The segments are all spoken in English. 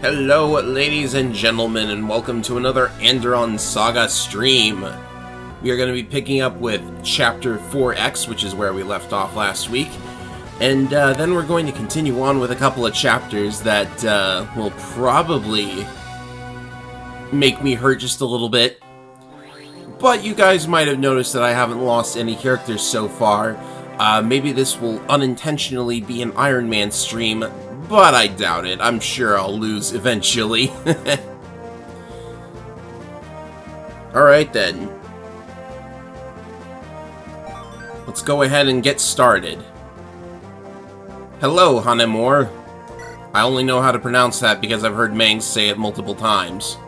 Hello, ladies and gentlemen, and welcome to another Andaron Saga stream. We are going to be picking up with Chapter 4X, which is where we left off last week. And then we're going to continue on with a couple of chapters that will probably make me hurt just a little bit. But you guys might have noticed that I haven't lost any characters so far. Maybe this will unintentionally be an IronMan stream, but I doubt it. I'm sure I'll lose eventually. Alright then. Let's go ahead and get started. Hello, Hanemor. I only know how to pronounce that because I've heard Mang say it multiple times.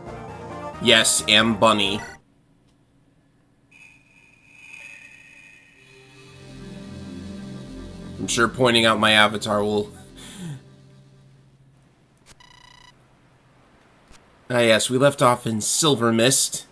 Yes, am Bunny. I'm sure pointing out my avatar will... Ah yes, we left off in Silver Mist.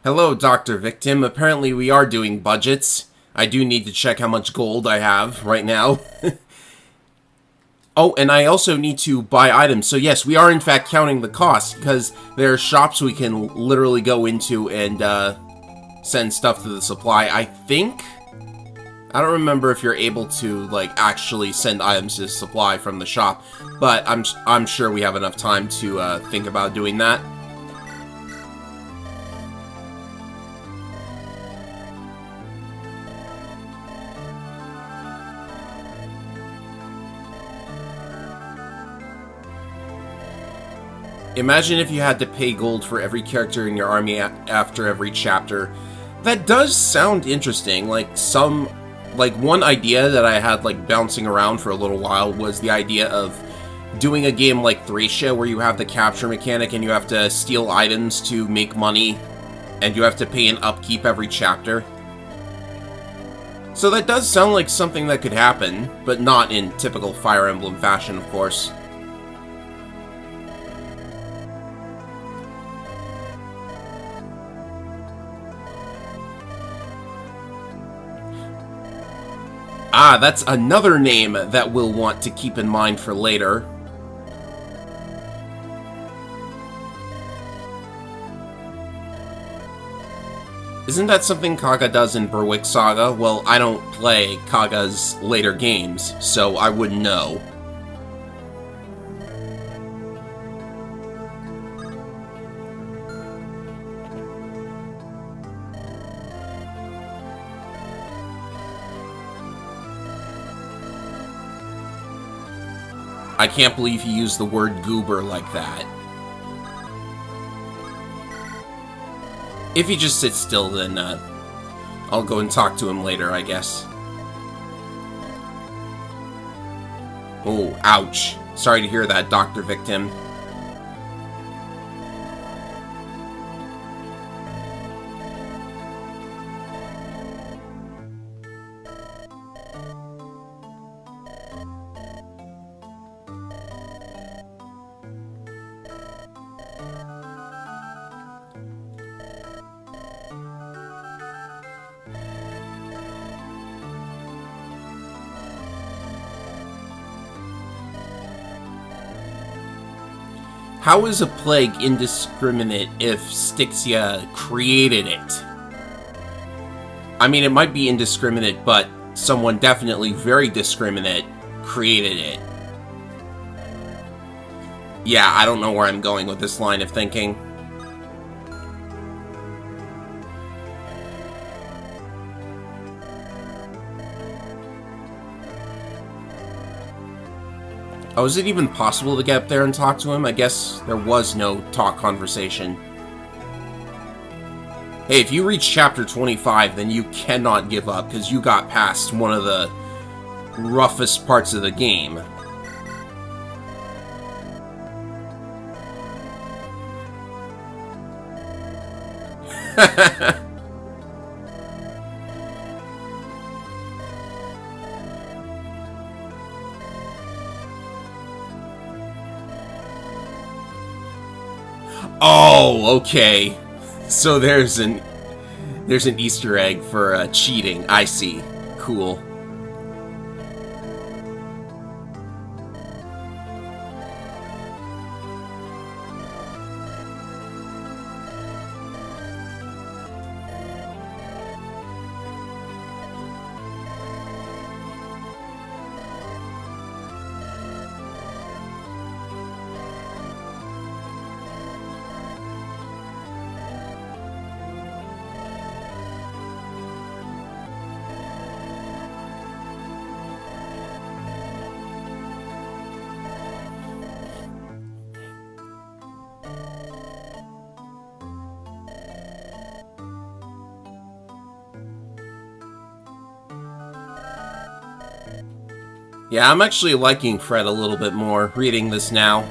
Hello, Dr. Victim. Apparently we are doing budgets. I do need to check how much gold I have right now. Oh, and I also need to buy items. So yes, we are in fact counting the cost, because there are shops we can literally go into and send stuff to the supply. I think... I don't remember if you're able to, like, actually send items to the supply from the shop, but I'm sure we have enough time to think about doing that. Imagine if you had to pay gold for every character in your army after every chapter. That does sound interesting. Like one idea that I had like bouncing around for a little while was the idea of doing a game like Thracia where you have the capture mechanic and you have to steal items to make money and you have to pay an upkeep every chapter. So that does sound like something that could happen, but not in typical Fire Emblem fashion, of course. Ah, that's another name that we'll want to keep in mind for later. Isn't that something Kaga does in Berwick Saga? Well, I don't play Kaga's later games, so I wouldn't know. I can't believe he used the word goober like that. If he just sits still, then I'll go and talk to him later, I guess. Oh, ouch. Sorry to hear that, Dr. Victim. How is a plague indiscriminate if Styxia created it? I mean, it might be indiscriminate, but someone definitely very discriminate created it. Yeah, I don't know where I'm going with this line of thinking. Oh, is it even possible to get up there and talk to him? I guess there was no talk conversation. Hey, if you reach chapter 25, then you cannot give up, because you got past one of the roughest parts of the game. Oh, okay. So there's an Easter egg for cheating. I see. Cool. Yeah, I'm actually liking Fred a little bit more, reading this now.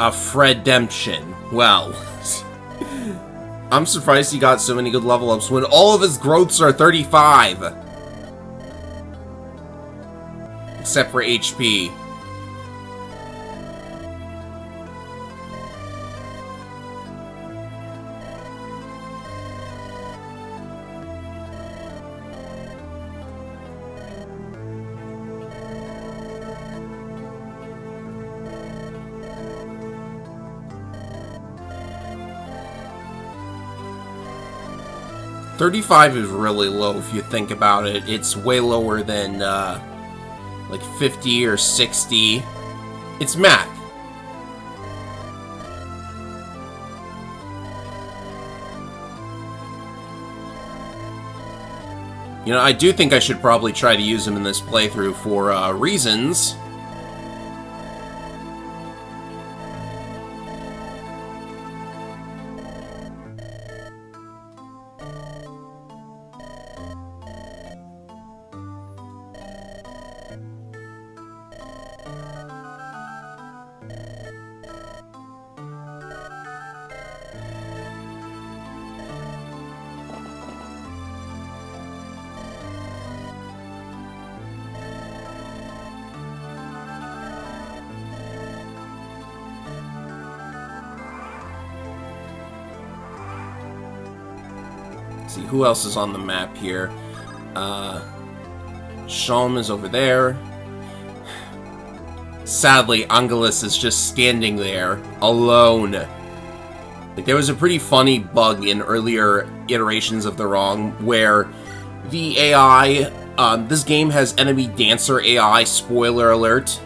A Fredemption. Well, I'm surprised he got so many good level ups when all of his growths are 35. Except for HP. $35 is really low if you think about it. It's way lower than like 50 or 60. It's math. You know, I do think I should probably try to use him in this playthrough for reasons. See who else is on the map here. Shalm is over there. Sadly, Angelus is just standing there alone. Like, there was a pretty funny bug in earlier iterations of the ROM where the AI, this game has enemy dancer AI, spoiler alert,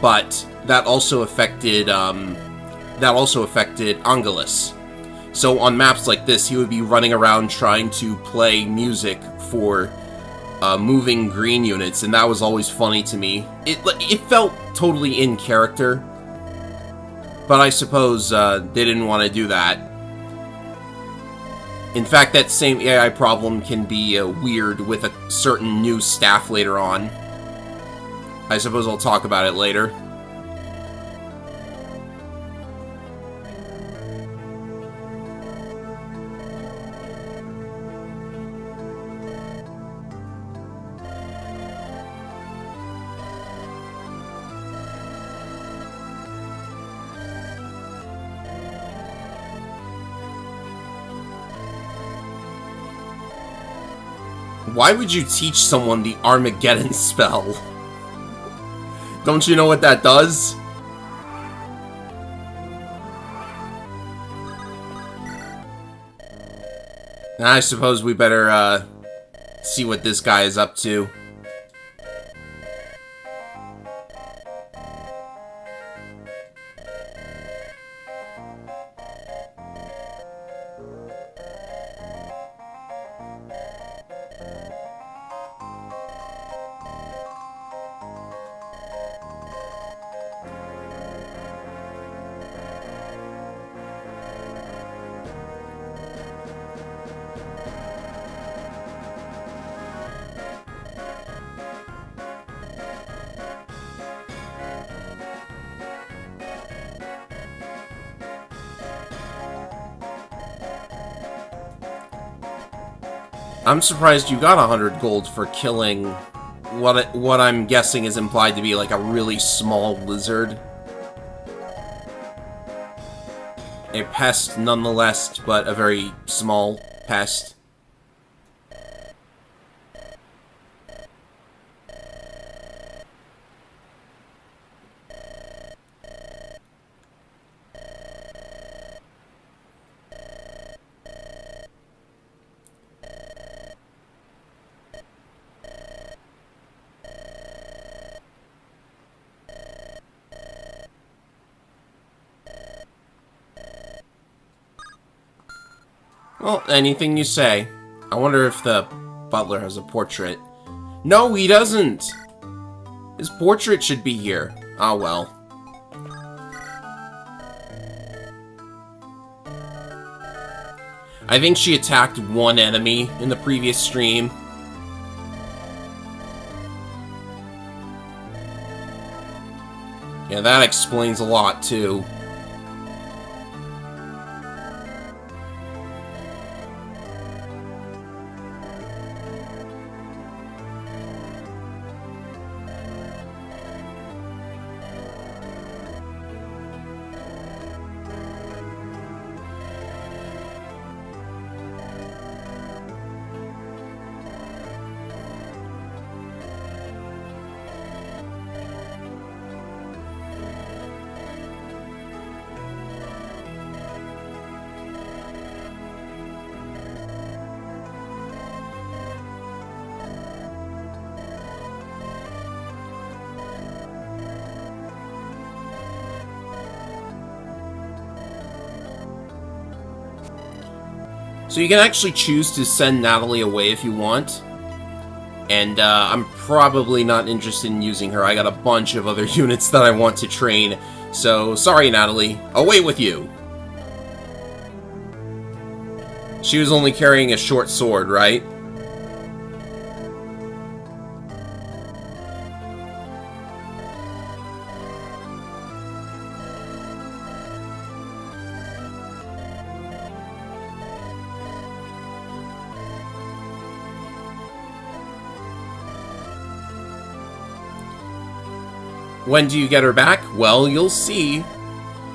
but that also affected Angelus. So on maps like this, he would be running around trying to play music for moving green units, and that was always funny to me. It felt totally in character, but I suppose they didn't want to do that. In fact, that same AI problem can be weird with a certain new staff later on. I suppose I'll talk about it later. Why would you teach someone the Armageddon spell? Don't you know what that does? I suppose we better see what this guy is up to. I'm surprised you got 100 gold for killing what I'm guessing is implied to be like a really small lizard. A pest nonetheless, but a very small pest. Well, anything you say. I wonder if the butler has a portrait. No, he doesn't! His portrait should be here. Ah, well. I think she attacked one enemy in the previous stream. Yeah, that explains a lot, too. So you can actually choose to send Natalie away if you want. And I'm probably not interested in using her. I got a bunch of other units that I want to train. So, sorry Natalie. Away with you! She was only carrying a short sword, right? When do you get her back? Well, you'll see.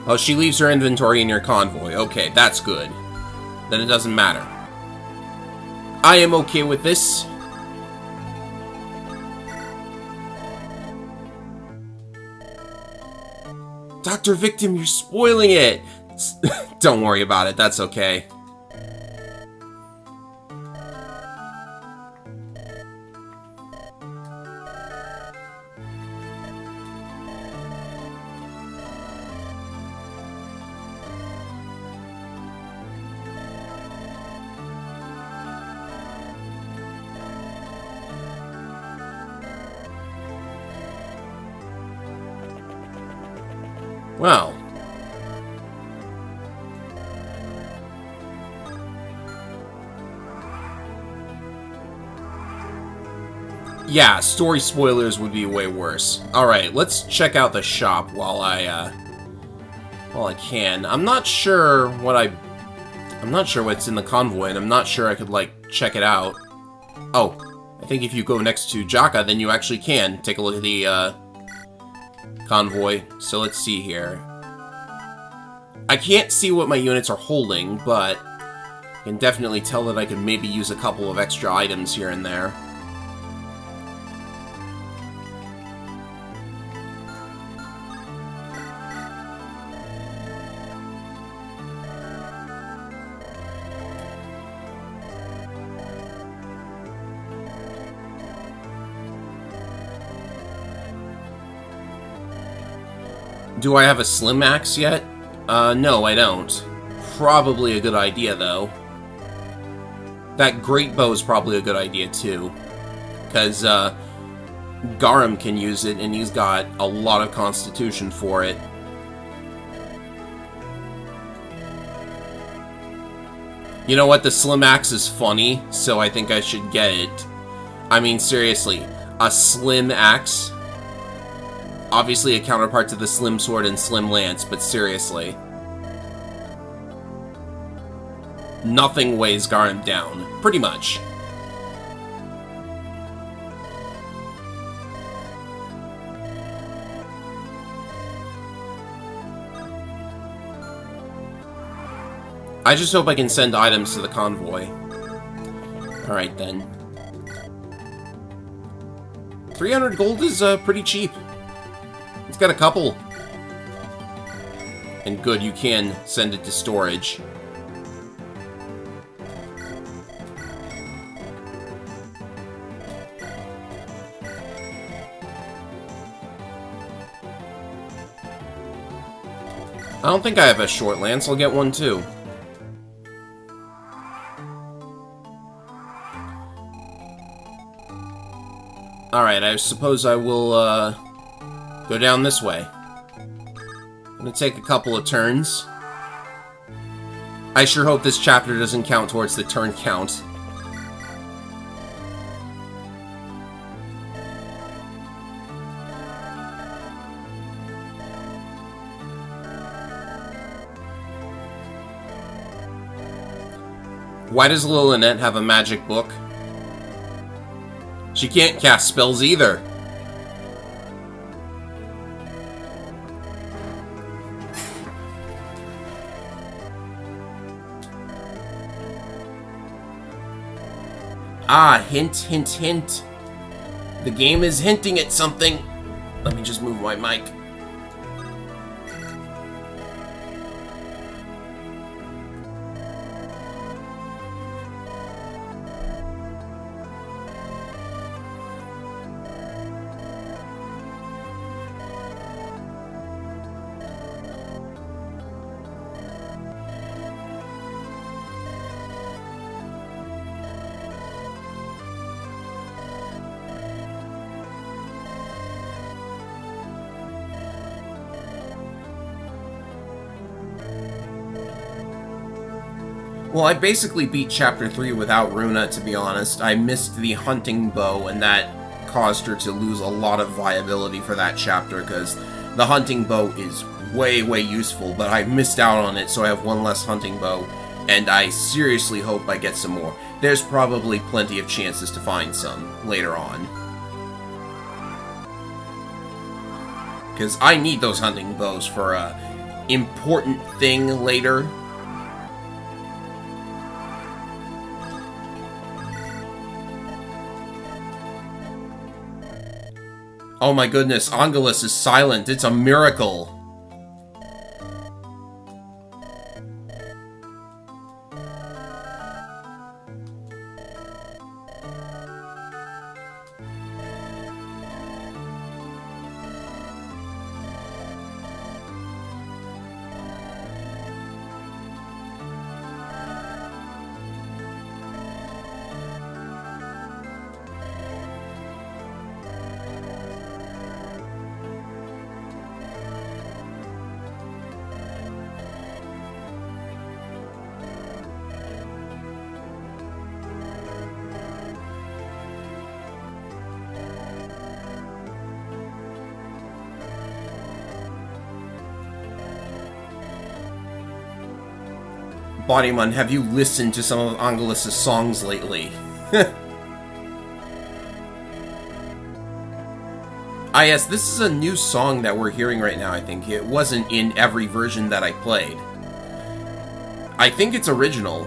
Oh, she leaves her inventory in your convoy. Okay, that's good. Then it doesn't matter. I am okay with this. Dr. Victim, you're spoiling it! Don't worry about it, that's okay. Well. Yeah, story spoilers would be way worse. Alright, let's check out the shop while I can. I'm not sure what's in the convoy, and I'm not sure I could, like, check it out. Oh, I think if you go next to Jaka, then you actually can take a look at the, convoy. So let's see here. I can't see what my units are holding, but I can definitely tell that I could maybe use a couple of extra items here and there. Do I have a slim axe yet? No, I don't. Probably a good idea, though. That great bow is probably a good idea, too. Because, Garum can use it, and he's got a lot of constitution for it. You know what? The slim axe is funny, so I think I should get it. I mean, seriously. A slim axe? Obviously a counterpart to the Slim Sword and Slim Lance, but seriously. Nothing weighs Garum down. Pretty much. I just hope I can send items to the convoy. Alright then. 300 gold is pretty cheap. It's got a couple. And good, you can send it to storage. I don't think I have a short lance. I'll get one too. Alright, I suppose I will go down this way. I'm gonna take a couple of turns. I sure hope this chapter doesn't count towards the turn count. Why does little Annette have a magic book? She can't cast spells either. Ah, hint, hint, hint. The game is hinting at something. Let me just move my mic. Well, I basically beat Chapter 3 without Runa, to be honest. I missed the hunting bow, and that caused her to lose a lot of viability for that chapter, because the hunting bow is way, way useful, but I missed out on it, so I have one less hunting bow, and I seriously hope I get some more. There's probably plenty of chances to find some later on. Because I need those hunting bows for a important thing later. Oh my goodness, Angelus is silent. It's a miracle. Bodyman, have you listened to some of Angelus's songs lately? Ah yes, this is a new song that we're hearing right now, I think. It wasn't in every version that I played. I think it's original.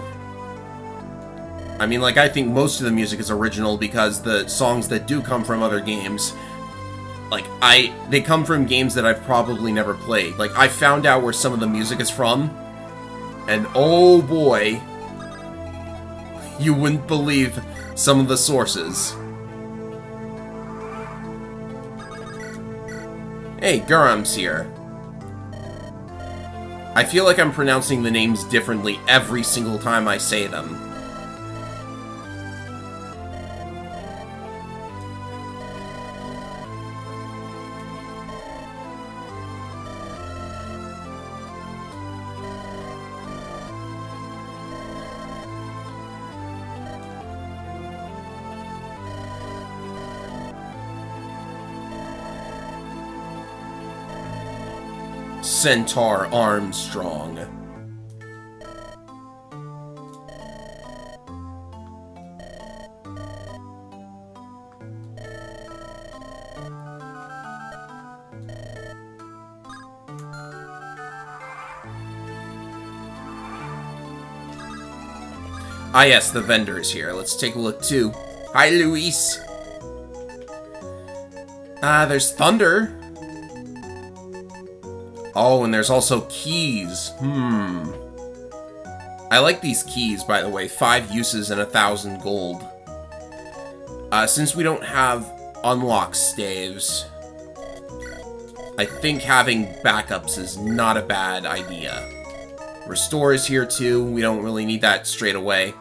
I mean, like, I think most of the music is original because the songs that do come from other games, like, they come from games that I've probably never played. Like, I found out where some of the music is from, and oh boy, you wouldn't believe some of the sources. Hey, Gurum's here. I feel like I'm pronouncing the names differently every single time I say them. Centaur Armstrong. Ah yes, the vendor is here. Let's take a look too. Hi, Luis. There's thunder. Oh, and there's also keys. I like these keys, by the way. 5 uses and 1,000 gold. Since we don't have unlock staves, I think having backups is not a bad idea. Restore is here too. We don't really need that straight away.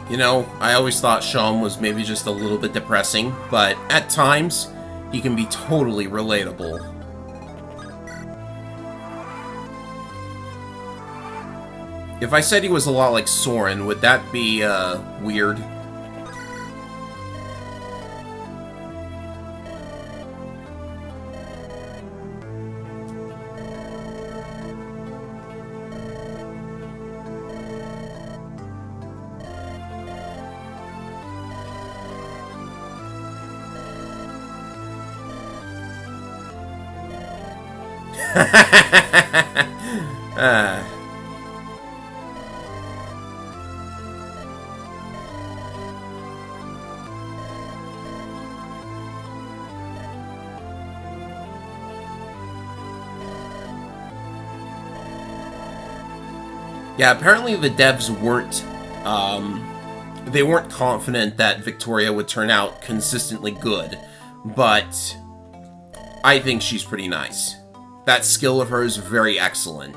You know, I always thought Sean was maybe just a little bit depressing, but at times, he can be totally relatable. If I said he was a lot like Soren, would that be, weird? Yeah, apparently the devs they weren't confident that Victoria would turn out consistently good, but I think she's pretty nice. That skill of hers is very excellent.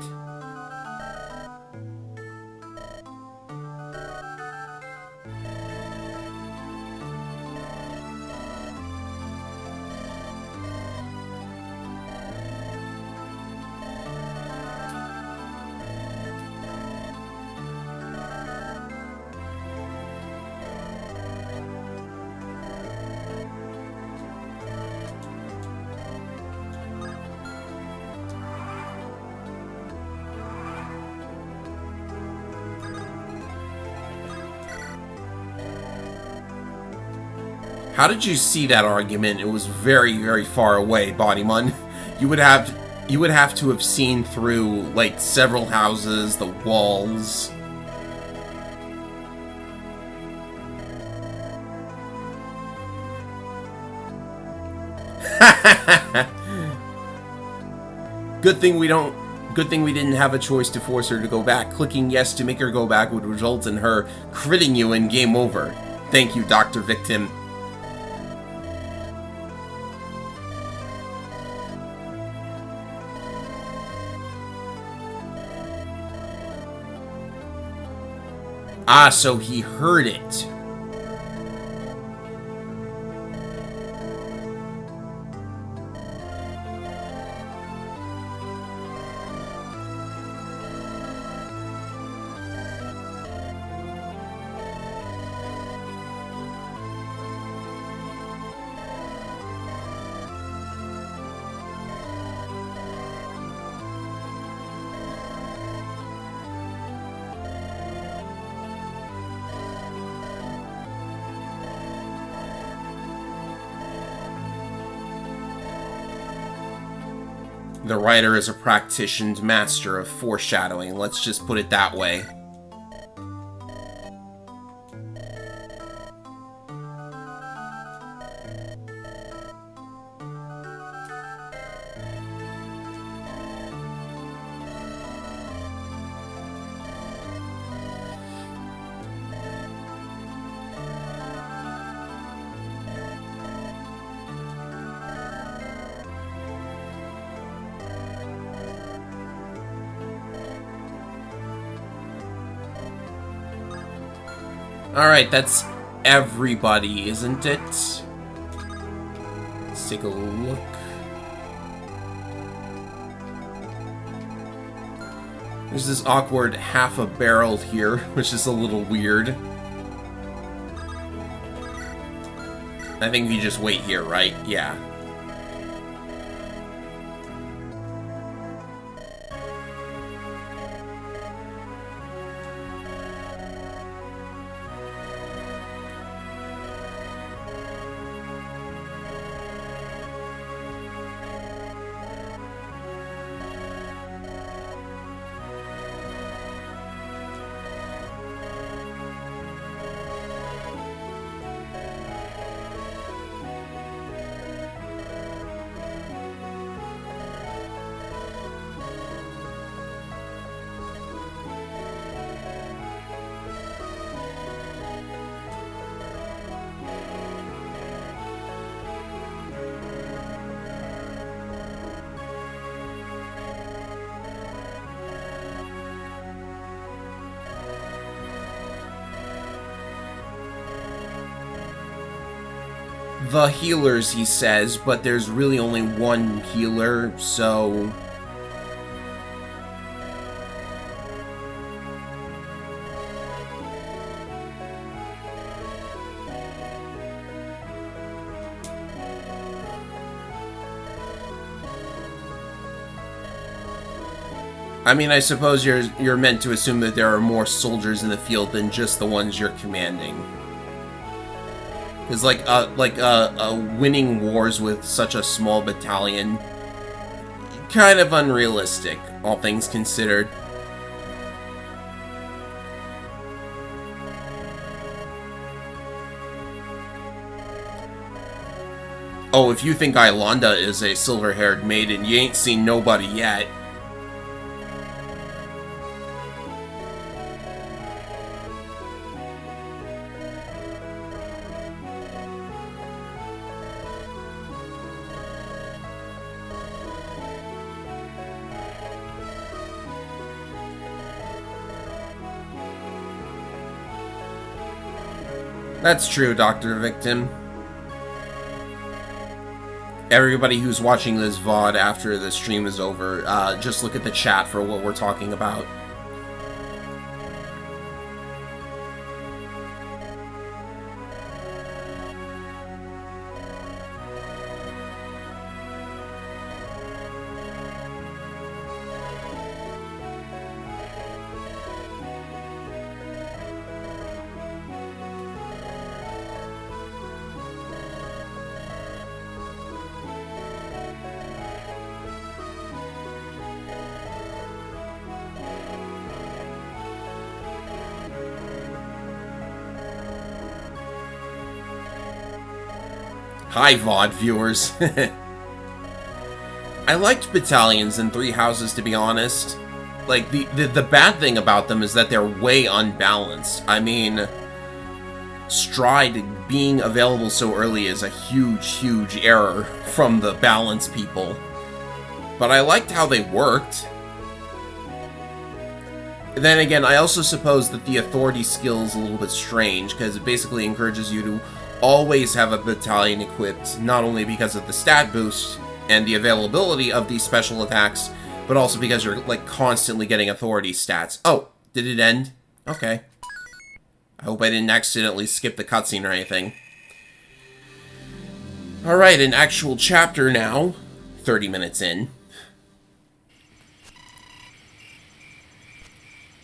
How did you see that argument? It was very, very far away, Bodymun. You would have to have seen through, like, several houses, the walls. Good thing we didn't have a choice to force her to go back. Clicking yes to make her go back would result in her critting you and game over. Thank you, Dr. Victim. Ah, so he heard it. The writer is a practiced master of foreshadowing, let's just put it that way. Alright, that's everybody, isn't it? Let's take a look. There's this awkward half a barrel here, which is a little weird. I think you just wait here, right? Yeah. The healers, he says, but there's really only one healer, so... I mean, I suppose you're meant to assume that there are more soldiers in the field than just the ones you're commanding. Because, winning wars with such a small battalion, kind of unrealistic, all things considered. Oh, if you think Ilonda is a silver-haired maiden, you ain't seen nobody yet. That's true, Dr. Victim. Everybody who's watching this VOD after the stream is over, just look at the chat for what we're talking about. Hi, VOD viewers. I liked battalions in Three Houses, to be honest. Like, the bad thing about them is that they're way unbalanced. I mean, Stride being available so early is a huge error from the balance people. But I liked how they worked. Then again, I also suppose that the authority skill is a little bit strange, because it basically encourages you to always have a battalion equipped, not only because of the stat boost and the availability of these special attacks, but also because you're, like, constantly getting authority stats. Oh, did it end? Okay. I hope I didn't accidentally skip the cutscene or anything. Alright, an actual chapter now. 30 minutes in.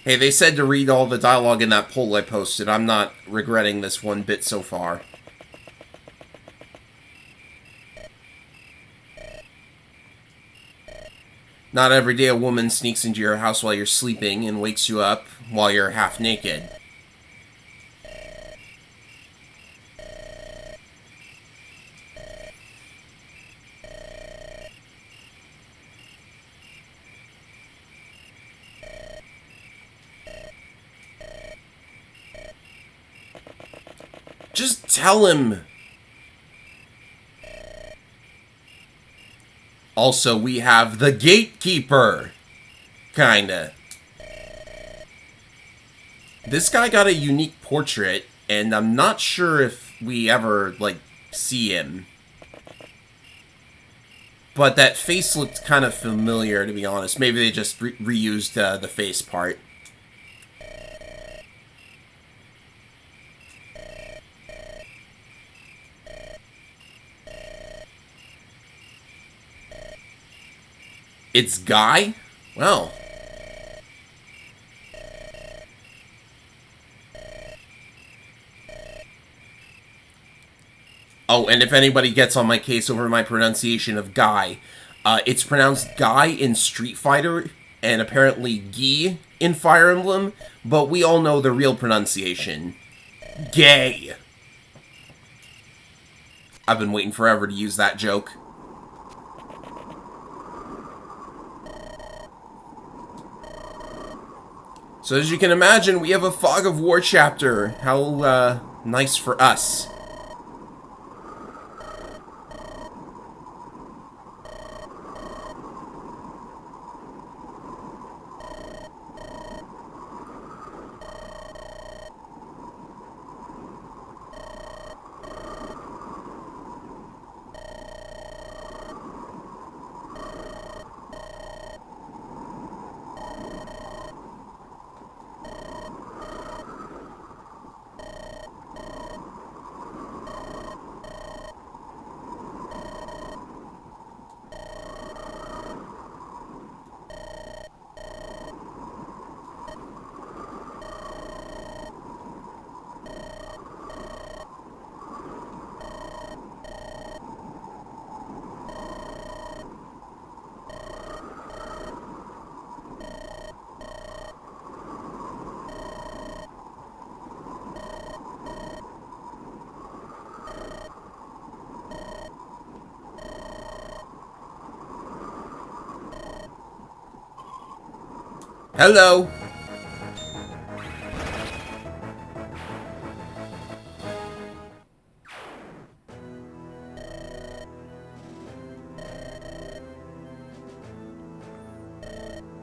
Hey, they said to read all the dialogue in that poll I posted. I'm not regretting this one bit so far. Not every day a woman sneaks into your house while you're sleeping and wakes you up while you're half naked. Just tell him. Also, we have the Gatekeeper. Kinda. This guy got a unique portrait. And I'm not sure if we ever, like, see him. But that face looked kind of familiar, to be honest. Maybe they just reused the face part. It's Guy? Well. Oh, and if anybody gets on my case over my pronunciation of Guy, it's pronounced Guy in Street Fighter, and apparently Guy in Fire Emblem, but we all know the real pronunciation. Gay. I've been waiting forever to use that joke. So as you can imagine, we have a Fog of War chapter. How, nice for us. Hello.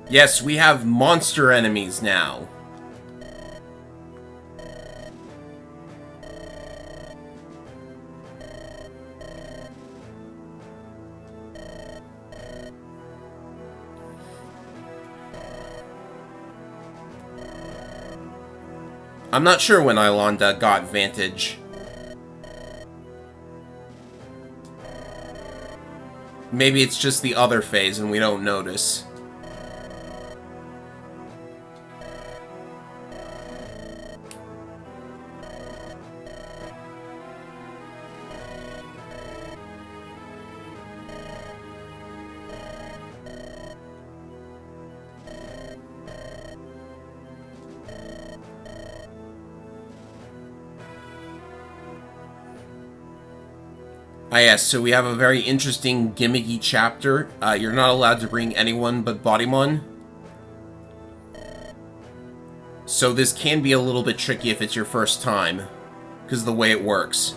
Yes, we have monster enemies now. I'm not sure when Ilonda got Vantage. Maybe it's just the other phase and we don't notice. Ah yes, so we have a very interesting gimmicky chapter. You're not allowed to bring anyone but Bodymon. So this can be a little bit tricky if it's your first time, because of the way it works.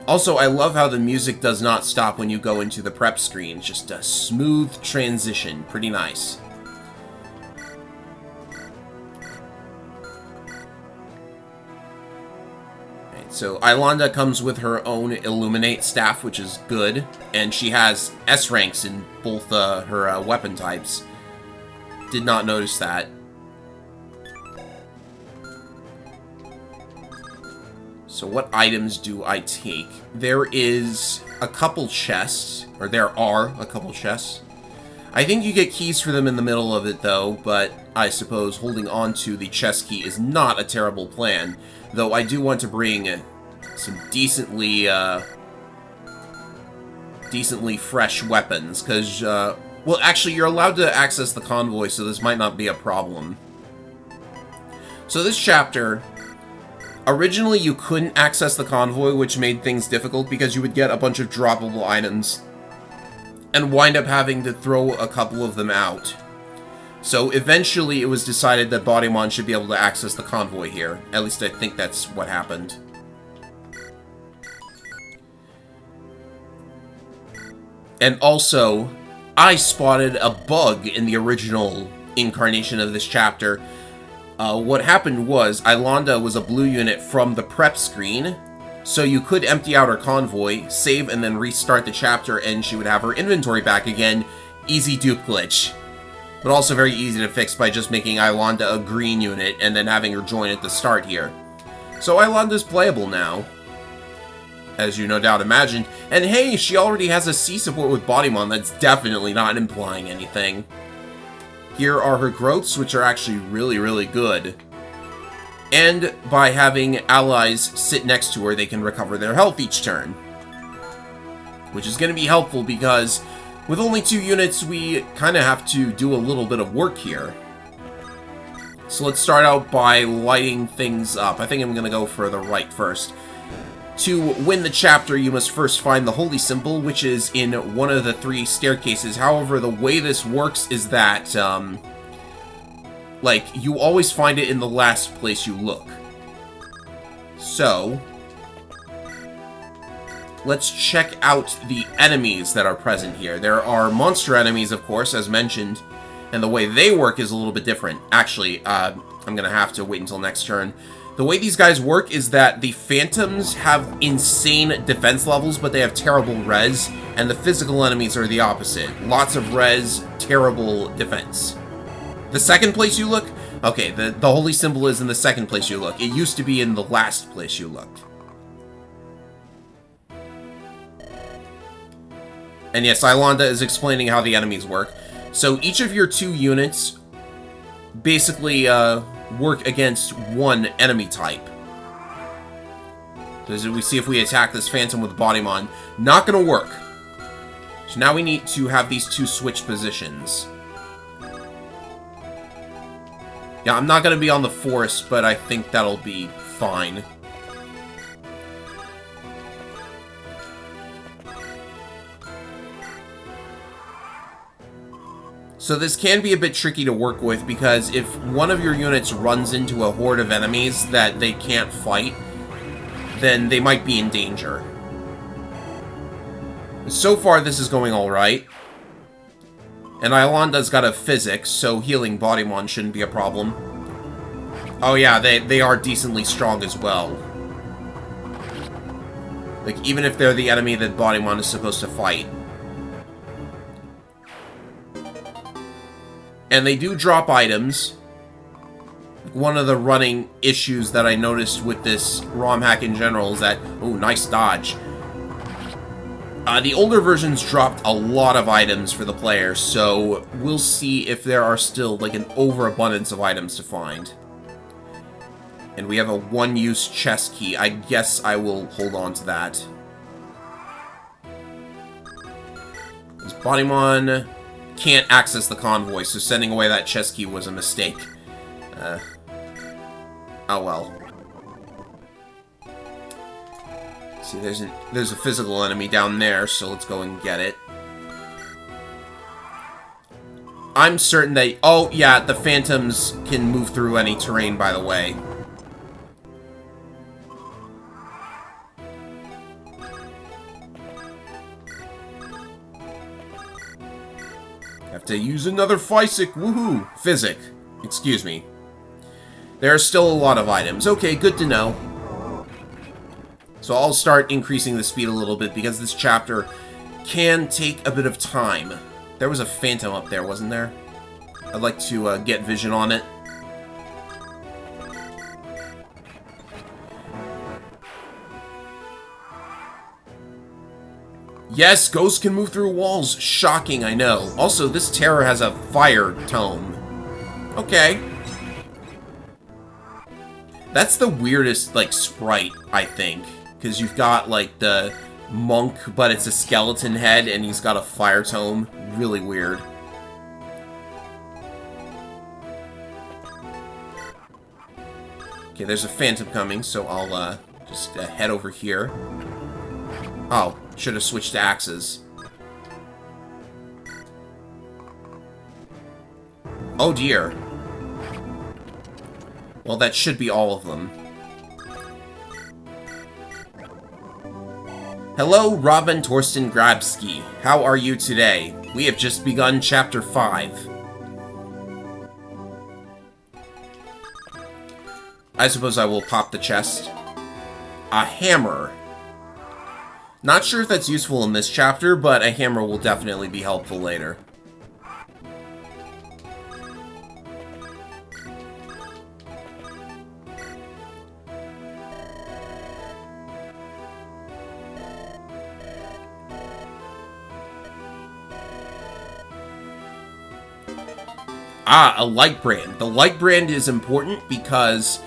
Also, I love how the music does not stop when you go into the prep screen. It's just a smooth transition. Pretty nice. So Ilonda comes with her own Illuminate staff, which is good, and she has S ranks in both her weapon types. Did not notice that. So what items do I take? There is a couple chests, or there are a couple chests. I think you get keys for them in the middle of it, though, but I suppose holding on to the chest key is not a terrible plan. Though I do want to bring some decently fresh weapons, because, well, actually, you're allowed to access the convoy, so this might not be a problem. So this chapter, originally you couldn't access the convoy, which made things difficult, because you would get a bunch of droppable items, and wind up having to throw a couple of them out. So eventually it was decided that Bodymon should be able to access the convoy here. At least I think that's what happened. And also, I spotted a bug in the original incarnation of this chapter. What happened was, Ilonda was a blue unit from the prep screen, so you could empty out her convoy, save, and then restart the chapter, and she would have her inventory back again. Easy dupe glitch. But also very easy to fix by just making Ilonda a green unit, and then having her join at the start here. So Ilonda's playable now, as you no doubt imagined. And hey, she already has a C support with Bodymon. That's definitely not implying anything. Here are her growths, which are actually really, really good. And by having allies sit next to her, they can recover their health each turn. Which is going to be helpful because with only 2 units, we kind of have to do a little bit of work here. So let's start out by lighting things up. I think I'm going to go for the right first. To win the chapter, you must first find the holy symbol, which is in one of the 3 staircases. However, the way this works is that, like, you always find it in the last place you look. So, let's check out the enemies that are present here. There are monster enemies, of course, as mentioned, and the way they work is a little bit different. Actually, I'm going to have to wait until next turn. The way these guys work is that the Phantoms have insane defense levels, but they have terrible res, and the physical enemies are the opposite. Lots of res, terrible defense. The second place you look? Okay, the holy symbol is in the second place you look. It used to be in the last place you looked. And yes, Ilonda is explaining how the enemies work. So each of your 2 units basically work against one enemy type. So as we see, if we attack this Phantom with Bodymon, not gonna work. So now we need to have these 2 switch positions. Yeah, I'm not gonna be on the forest, but I think that'll be fine. So this can be a bit tricky to work with, because if one of your units runs into a horde of enemies that they can't fight, then they might be in danger. So far, this is going alright. And Ilonda's got a physics, so healing Bodymon shouldn't be a problem. Oh yeah, they are decently strong as well. Like, even if they're the enemy that Bodymon is supposed to fight. And they do drop items. One of the running issues that I noticed with this ROM hack in general is that... Oh, nice dodge. The older versions dropped a lot of items for the player, so we'll see if there are still, like, an overabundance of items to find. And we have a one-use chest key. I guess I will hold on to that. This Bodymon can't access the convoy, so sending away that chest key was a mistake. Oh well. See, there's a physical enemy down there, so let's go and get it. I'm certain that... Oh, yeah, the Phantoms can move through any terrain, by the way. Have to use another Physic. Woohoo! Physic. Excuse me. There are still a lot of items. Okay, good to know. So I'll start increasing the speed a little bit, because this chapter can take a bit of time. There was a Phantom up there, wasn't there? I'd like to get vision on it. Yes, ghosts can move through walls. Shocking, I know. Also, this terror has a fire tome. Okay. That's the weirdest, like, sprite, I think. Because you've got, like, the monk, but it's a skeleton head, and he's got a fire tome. Really weird. Okay, there's a Phantom coming, so I'll, just head over here. Oh, should have switched to axes. Oh dear. Well, that should be all of them. Hello, Robin Torsten Grabski. How are you today? We have just begun Chapter 5. I suppose I will pop the chest. A hammer. Not sure if that's useful in this chapter, but a hammer will definitely be helpful later. Ah, a light brand. The light brand is important because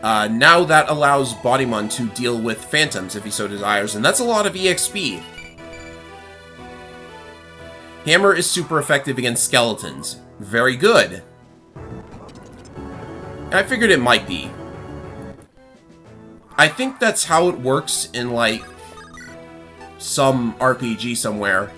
now that allows Bodymon to deal with phantoms if he so desires, and that's a lot of EXP. Hammer is super effective against skeletons. Very good. I figured it might be. I think that's how it works in, like, some RPG somewhere.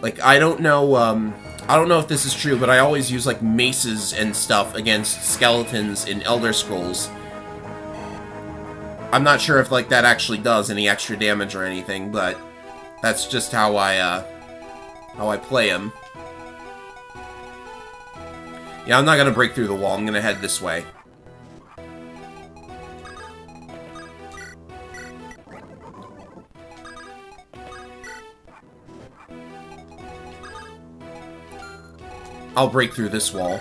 Like, I don't know if this is true, but I always use, like, maces and stuff against skeletons in Elder Scrolls. I'm not sure if, like, that actually does any extra damage or anything, but that's just how I play him. Yeah, I'm not gonna break through the wall. I'm gonna head this way. I'll break through this wall.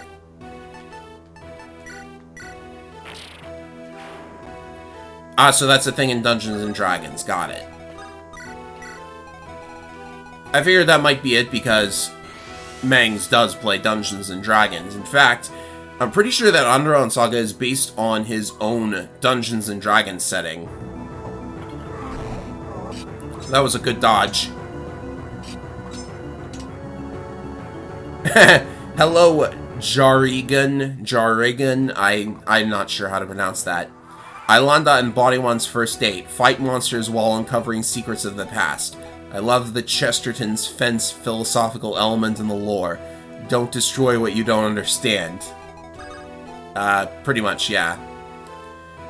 Ah, so that's a thing in Dungeons and Dragons. Got it. I figured that might be it because Mangs does play Dungeons and Dragons. In fact, I'm pretty sure that Andaron Saga is based on his own Dungeons and Dragons setting. That was a good dodge. Hello, Jarigan. I'm not sure how to pronounce that. Ilanda and Bodymon's first date. Fight monsters while uncovering secrets of the past. I love the Chesterton's fence philosophical element in the lore. Don't destroy what you don't understand. Pretty much, yeah.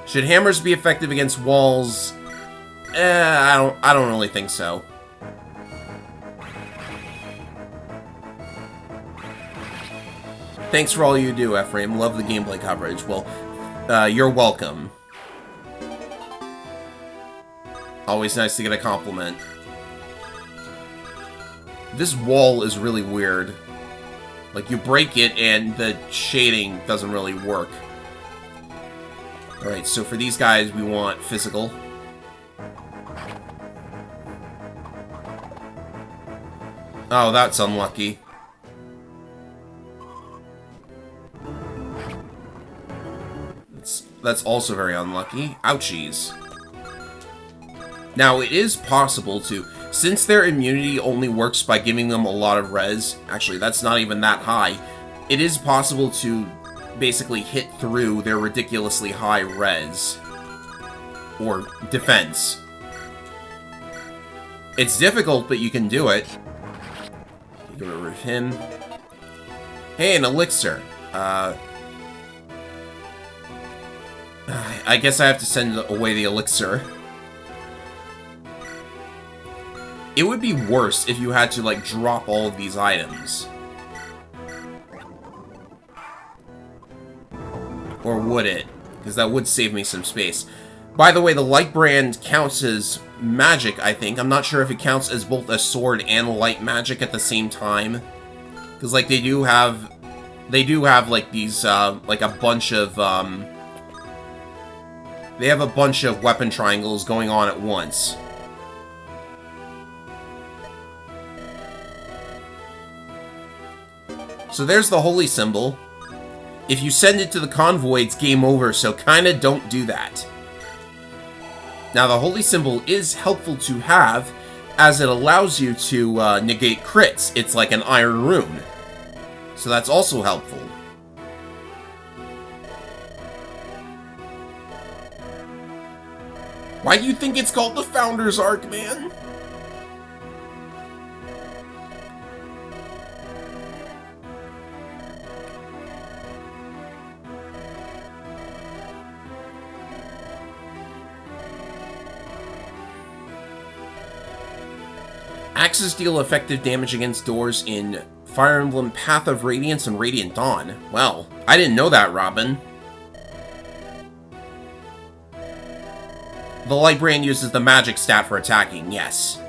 Should hammers be effective against walls? I don't really think so. Thanks for all you do, Ephraim. Love the gameplay coverage. Well, you're welcome. Always nice to get a compliment. This wall is really weird. Like, you break it and the shading doesn't really work. Alright, so for these guys, we want physical. Oh, that's unlucky. That's also very unlucky. Ouchies. Now, it is possible to, since their immunity only works by giving them a lot of res, actually, that's not even that high, it is possible to basically hit through their ridiculously high res. Or defense. It's difficult, but you can do it. Get rid of him. Hey, an elixir. I guess I have to send away the elixir. It would be worse if you had to, like, drop all of these items. Or would it? Because that would save me some space. By the way, the light brand counts as magic, I think. I'm not sure if it counts as both a sword and light magic at the same time. Because, like, they do have, like, these, like, a bunch of, they have a bunch of weapon triangles going on at once. So there's the holy symbol. If you send it to the convoy, it's game over, so kinda don't do that. Now, the holy symbol is helpful to have, as it allows you to negate crits. It's like an iron rune. So that's also helpful. Why do you think it's called the Founder's Arc, man? Axes deal effective damage against doors in Fire Emblem Path of Radiance and Radiant Dawn. Well, I didn't know that, Robin. The light brand uses the magic stat for attacking, yes.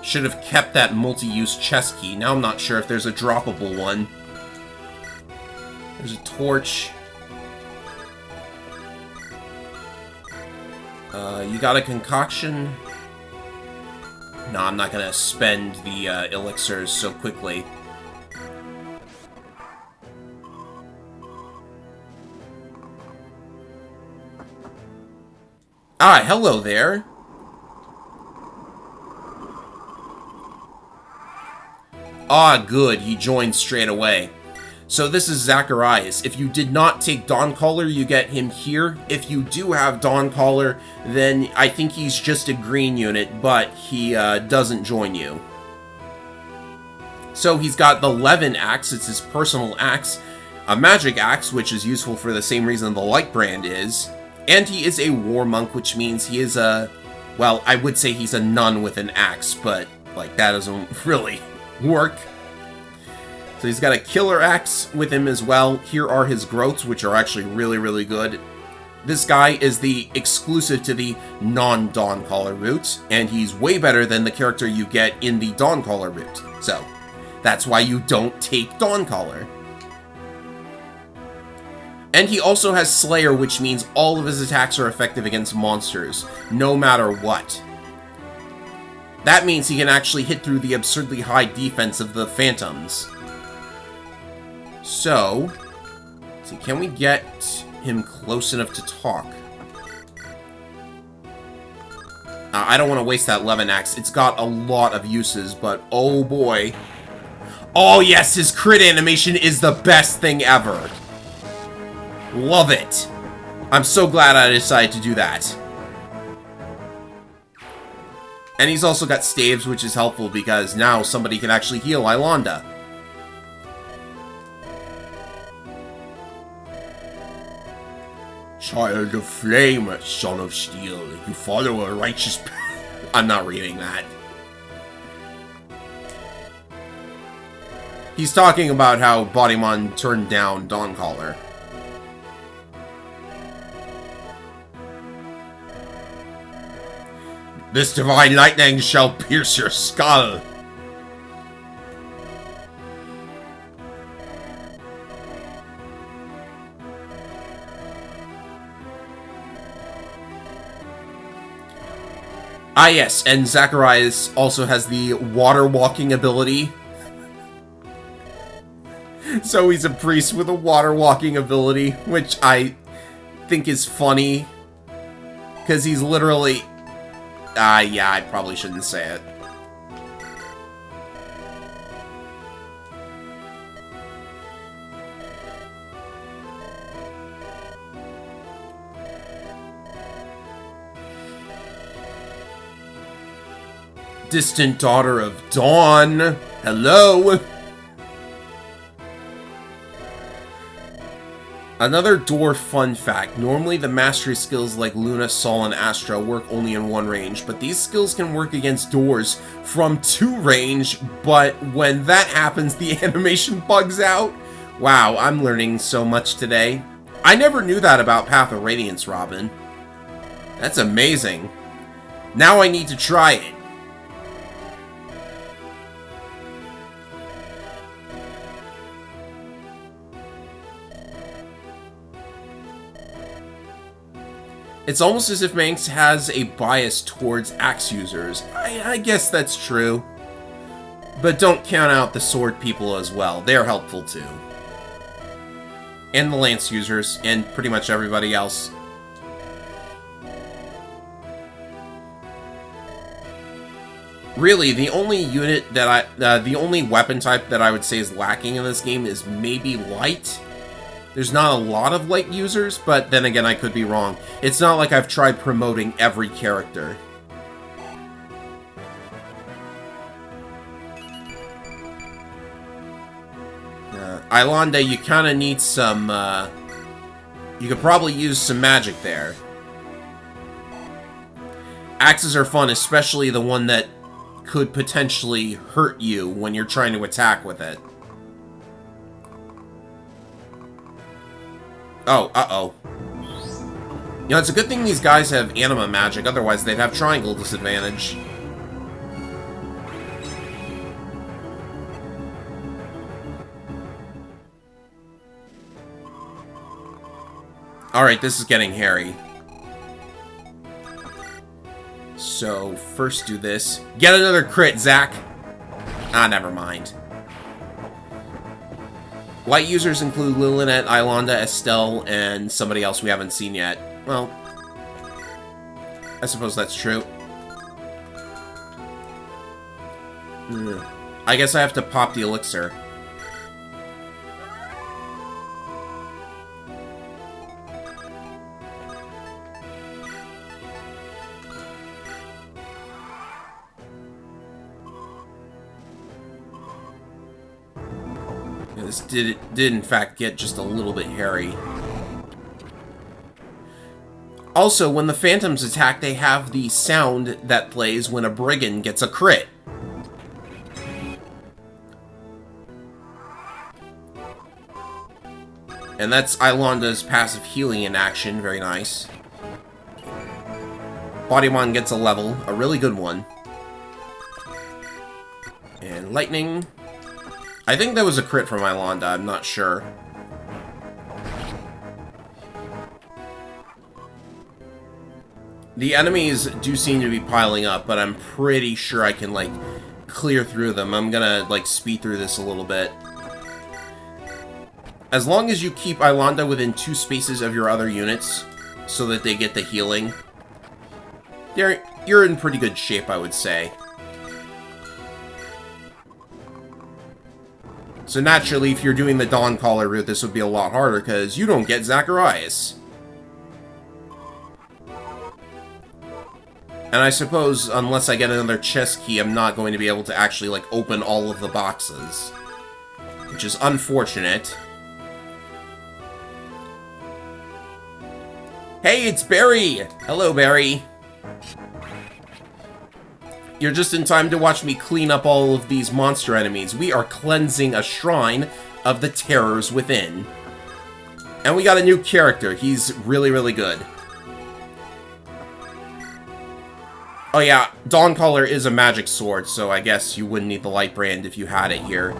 Should have kept that multi-use chest key. Now I'm not sure if there's a droppable one. There's a torch. You got a concoction? No, I'm not gonna spend the elixirs so quickly. Ah, hello there. Ah, good, he joined straight away. So this is Zacharias. If you did not take Dawncaller, you get him here. If you do have Dawncaller, then I think he's just a green unit, but he doesn't join you. So he's got the Levin Axe, it's his personal axe, a magic axe, which is useful for the same reason the light brand is, and he is a war monk, which means he is a, well, I would say he's a nun with an axe, but, like, that doesn't really work. So he's got a killer axe with him as well. Here are his growths, which are actually really, really good. This guy is the exclusive to the non-Dawncaller route, and he's way better than the character you get in the Dawncaller route. So, that's why you don't take Dawncaller. And he also has Slayer, which means all of his attacks are effective against monsters, no matter what. That means he can actually hit through the absurdly high defense of the Phantoms. So, let's see, can we get him close enough to talk? I don't want to waste that Levin Axe. It's got a lot of uses, but oh boy. Oh yes, his crit animation is the best thing ever. Love it. I'm so glad I decided to do that. And he's also got staves, which is helpful because now somebody can actually heal Ilonda. Child of flame, son of steel, you follow a righteous path. I'm not reading that. He's talking about how Bodymon turned down Dawncaller. This divine lightning shall pierce your skull. Ah yes, and Zacharias also has the water walking ability. So he's a priest with a water walking ability, which I think is funny. Because he's literally... yeah, I probably shouldn't say it. Distant daughter of Dawn. Hello. Another dwarf fun fact. Normally the mastery skills like Luna, Sol, and Astra work only in one range, but these skills can work against doors from 2 range, but when that happens, the animation bugs out. Wow, I'm learning so much today. I never knew that about Path of Radiance, Robin. That's amazing. Now I need to try it. It's almost as if Manx has a bias towards axe users. I guess that's true. But don't count out the sword people as well. They're helpful too. And the lance users, and pretty much everybody else. Really, the only unit that the only weapon type that I would say is lacking in this game is maybe light. There's not a lot of light users, but then again, I could be wrong. It's not like I've tried promoting every character. Ilonda, you kind of need some, you could probably use some magic there. Axes are fun, especially the one that could potentially hurt you when you're trying to attack with it. Oh, uh-oh. You know, it's a good thing these guys have anima magic, otherwise they'd have triangle disadvantage. Alright, this is getting hairy. So, first do this. Get another crit, Zach! Ah, never mind. Light users include Lilynette, Ilonda, Estelle, and somebody else we haven't seen yet. Well, I suppose that's true. I guess I have to pop the elixir. This did in fact get just a little bit hairy. Also, when the phantoms attack, they have the sound that plays when a brigand gets a crit. And that's Ilonda's passive healing in action. Very nice. Bodymon gets a level, a really good one. And lightning. I think that was a crit from Ilonda, I'm not sure. The enemies do seem to be piling up, but I'm pretty sure I can, like, clear through them. I'm gonna, like, speed through this a little bit. As long as you keep Ilonda within 2 spaces of your other units, so that they get the healing, you're in pretty good shape, I would say. So naturally, if you're doing the Dawncaller route, this would be a lot harder, because you don't get Zacharias. And I suppose, unless I get another chest key, I'm not going to be able to actually, like, open all of the boxes. Which is unfortunate. Hey, it's Barry! Hello, Barry. You're just in time to watch me clean up all of these monster enemies. We are cleansing a shrine of the terrors within. And we got a new character. He's really, really good. Oh yeah, Dawncaller is a magic sword, so I guess you wouldn't need the light brand if you had it here.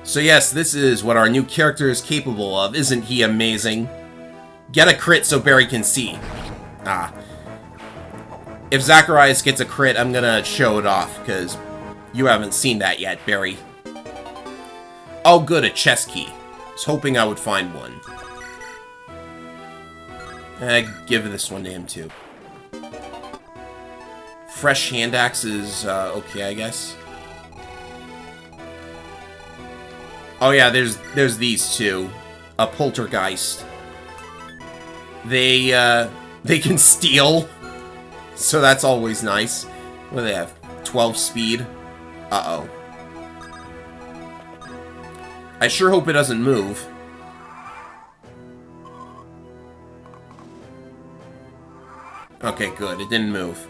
So yes, this is what our new character is capable of. Isn't he amazing? Get a crit so Barry can see. Ah. If Zacharias gets a crit, I'm gonna show it off, because you haven't seen that yet, Barry. Oh good, a chest key. I was hoping I would find one. Give this one to him too. Fresh hand axe is okay, I guess. Oh yeah, there's these two. A poltergeist. They can steal, so that's always nice. What do they have? 12 speed. Uh-oh. I sure hope it doesn't move. Okay, good. It didn't move.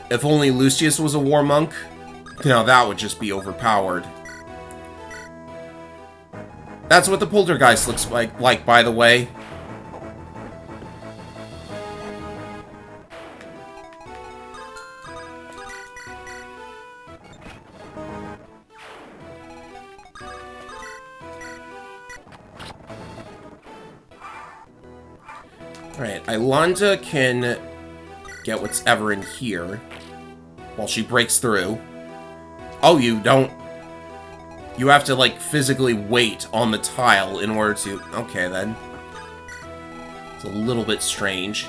If only Lucius was a war monk, now that would just be overpowered. That's what the poltergeist looks like, by the way. Alright, Ilonda can get what's ever in here while she breaks through. Oh, you don't. You have to, like, physically wait on the tile in order to... Okay, then. It's a little bit strange.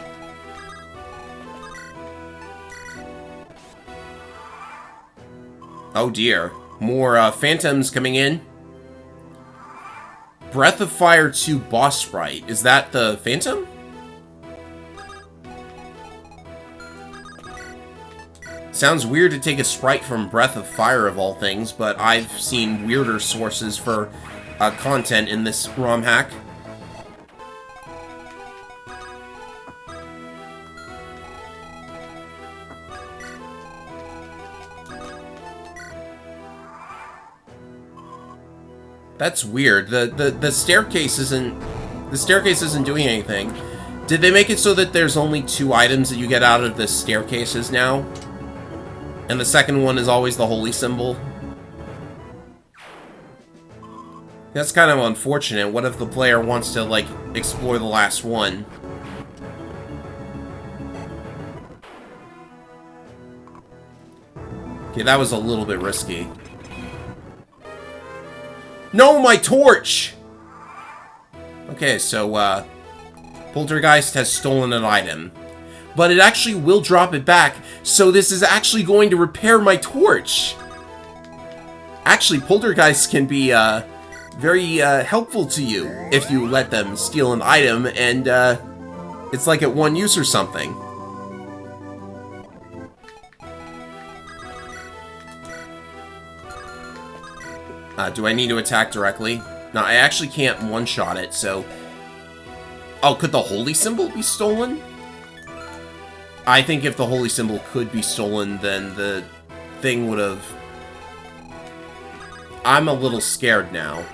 Oh, dear. More, phantoms coming in. Breath of Fire 2 boss sprite. Is that the phantom? Sounds weird to take a sprite from Breath of Fire of all things, but I've seen weirder sources for content in this ROM hack. That's weird. The staircase isn't doing anything. Did they make it so that there's only 2 items that you get out of the staircases now? And the second one is always the holy symbol? That's kind of unfortunate. What if the player wants to, like, explore the last one? Okay, that was a little bit risky. No, my torch! Okay, so, Poltergeist has stolen an item. But it actually will drop it back, so this is actually going to repair my torch! Actually, Poltergeists can be, very, helpful to you if you let them steal an item, and, it's like at one use or something. Do I need to attack directly? No, I actually can't one-shot it, so... Oh, could the holy symbol be stolen? I think if the holy symbol could be stolen, then the thing would have... I'm a little scared now.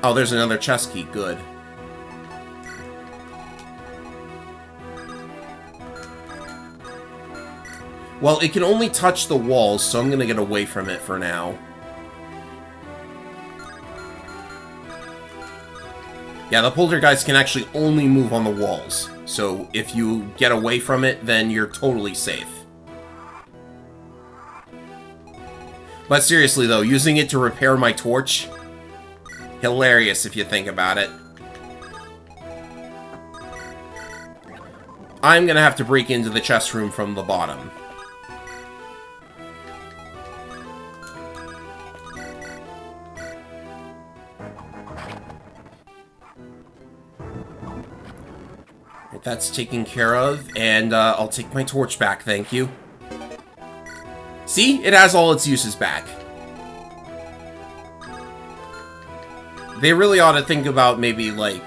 Oh, there's another chest key. Good. Well, it can only touch the walls, so I'm gonna get away from it for now. Yeah, the poltergeist can actually only move on the walls. So if you get away from it, then you're totally safe. But seriously though, using it to repair my torch, hilarious if you think about it. I'm gonna have to break into the chest room from the bottom. That's taken care of, and I'll take my torch back, thank you. See? It has all its uses back. They really ought to think about maybe, like,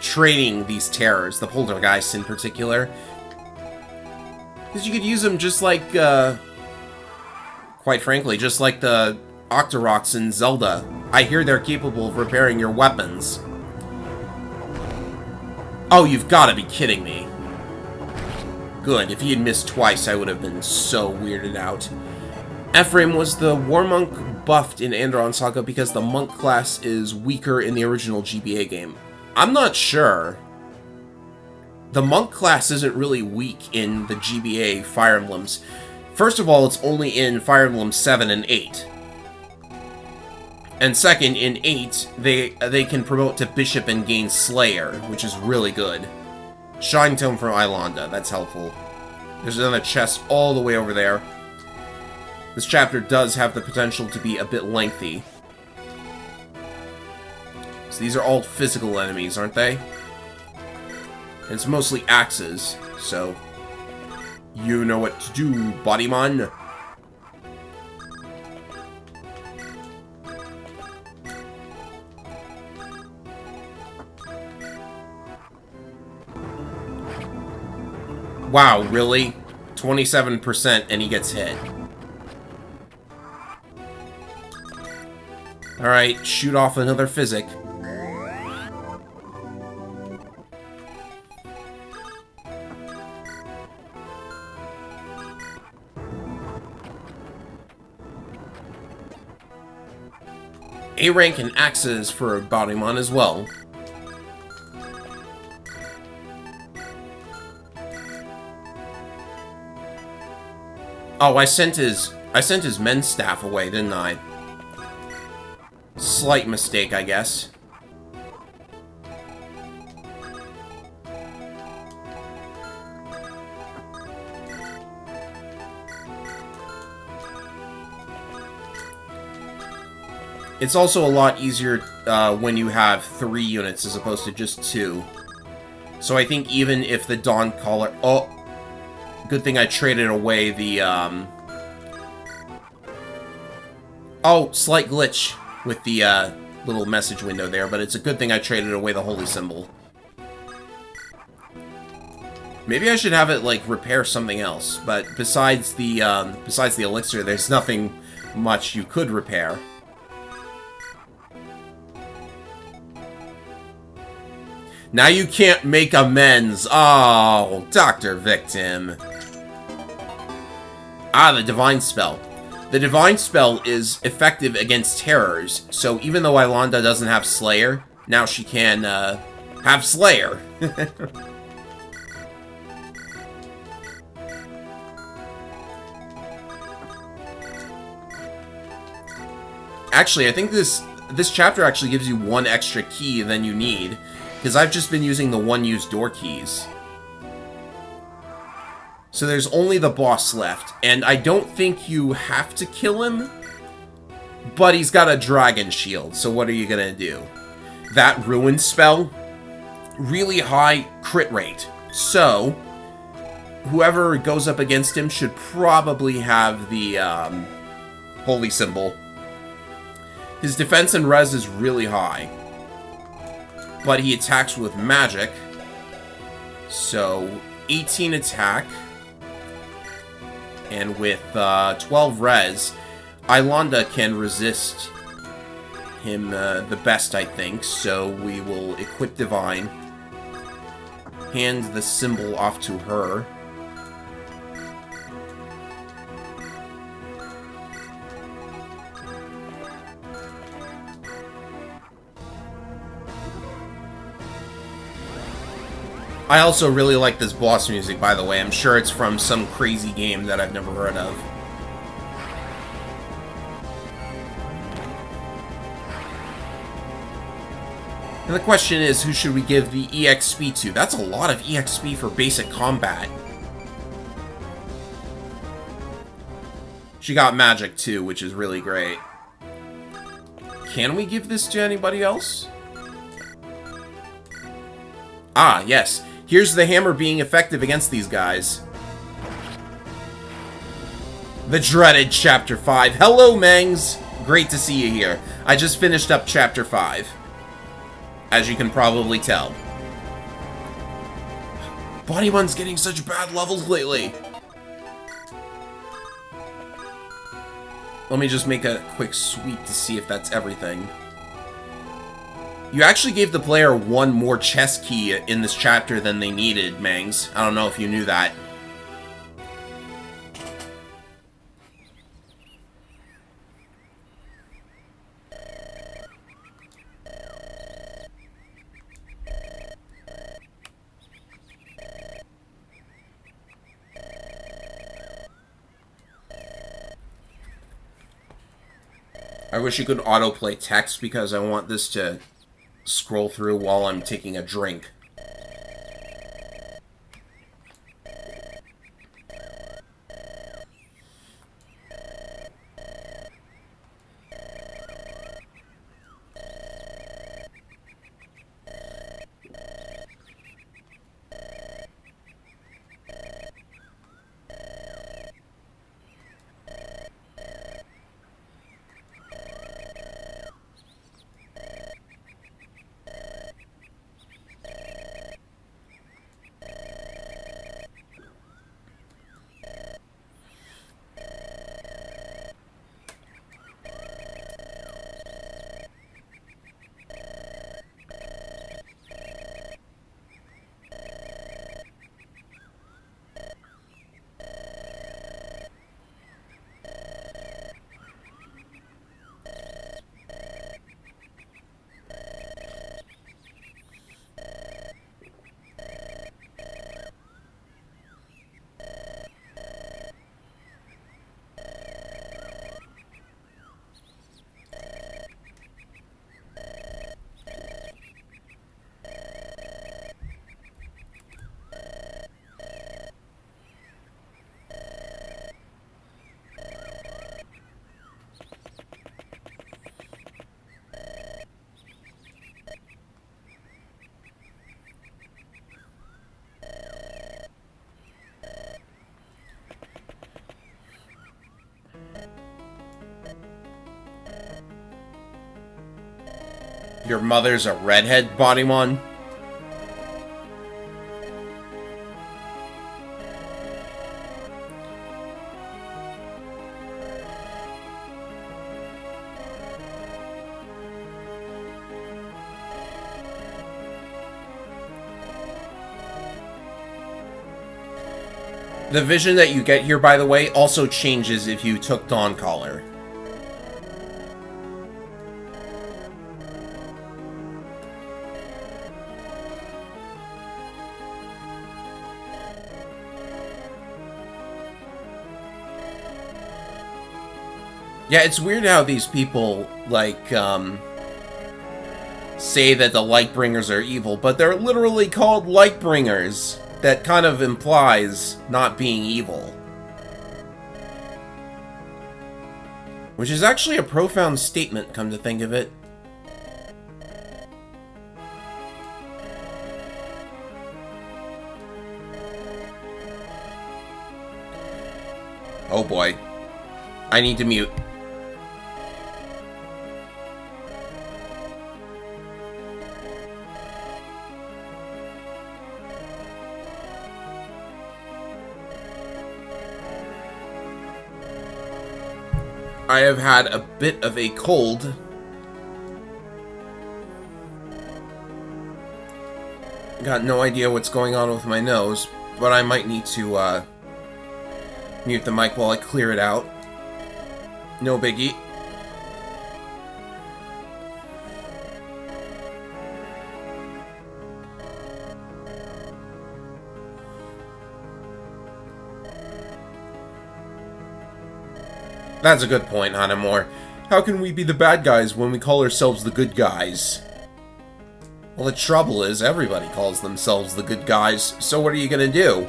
training these terrors, the poltergeists in particular. Because you could use them just like, quite frankly, just like the Octoroks in Zelda. I hear they're capable of repairing your weapons. Oh, you've got to be kidding me. Good, if he had missed twice, I would have been so weirded out. Ephraim, was the War Monk buffed in Andaron Saga because the monk class is weaker in the original GBA game? I'm not sure. The monk class isn't really weak in the GBA Fire Emblems. First of all, it's only in Fire Emblem 7 and 8. And second, in 8, they can promote to Bishop and gain Slayer, which is really good. Shine Tome from Ilonda, that's helpful. There's another chest all the way over there. This chapter does have the potential to be a bit lengthy. So these are all physical enemies, aren't they? And it's mostly axes, so... You know what to do, Bodymon. Wow, really? 27% and he gets hit. Alright, shoot off another physic. A rank and axes for Bodymon as well. Oh, I sent his men's staff away, didn't I? Slight mistake, I guess. It's also a lot easier when you have 3 units as opposed to just 2. So I think even if the Dawn Caller... Oh, good thing I traded away the, Oh, slight glitch with the, little message window there, but it's a good thing I traded away the holy symbol. Maybe I should have it, like, repair something else, but besides the elixir, there's nothing much you could repair. Now you can't make amends. Oh, Dr. Victim. Ah, the Divine Spell. The Divine Spell is effective against terrors, so even though Ilonda doesn't have Slayer, now she can, have Slayer. Actually, I think this chapter actually gives you one extra key than you need, because I've just been using the one-use door keys. So there's only the boss left, and I don't think you have to kill him, but he's got a dragon shield, so what are you gonna do? That ruin spell, really high crit rate, so whoever goes up against him should probably have the holy symbol. His defense and res is really high, but he attacks with magic, so 18 attack, and with 12 res, Ilonda can resist him the best, I think, so we will equip Divine, hand the symbol off to her. I also really like this boss music, by the way. I'm sure it's from some crazy game that I've never heard of. And the question is, who should we give the EXP to? That's a lot of EXP for basic combat. She got magic too, which is really great. Can we give this to anybody else? Ah, yes. Here's the hammer being effective against these guys. The dreaded Chapter 5. Hello, Mengs! Great to see you here. I just finished up Chapter 5. As you can probably tell. Bodymon's getting such bad levels lately. Let me just make a quick sweep to see if that's everything. You actually gave the player one more chest key in this chapter than they needed, Mangs. I don't know if you knew that. I wish you could autoplay text because I want this to scroll through while I'm taking a drink. Your mother's a redhead, Bodymon? The vision that you get here, by the way, also changes if you took Dawn Caller. Yeah, it's weird how these people, like, say that the Lightbringers are evil, but they're literally called Lightbringers. That kind of implies not being evil. Which is actually a profound statement, come to think of it. Oh boy. I need to mute. I have had a bit of a cold. Got no idea what's going on with my nose, but I might need to mute the mic while I clear it out. No biggie. That's a good point, Hanamore. How can we be the bad guys when we call ourselves the good guys? Well, the trouble is, everybody calls themselves the good guys, so what are you gonna do?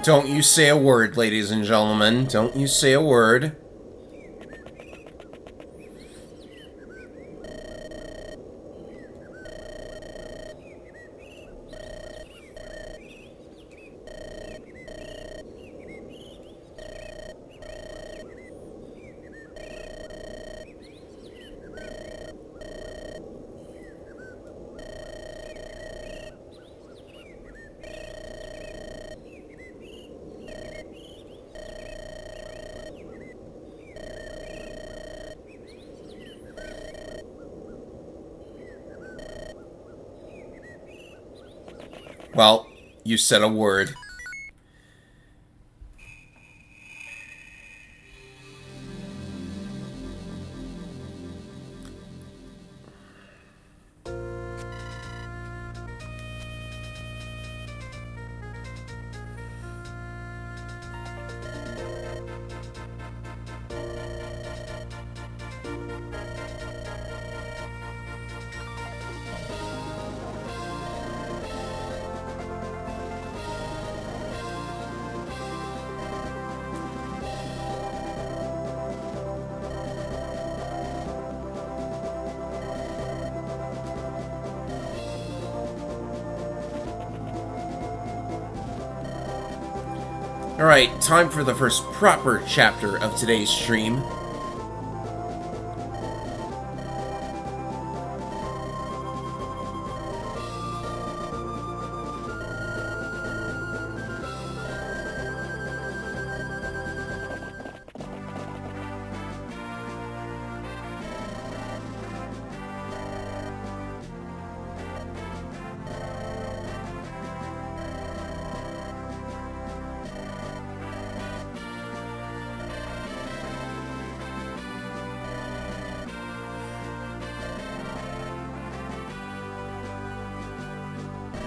Don't you say a word, ladies and gentlemen. Don't you say a word. Well, you said a word. Alright, time for the first proper chapter of today's stream.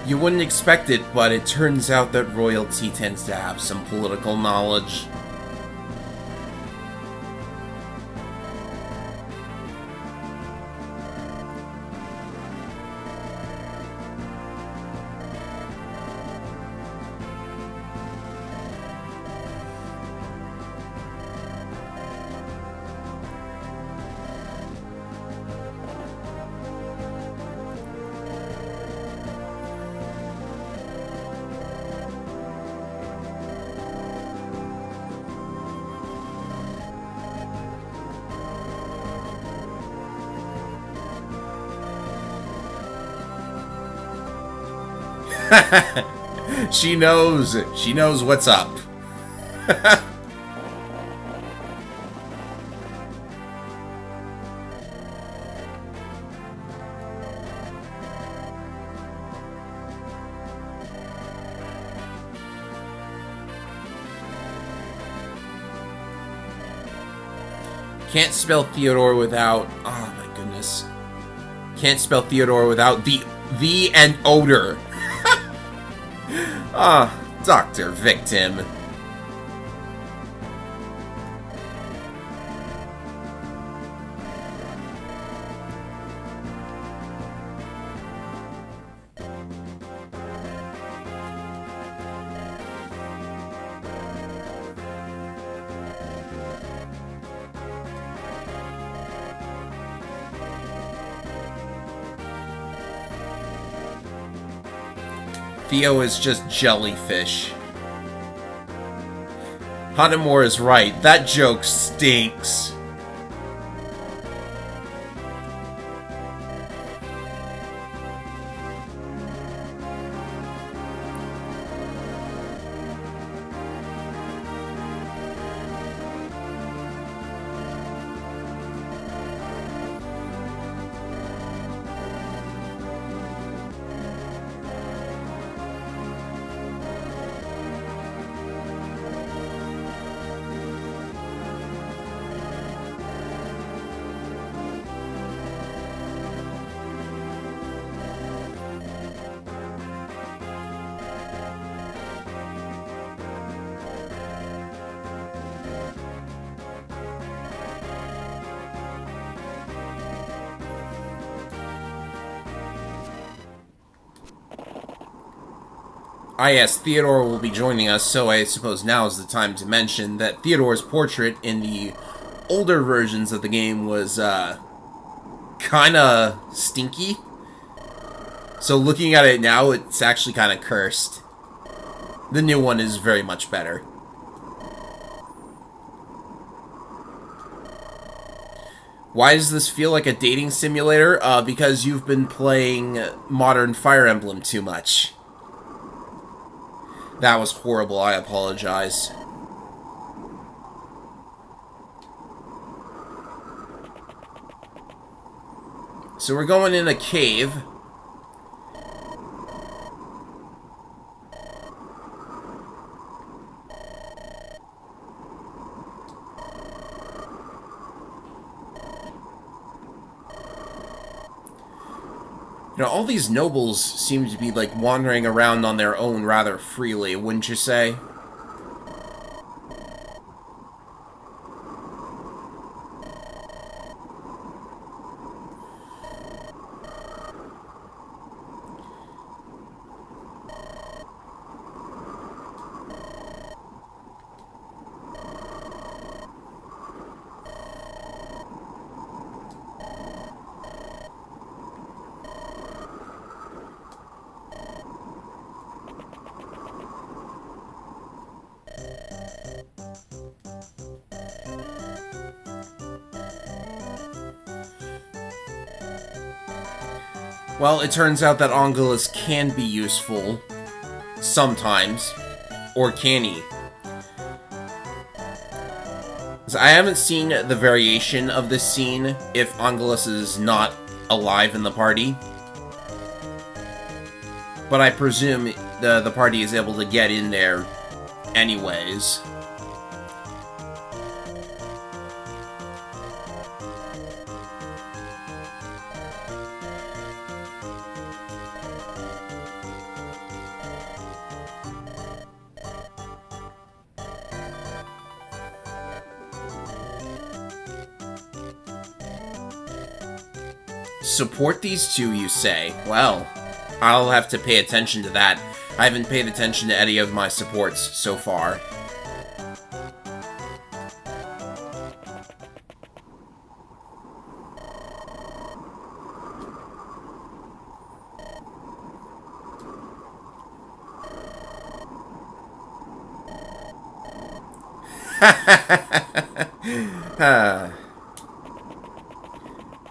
You wouldn't expect it, but it turns out that royalty tends to have some political knowledge. She knows. She knows what's up. Can't spell Theodore without... Oh my goodness. Can't spell Theodore without the and odor. Ah, Dr. Victim. Theo is just jellyfish. Hanamura is right. That joke stinks. Ah yes, Theodore will be joining us, so I suppose now is the time to mention that Theodore's portrait in the older versions of the game was, kinda stinky. So looking at it now, it's actually kinda cursed. The new one is very much better. Why does this feel like a dating simulator? Because you've been playing modern Fire Emblem too much. That was horrible, I apologize. So we're going in a cave. You know, all these nobles seem to be, like, wandering around on their own rather freely, wouldn't you say? Well, it turns out that Angelus can be useful sometimes. Or can he? So I haven't seen the variation of this scene if Angelus is not alive in the party. But I presume the party is able to get in there anyways. Support these two, you say? Well, I'll have to pay attention to that. I haven't paid attention to any of my supports so far.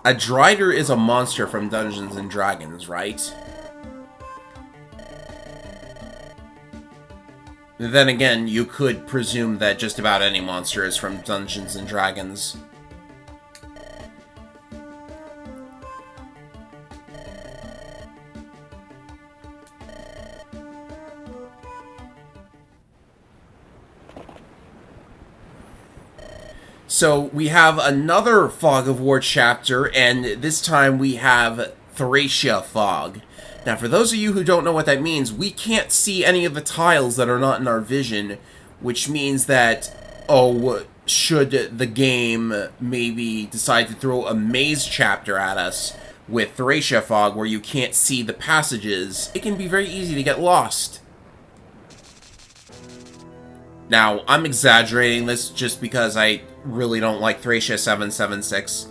A Drider is a monster from Dungeons & Dragons, right? Then again, you could presume that just about any monster is from Dungeons & Dragons. So we have another Fog of War chapter, and this time we have Thracia Fog. Now, for those of you who don't know what that means, we can't see any of the tiles that are not in our vision, which means that, should the game maybe decide to throw a maze chapter at us with Thracia Fog where you can't see the passages, it can be very easy to get lost. Now, I'm exaggerating this just because I really don't like Thracia 776.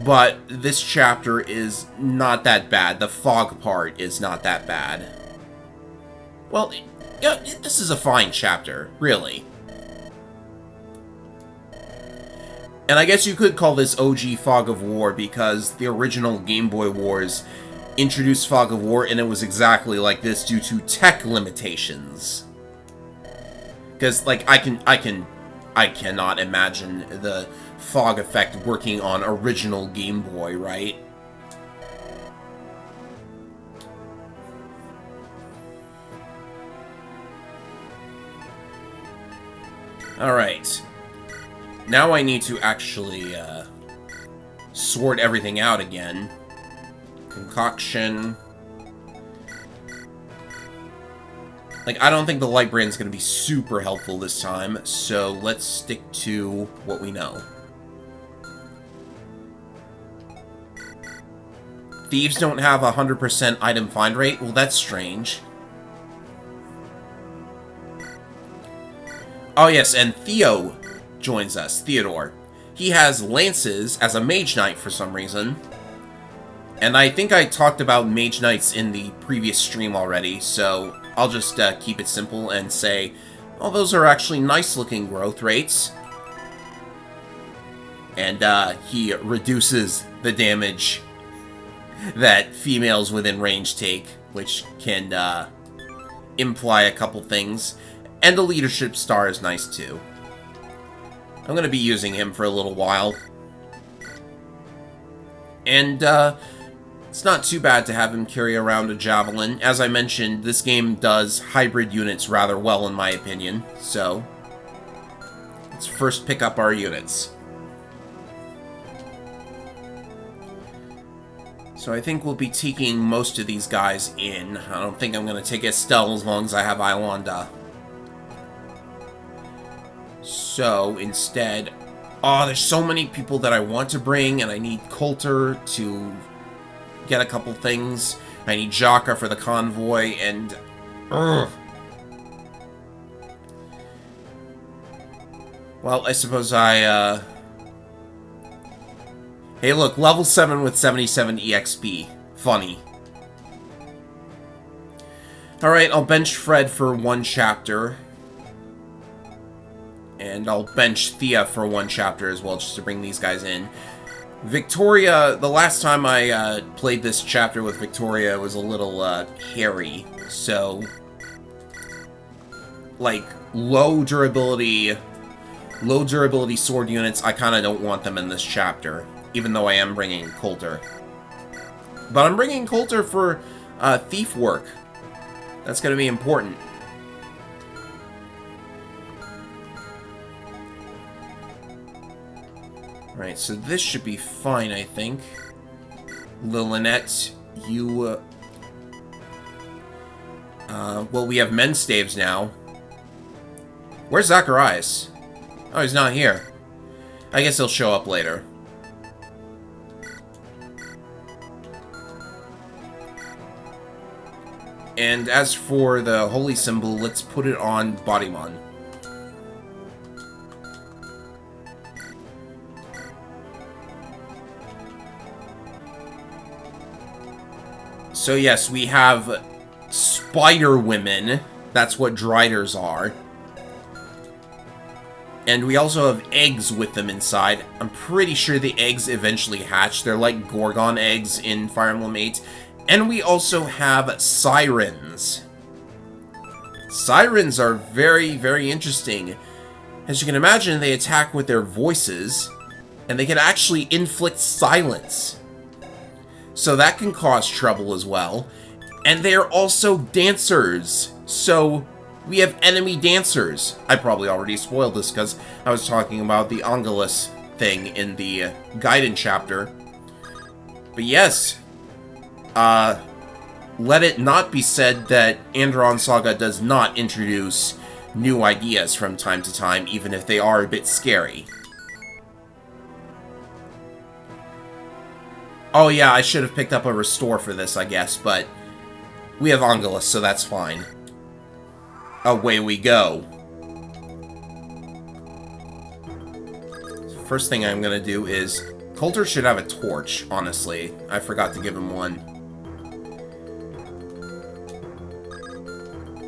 But this chapter is not that bad. The fog part is not that bad. Well, yeah, this is a fine chapter, really. And I guess you could call this OG Fog of War because the original Game Boy Wars introduced Fog of War and it was exactly like this due to tech limitations. Because, like, I cannot imagine the fog effect working on original Game Boy, right? Alright. Now I need to actually, sort everything out again. Concoction. Like, I don't think the Light Brand's gonna be super helpful this time, so let's stick to what we know. Thieves don't have a 100% item find rate? Well, that's strange. Oh yes, and Theo joins us, Theodore. He has lances as a Mage Knight for some reason. And I think I talked about Mage Knights in the previous stream already, so I'll just keep it simple and say, oh, those are actually nice-looking growth rates. And he reduces the damage that females within range take, which can imply a couple things. And the leadership star is nice, too. I'm going to be using him for a little while. And it's not too bad to have him carry around a javelin. As I mentioned, this game does hybrid units rather well, in my opinion. So, let's first pick up our units. So I think we'll be taking most of these guys in. I don't think I'm going to take Estelle as long as I have Iolanda. So, instead... Oh, there's so many people that I want to bring, and I need Coulter to get a couple things. I need Jaka for the convoy, and... Ugh. Well, I suppose I, Hey, look, level 7 with 77 EXP. Funny. Alright, I'll bench Fred for one chapter. And I'll bench Thea for one chapter as well, just to bring these guys in. Victoria, the last time I played this chapter with Victoria was a little hairy. So, like, low durability sword units, I kind of don't want them in this chapter, even though I am bringing Coulter. But I'm bringing Coulter for thief work. That's going to be important. Alright, so this should be fine, I think. Lillinette, you... well, we have men's staves now. Where's Zacharias? Oh, he's not here. I guess he'll show up later. And as for the holy symbol, let's put it on Bodymon. So yes, we have spider women. That's what Driders are. And we also have eggs with them inside. I'm pretty sure the eggs eventually hatch. They're like Gorgon eggs in Fire Emblem 8. And we also have sirens. Sirens are very, very interesting. As you can imagine, they attack with their voices, and they can actually inflict silence. So that can cause trouble as well. And they are also dancers. So we have enemy dancers. I probably already spoiled this because I was talking about the Angelus thing in the Gaiden chapter. But yes, let it not be said that Andaron Saga does not introduce new ideas from time to time, even if they are a bit scary. Oh yeah, I should have picked up a restore for this, I guess, but we have Angelus, so that's fine. Away we go. First thing I'm gonna do is... Coulter should have a torch, honestly. I forgot to give him one.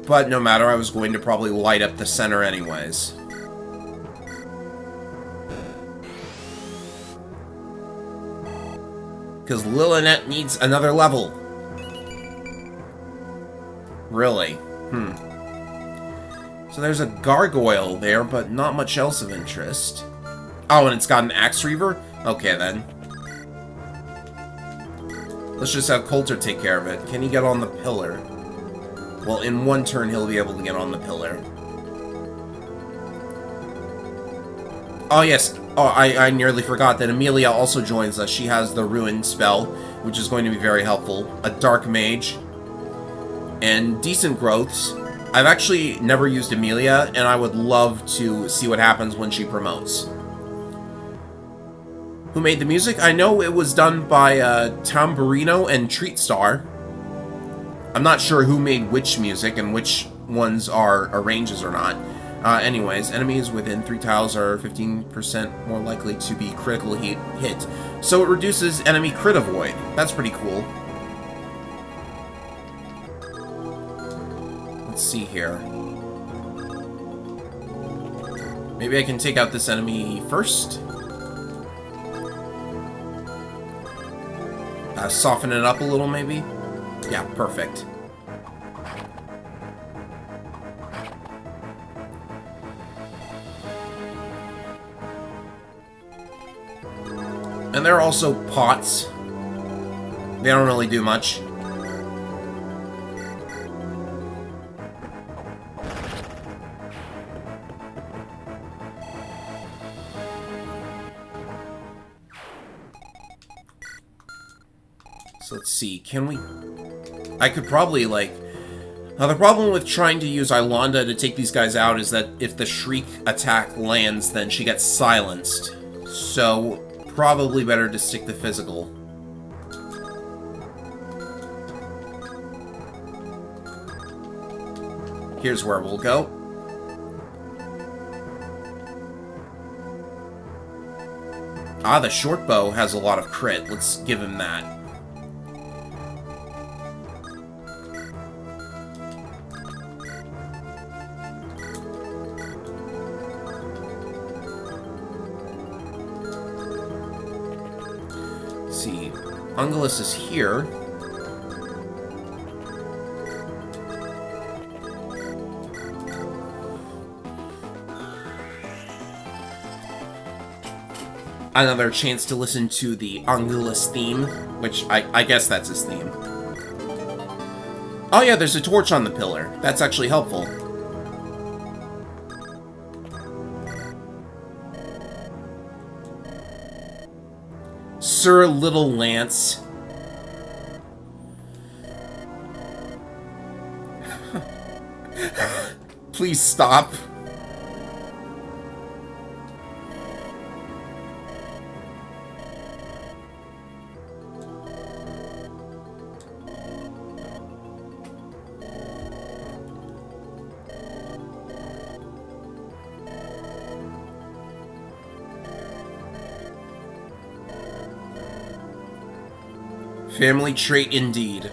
But no matter, I was going to probably light up the center anyways. Because Lillinette needs another level. Really? So there's a gargoyle there, but not much else of interest. Oh, and it's got an axe reaver? Okay, then. Let's just have Coulter take care of it. Can he get on the pillar? Well, in one turn, he'll be able to get on the pillar. Oh, yes. Oh, I nearly forgot that Amelia also joins us. She has the Ruin spell, which is going to be very helpful. A Dark Mage. And decent growths. I've actually never used Amelia, and I would love to see what happens when she promotes. Who made the music? I know it was done by Tamburino and Treatstar. I'm not sure who made which music and which ones are arranges or not. Anyways, enemies within 3 tiles are 15% more likely to be critically hit. So it reduces enemy crit avoid. That's pretty cool. Let's see here. Maybe I can take out this enemy first. Soften it up a little, maybe? Yeah, perfect. And there are also pots. They don't really do much. So let's see, can we... I could probably, like... Now, the problem with trying to use Ilonda to take these guys out is that if the Shriek attack lands, then she gets silenced. So, probably better to stick to physical. Here's where we'll go. Ah, the short bow has a lot of crit. Let's give him that. see. Ungulus is here. Another chance to listen to the Ungulus theme, which I guess that's his theme. Oh yeah, there's a torch on the pillar. That's actually helpful. Sir Little Lance. Please stop. Family trait indeed.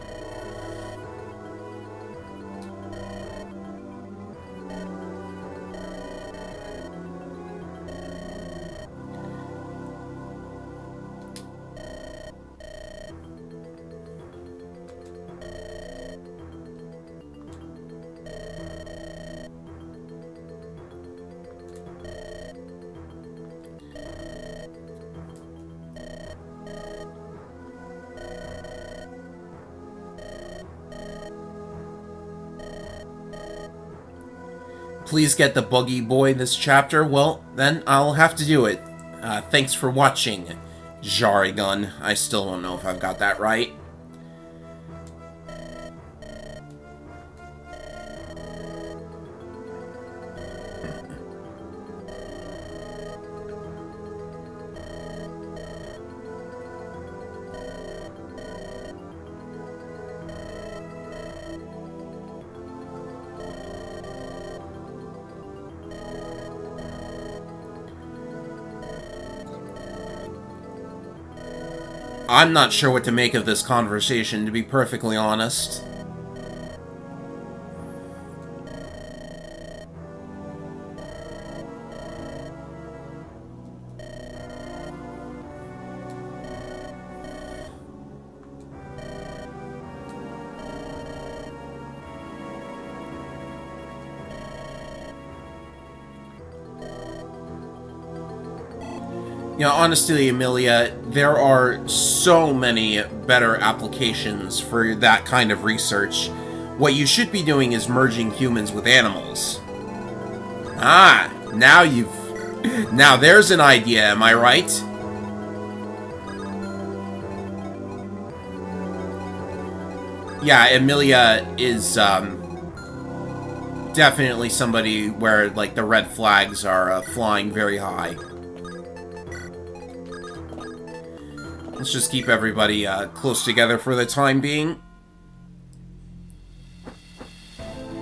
Please get the Buggy Boy this chapter. Well, then I'll have to do it. Thanks for watching, Jarigun. I still don't know if I've got that right. I'm not sure what to make of this conversation, to be perfectly honest. You know, honestly, Amelia, there are so many better applications for that kind of research. What you should be doing is merging humans with animals. Ah, now there's an idea, am I right? Yeah, Amelia is, definitely somebody where, like, the red flags are flying very high. Let's just keep everybody close together for the time being.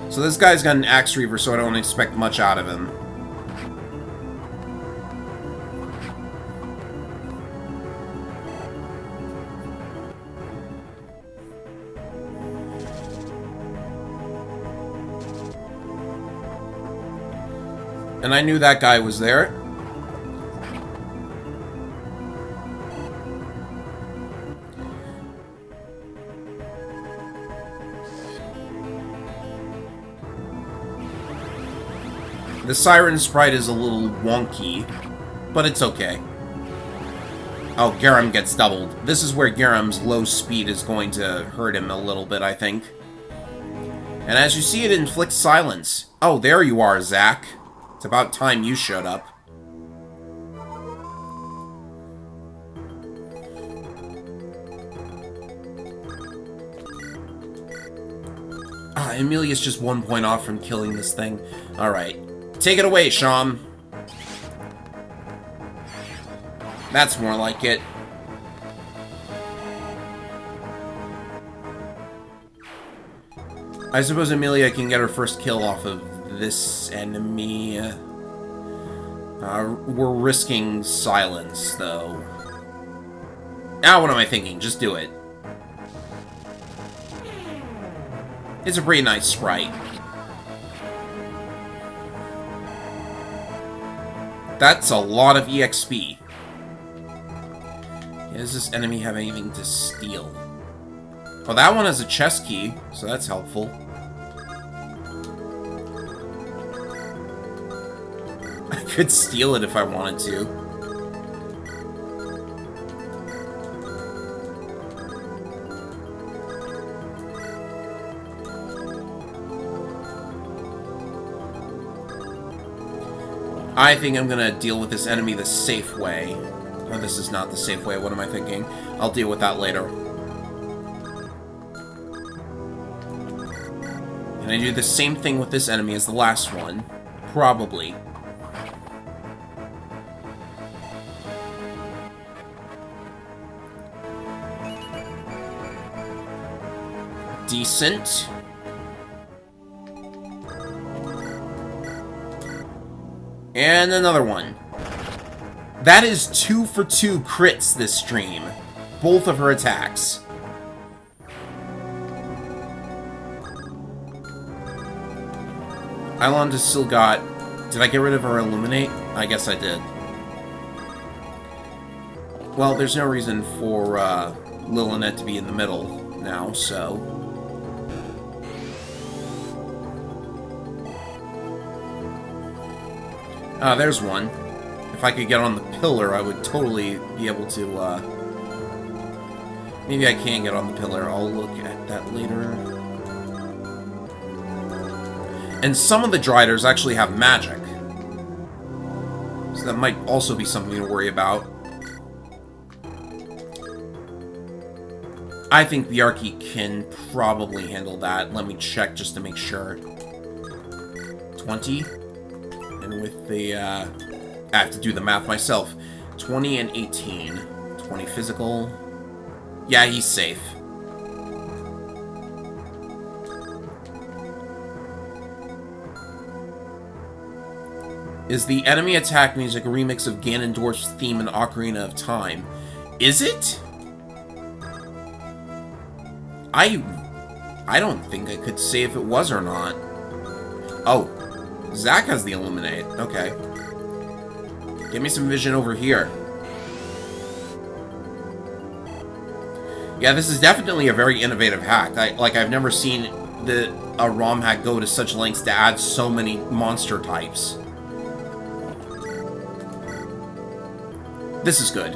So this guy's got an Axe Reaver, so I don't expect much out of him. And I knew that guy was there. The Siren Sprite is a little wonky, but it's okay. Oh, Garam gets doubled. This is where Garam's low speed is going to hurt him a little bit, I think. And as you see, it inflicts silence. Oh, there you are, Zack. It's about time you showed up. Ah, Amelia's just 1 point off from killing this thing. Alright. Take it away, Sham. That's more like it. I suppose Amelia can get her first kill off of this enemy. We're risking silence, though. Ah, what am I thinking? Just do it. It's a pretty nice sprite. That's a lot of EXP. Does this enemy have anything to steal? Well, that one has a chest key, so that's helpful. I could steal it if I wanted to. I think I'm gonna deal with this enemy the safe way. Oh, this is not the safe way. What am I thinking? I'll deal with that later. Can I do the same thing with this enemy as the last one? Probably. Decent. And another one. That is 2 for 2 crits this stream. Both of her attacks. Eilond has still got... Did I get rid of her Illuminate? I guess I did. Well, there's no reason for Lillinette to be in the middle now, so... there's one. If I could get on the pillar, I would totally be able to, Maybe I can get on the pillar. I'll look at that later. And some of the Driders actually have magic. So that might also be something to worry about. I think the Archie can probably handle that. Let me check just to make sure. 20? And with the, I have to do the math myself. 20 and 18. 20 physical. Yeah, he's safe. Is the enemy attack music a remix of Ganondorf's theme in Ocarina of Time? Is it? I don't think I could say if it was or not. Oh. Zack has the Illuminate. Okay. Give me some vision over here. Yeah, this is definitely a very innovative hack. I've never seen a ROM hack go to such lengths to add so many monster types. This is good.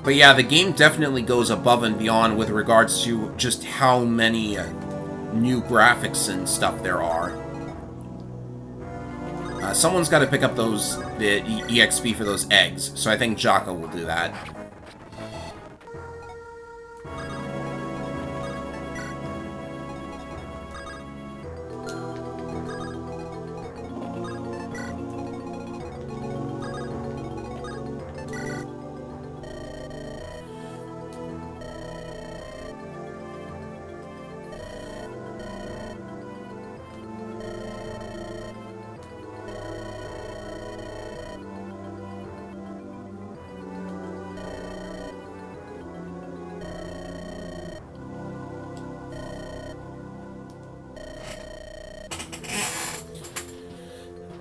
But yeah, the game definitely goes above and beyond with regards to just how many new graphics and stuff there are. Someone's got to pick up the EXP for those eggs, so I think Jocko will do that.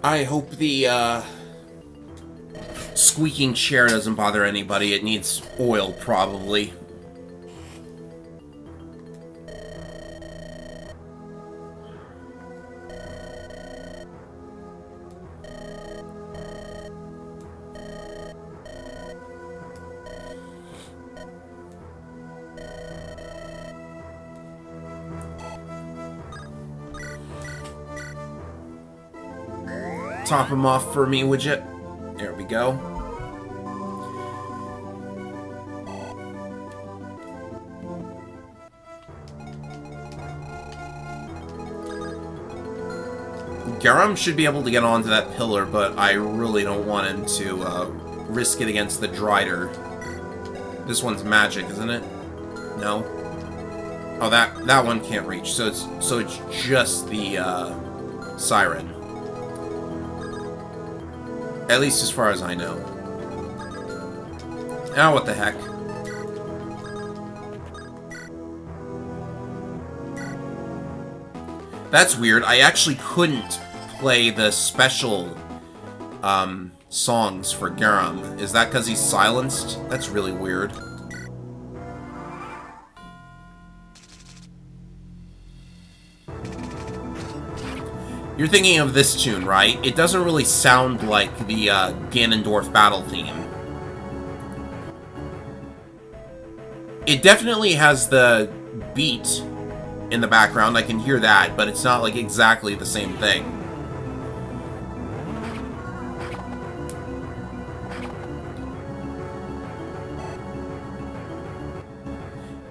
I hope the squeaking chair doesn't bother anybody. It needs oil, probably. Top him off for me, would you? There we go. Garam should be able to get onto that pillar, but I really don't want him to risk it against the Drider. This one's magic, isn't it? No? Oh, that one can't reach, so it's just the Siren. At least as far as I know. Ah, what the heck. That's weird. I actually couldn't play the special songs for Garam. Is that because he's silenced? That's really weird. You're thinking of this tune, right? It doesn't really sound like the Ganondorf battle theme. It definitely has the beat in the background. I can hear that, but it's not like exactly the same thing.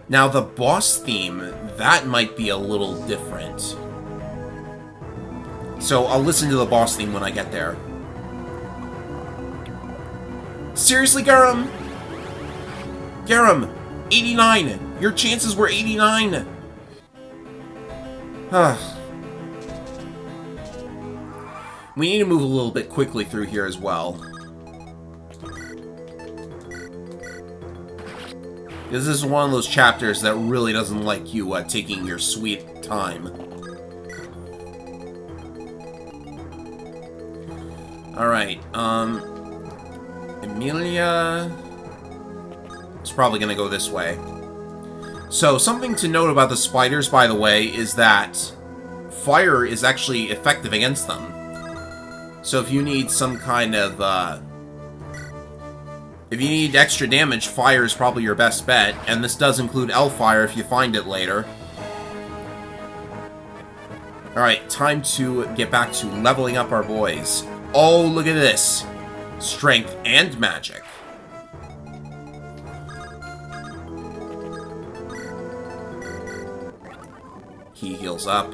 Now, the boss theme, that might be a little different. So I'll listen to the boss theme when I get there. Seriously, Garam? Garam, 89! Your chances were 89! We need to move a little bit quickly through here as well. This is one of those chapters that really doesn't like you taking your sweet time. Alright, Emilia is probably gonna go this way. So, something to note about the spiders, by the way, is that fire is actually effective against them. So if you need some kind of, if you need extra damage, fire is probably your best bet, and this does include L-Fire if you find it later. Alright, time to get back to leveling up our boys. Oh, look at this! Strength and magic. He heals up.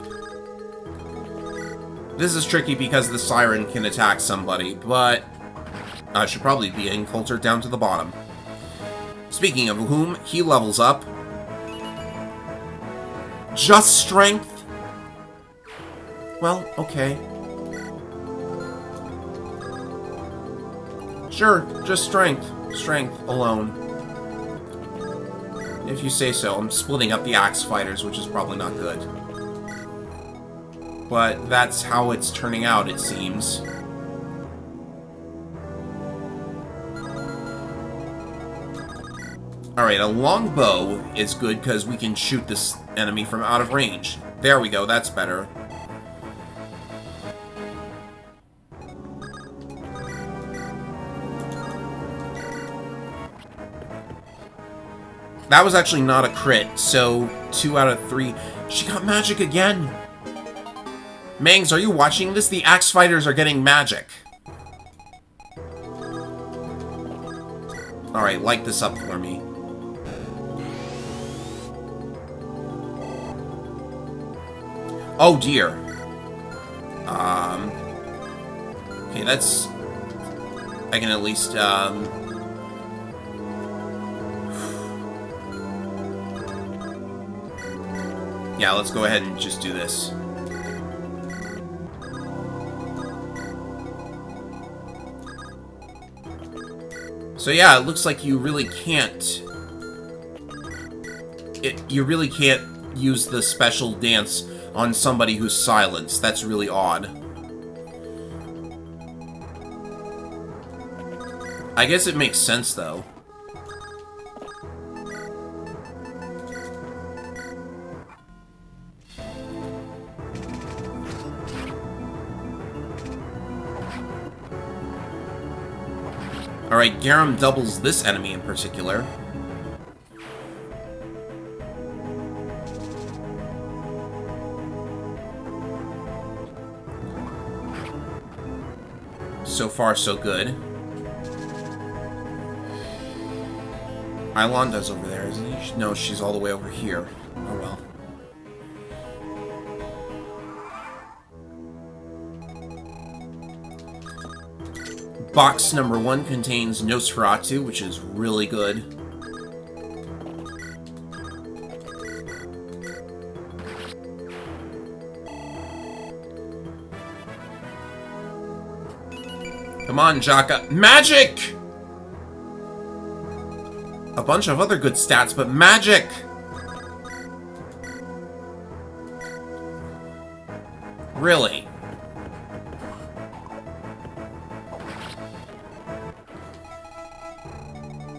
This is tricky because the siren can attack somebody, but I should probably be getting Coulter down to the bottom. Speaking of whom, he levels up. Just strength? Well, okay. Sure, just strength. Strength alone. If you say so. I'm splitting up the axe fighters, which is probably not good. But that's how it's turning out, it seems. Alright, a long bow is good because we can shoot this enemy from out of range. There we go, that's better. That was actually not a crit, so 2 out of 3. She got magic again! Mangs, are you watching this? The axe fighters are getting magic. Alright, light this up for me. Oh dear. Okay, that's... I can at least, yeah, let's go ahead and just do this. So yeah, it looks like you really can't... you really can't use the special dance on somebody who's silenced. That's really odd. I guess it makes sense, though. Alright, Garam doubles this enemy in particular. So far, so good. Ilanda's over there, isn't he? No, she's all the way over here. Oh well. Box number 1 contains Nosferatu, which is really good. Come on, Jaka. Magic! A bunch of other good stats, but magic! Really?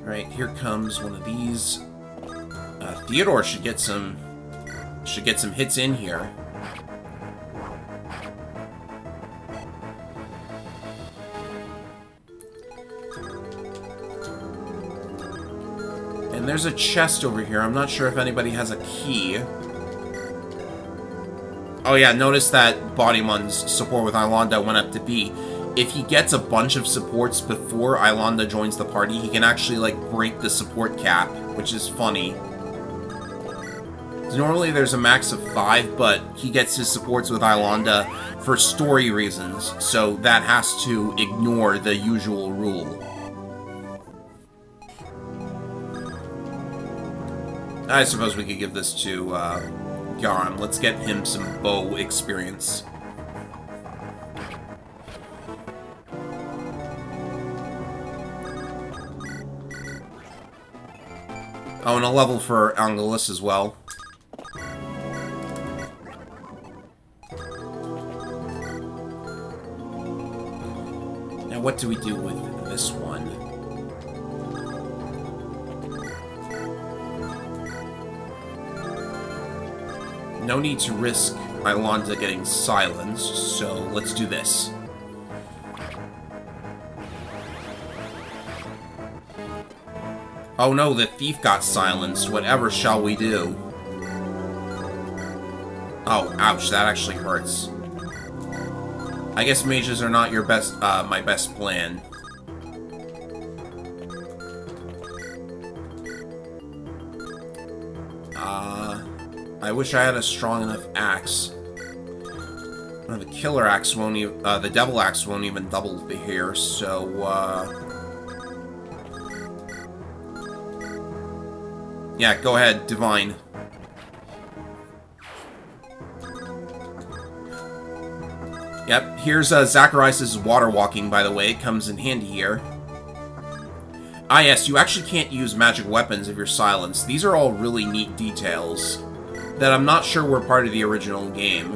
Alright, here comes one of these. Theodore should get some hits in here. And there's a chest over here. I'm not sure if anybody has a key. Oh yeah, notice that Bodymon's support with Ilonda went up to B. If he gets a bunch of supports before Ilonda joins the party, he can actually, like, break the support cap, which is funny. Normally there's a max of 5, but he gets his supports with Ilonda for story reasons, so that has to ignore the usual rule. I suppose we could give this to Garam. Let's get him some bow experience. Oh, and a level for Angelus as well. Now, what do we do with this one? No need to risk Ilonda getting silenced, so let's do this. Oh no, the thief got silenced. Whatever shall we do? Oh, ouch, that actually hurts. I guess mages are not your best, my best plan. I wish I had a strong enough axe. Well, the killer axe won't even, the devil axe won't even double here, so, yeah, go ahead, Divine. Yep, here's Zacharias' water walking, by the way. It comes in handy here. Ah yes, you actually can't use magic weapons if you're silenced. These are all really neat details that I'm not sure were part of the original game.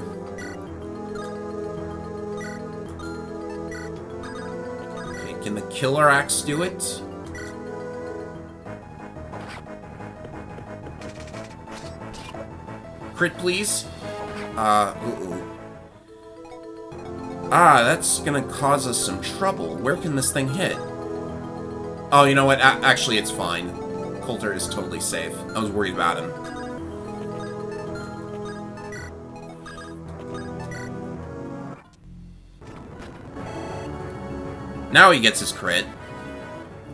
Okay, can the killer axe do it? Crit, please. Uh-oh. Ah, that's gonna cause us some trouble. Where can this thing hit? Oh, you know what? Actually, it's fine. Coulter is totally safe. I was worried about him. Now he gets his crit.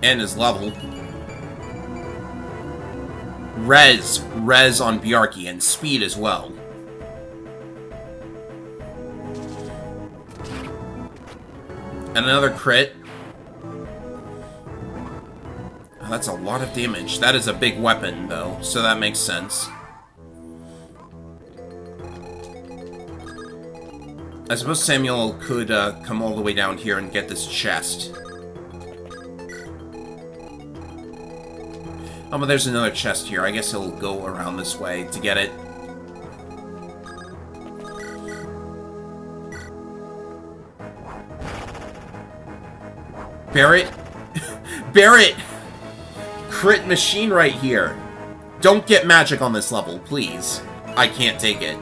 And his level. Res on Bjarki, and speed as well. And another crit. Oh, that's a lot of damage. That is a big weapon, though, so that makes sense. I suppose Samuel could come all the way down here and get this chest. Oh, but there's another chest here. I guess he'll go around this way to get it. Barret? Barret! Crit machine right here. Don't get magic on this level, please. I can't take it.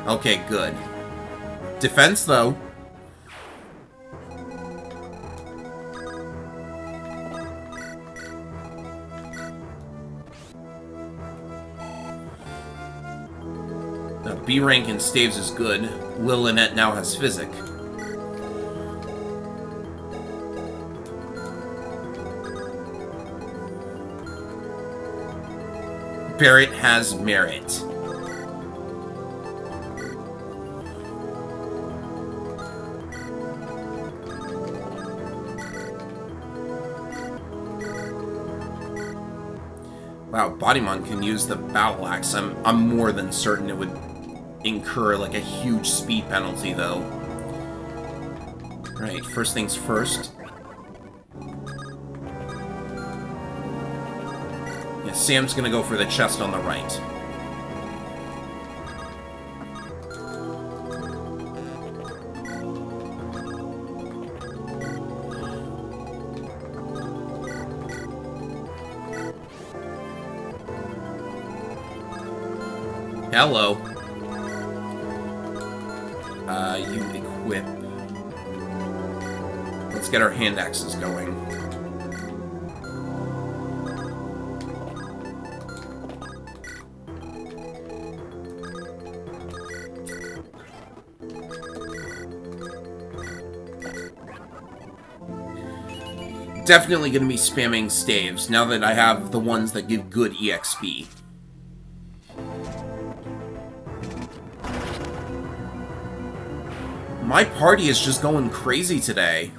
Okay, good. Defense, though. Now, B rank in staves is good. Lil Lynette now has physic. Barret has merit. Wow, Bodymon can use the battle axe. I'm more than certain it would incur like a huge speed penalty, though. Right, first things first. Yeah, Sam's gonna go for the chest on the right. Hello. You equip. Let's get our hand axes going. Definitely going to be spamming staves now that I have the ones that give good EXP. My party is just going crazy today.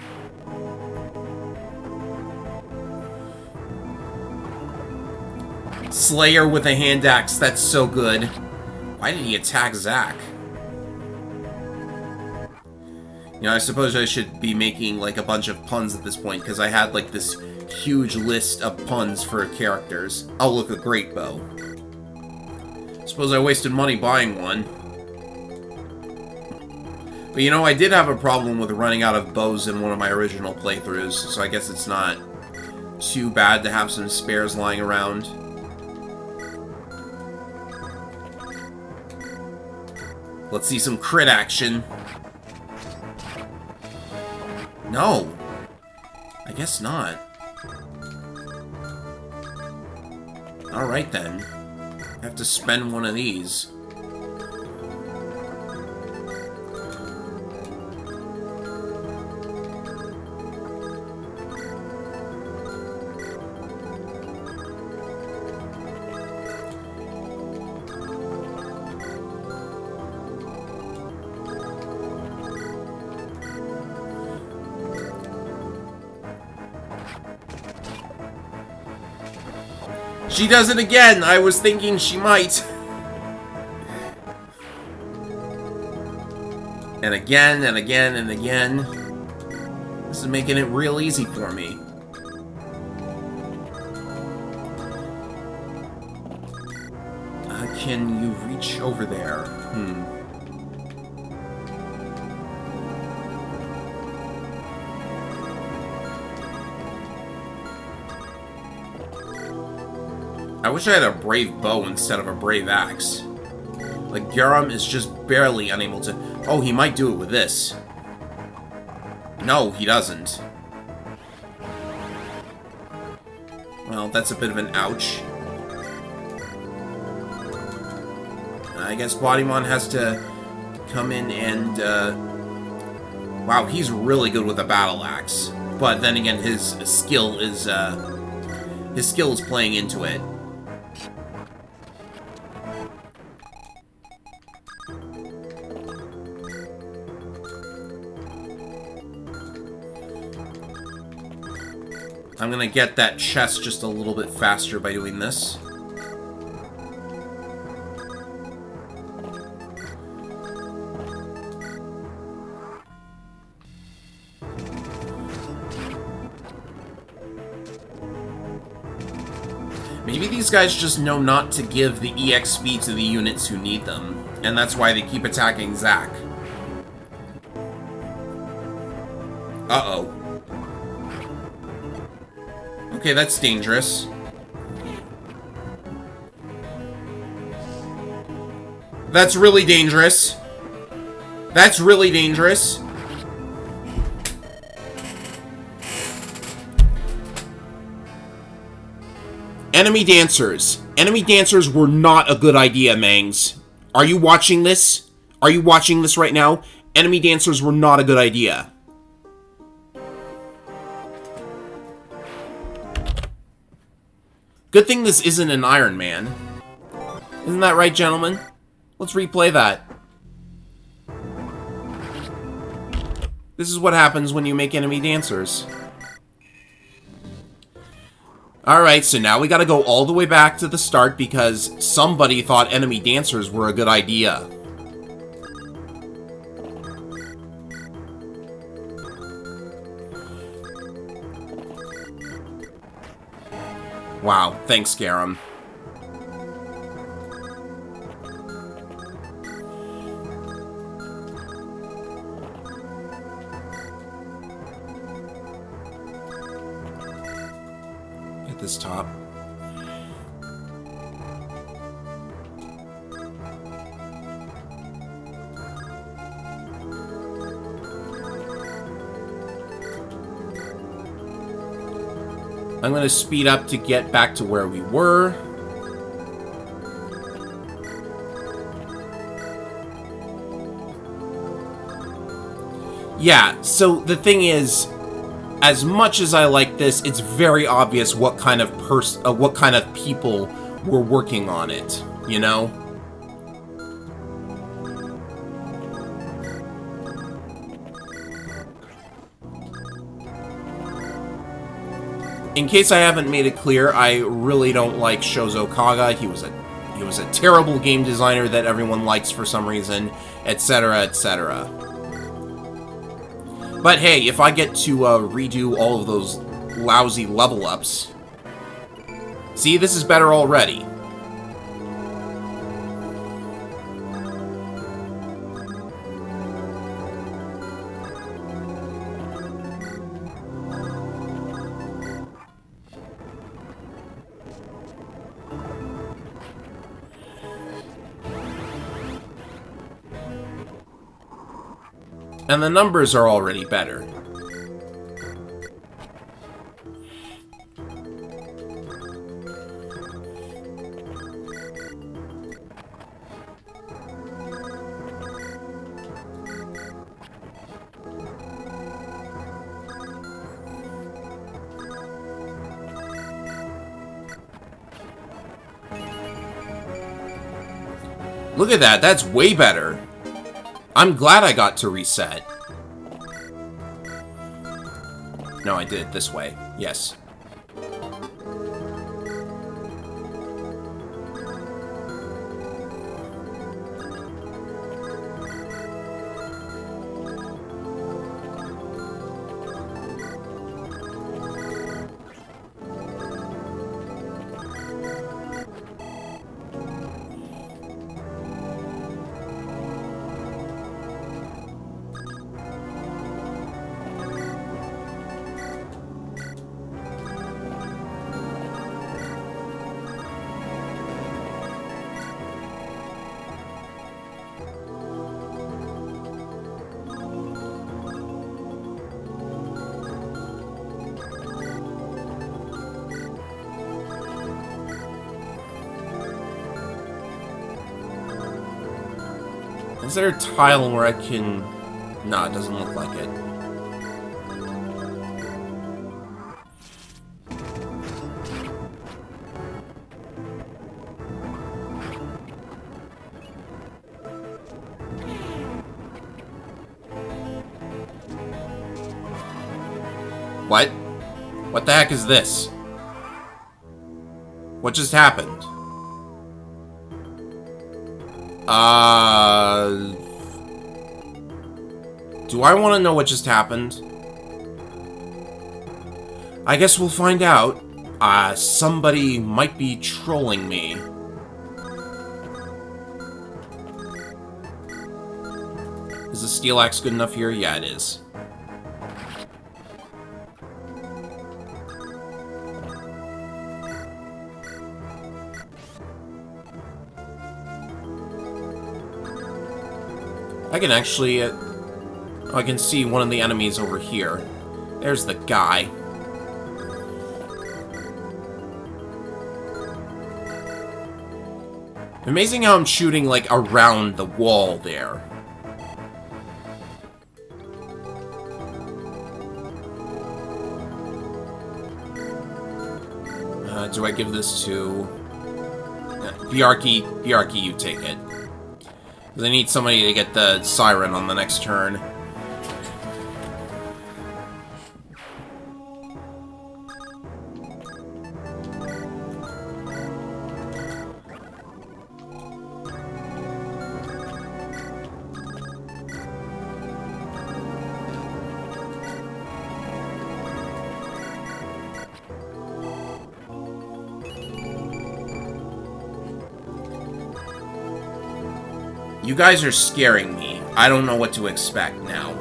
Slayer with a hand axe, that's so good. Why did he attack Zack? You know, I suppose I should be making, like, a bunch of puns at this point, because I had, like, this huge list of puns for characters. Oh, look, a great bow. Suppose I wasted money buying one. But, you know, I did have a problem with running out of bows in one of my original playthroughs, so I guess it's not too bad to have some spares lying around. Let's see some crit action. No. I guess not. Alright then. I have to spend one of these. She does it again! I was thinking she might. And again, and again, and again. This is making it real easy for me. Can you reach over there? I wish I had a brave bow instead of a brave axe. Like, Garam is just barely unable to... Oh, he might do it with this. No, he doesn't. Well, that's a bit of an ouch. I guess Bodymon has to come in and... Wow, he's really good with a battle axe. But then again, his skill is playing into it. I'm gonna get that chest just a little bit faster by doing this. Maybe these guys just know not to give the EXP to the units who need them, and that's why they keep attacking Zack. Uh-oh. Okay, that's dangerous. That's really dangerous. That's really dangerous. Enemy dancers. Enemy dancers were not a good idea, Mangs. Are you watching this? Are you watching this right now? Enemy dancers were not a good idea. Good thing this isn't an IronMan. Isn't that right, gentlemen? Let's replay that. This is what happens when you make enemy dancers. Alright, so now we gotta go all the way back to the start because somebody thought enemy dancers were a good idea. Wow, thanks, Garam. At this top. I'm going to speed up to get back to where we were. Yeah, so the thing is, as much as I like this, it's very obvious what kind of people were working on it, you know? In case I haven't made it clear, I really don't like Shozo Kaga. He was a terrible game designer that everyone likes for some reason, etc., etc. But hey, if I get to redo all of those lousy level ups... See, this is better already. And the numbers are already better. Look at that, that's way better. I'm glad I got to reset. No, I did it this way. Yes. Is there a tile where I can... No, it doesn't look like it. What? What the heck is this? What just happened? Do I want to know what just happened? I guess we'll find out. Somebody might be trolling me. Is the steel axe good enough here? Yeah, it is. I can actually... I can see one of the enemies over here. There's the guy. Amazing how I'm shooting, like, around the wall there. Do I give this to... Bjarki? Bjarki, you take it. Because I need somebody to get the siren on the next turn. You guys are scaring me. I don't know what to expect now.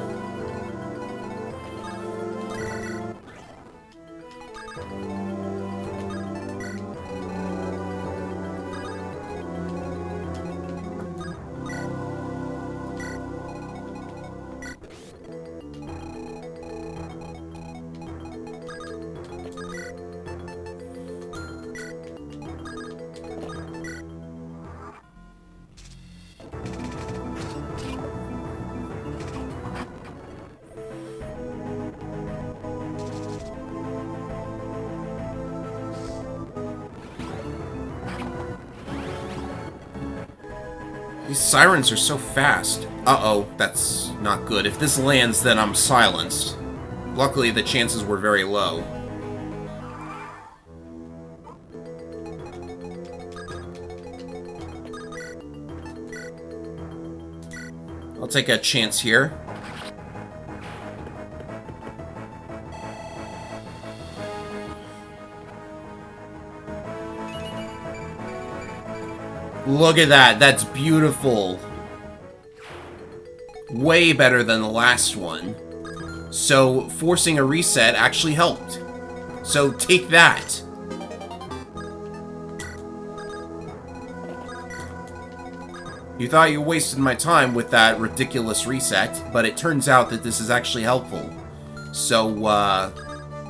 These sirens are so fast. Uh-oh, that's not good. If this lands, then I'm silenced. Luckily, the chances were very low. I'll take a chance here. Look at that. That's beautiful. Way better than the last one. So, forcing a reset actually helped. So, take that. You thought you wasted my time with that ridiculous reset, but it turns out that this is actually helpful. So,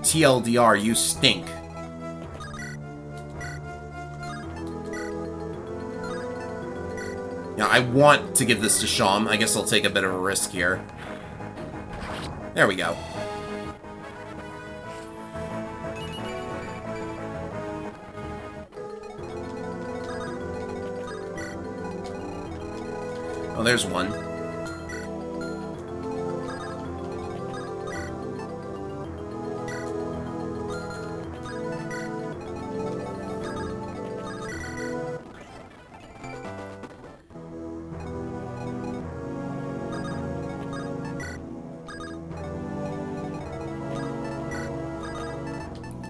TLDR, you stink. Now, I want to give this to Sham. I guess I'll take a bit of a risk here. There we go. Oh, there's one.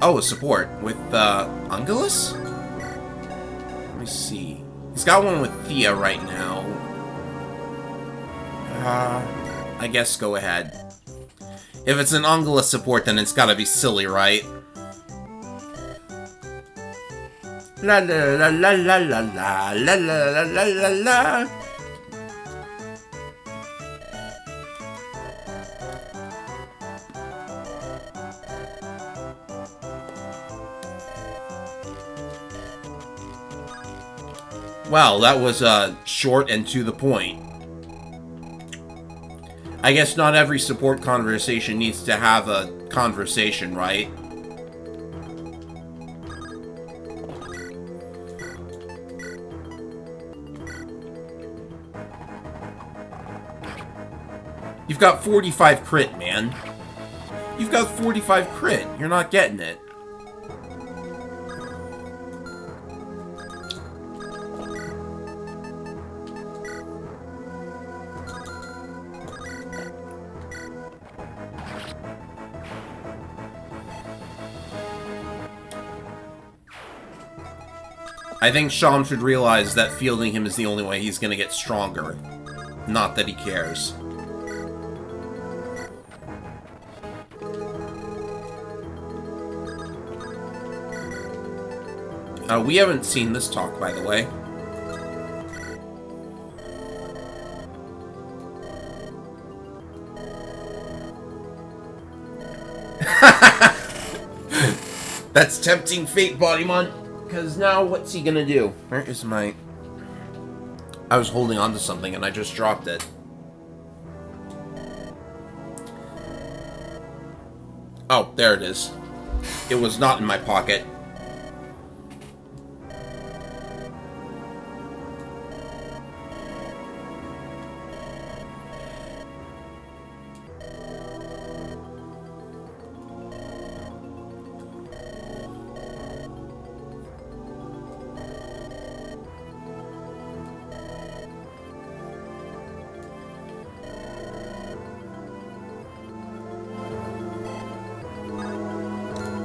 Oh, a support with Angelus? Let me see. He's got one with Thea right now. I guess go ahead. If it's an Angelus support, then it's gotta be silly, right? La la la la la la la la la la la la. Wow, that was short and to the point. I guess not every support conversation needs to have a conversation, right? You've got 45 crit, man. You've got 45 crit. You're not getting it. I think Sham should realize that fielding him is the only way he's gonna get stronger. Not that he cares. We haven't seen this talk, by the way. That's tempting fate, Bodymon. Because now, what's he gonna do? Where is my... I was holding on to something and I just dropped it. Oh, there it is. It was not in my pocket.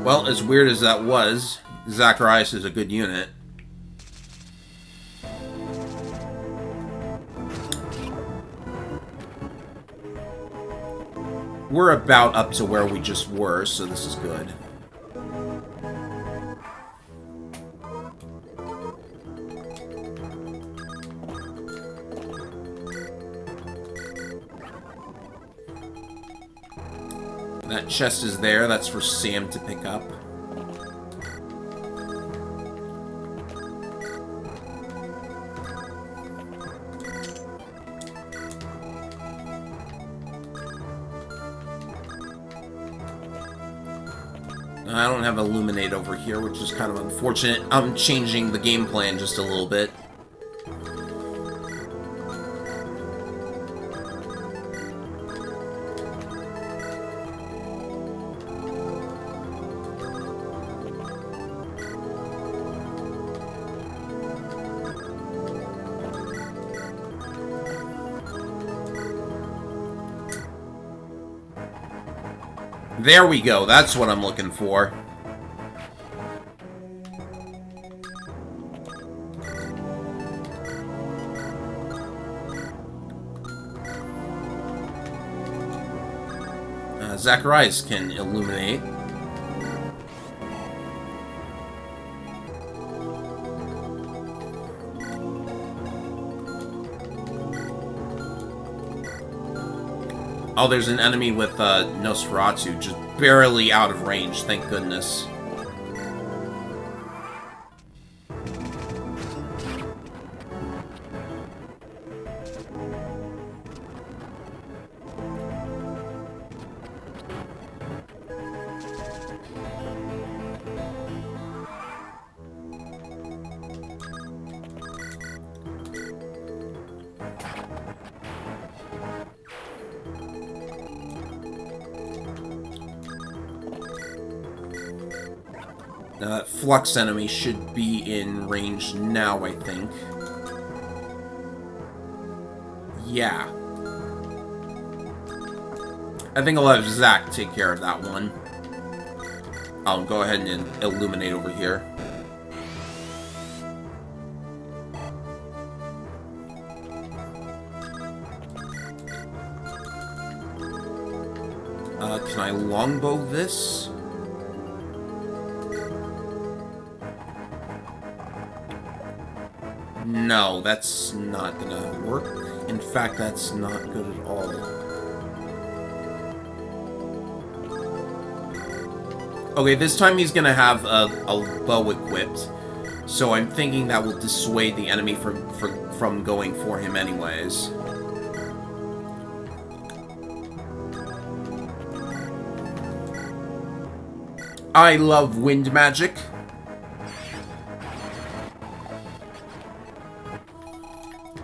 Well, as weird as that was, Zacharias is a good unit. We're about up to where we just were, so this is good. That chest is there. That's for Sam to pick up. I don't have Illuminate over here, which is kind of unfortunate. I'm changing the game plan just a little bit. There we go, that's what I'm looking for. Zacharias can illuminate. Oh, there's an enemy with Nosferatu, just barely out of range, thank goodness. Flux enemy should be in range now, I think. Yeah. I think I'll have Zach take care of that one. I'll go ahead and illuminate over here. Can I longbow this? No, that's not gonna work. In fact, that's not good at all. Okay, this time he's gonna have a bow equipped, so I'm thinking that will dissuade the enemy from going for him anyways. I love wind magic.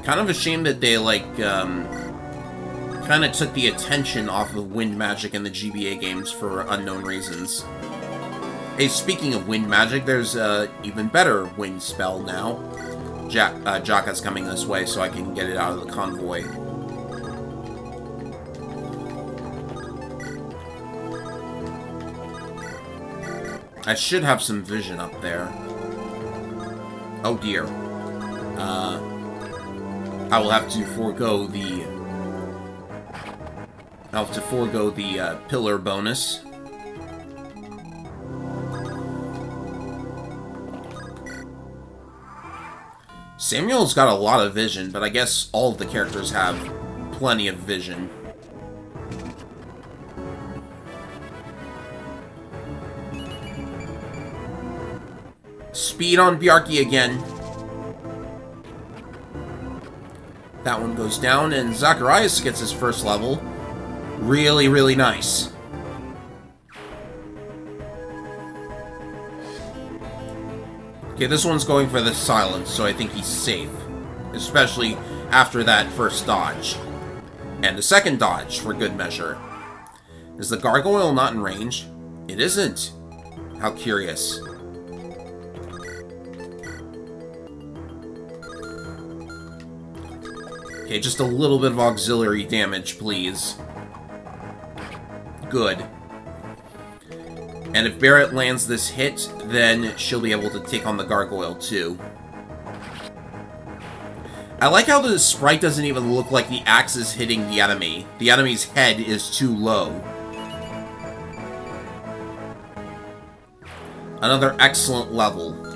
Kind of a shame that they, like, kind of took the attention off of wind magic in the GBA games for unknown reasons. Hey, speaking of wind magic, there's a even better wind spell now. Jaka's coming this way, so I can get it out of the convoy. I should have some vision up there. Oh dear. I will have to forego the... I'll have to forego the pillar bonus. Samuel's got a lot of vision, but I guess all of the characters have plenty of vision. Speed on Bjarki again. That one goes down, and Zacharias gets his first level. Really, really nice. Okay, this one's going for the silence, so I think he's safe. Especially after that first dodge. And the second dodge, for good measure. Is the gargoyle not in range? It isn't. How curious. Okay, just a little bit of auxiliary damage, please. Good. And if Barrett lands this hit, then she'll be able to take on the gargoyle, too. I like how the sprite doesn't even look like the axe is hitting the enemy. The enemy's head is too low. Another excellent level.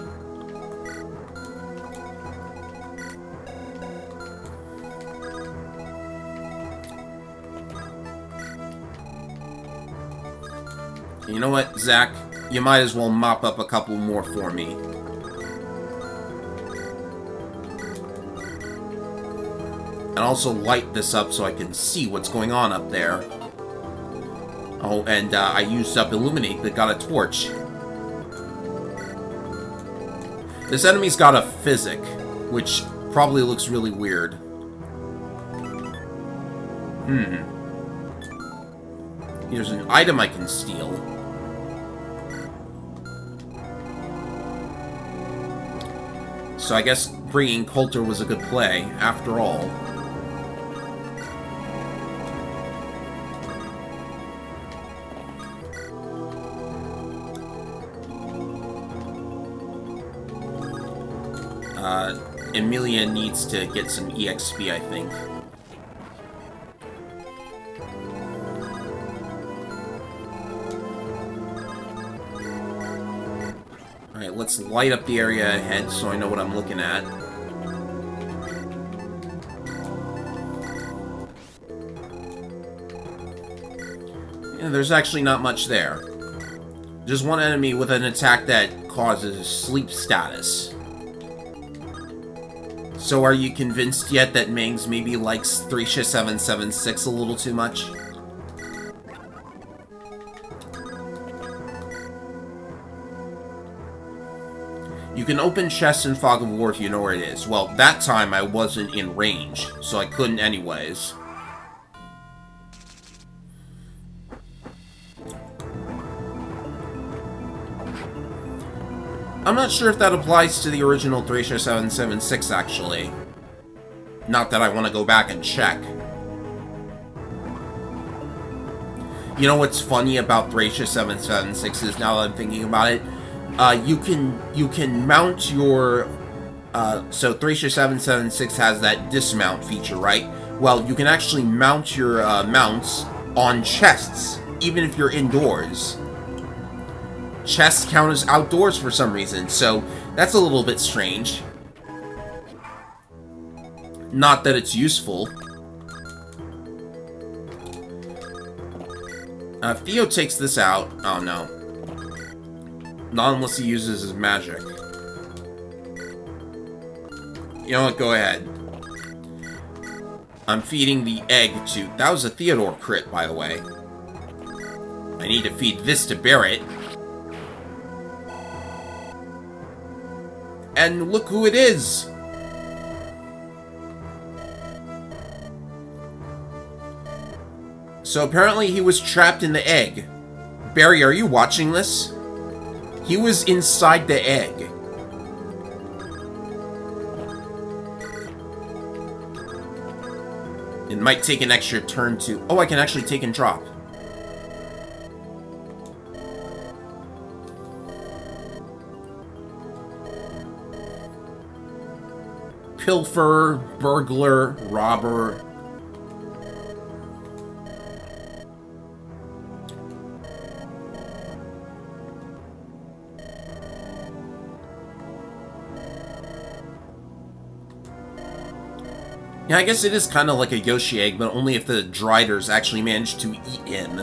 You know what, Zach? You might as well mop up a couple more for me. And also light this up so I can see what's going on up there. Oh, and I used up Illuminate that got a torch. This enemy's got a physic, which probably looks really weird. Here's an item I can steal. So I guess bringing Coulter was a good play, after all. Emilia needs to get some EXP, I think. Alright, let's light up the area ahead so I know what I'm looking at. Yeah, there's actually not much there. Just one enemy with an attack that causes sleep status. So are you convinced yet that Mangs maybe likes Thracia 776 a little too much? You can open chests in Fog of War if you know where it is. Well, that time I wasn't in range, so I couldn't anyways. I'm not sure if that applies to the original Thracia 776, actually. Not that I want to go back and check. You know what's funny about Thracia 776 is, now that I'm thinking about it, you can mount your... so Thracia 776 has that dismount feature, right? Well, you can actually mount your mounts on chests, even if you're indoors. Chests count as outdoors for some reason, so that's a little bit strange. Not that it's useful. Theo takes this out. Oh no. Not unless he uses his magic. You know what, go ahead. I'm feeding the egg to... That was a Theodore crit, by the way. I need to feed this to Barrett. And look who it is! So apparently he was trapped in the egg. Barry, are you watching this? He was inside the egg. It might take an extra turn to... Oh, I can actually take and drop. Pilfer, burglar, robber. Yeah, I guess it is kind of like a Yoshi egg, but only if the Driders actually manage to eat in.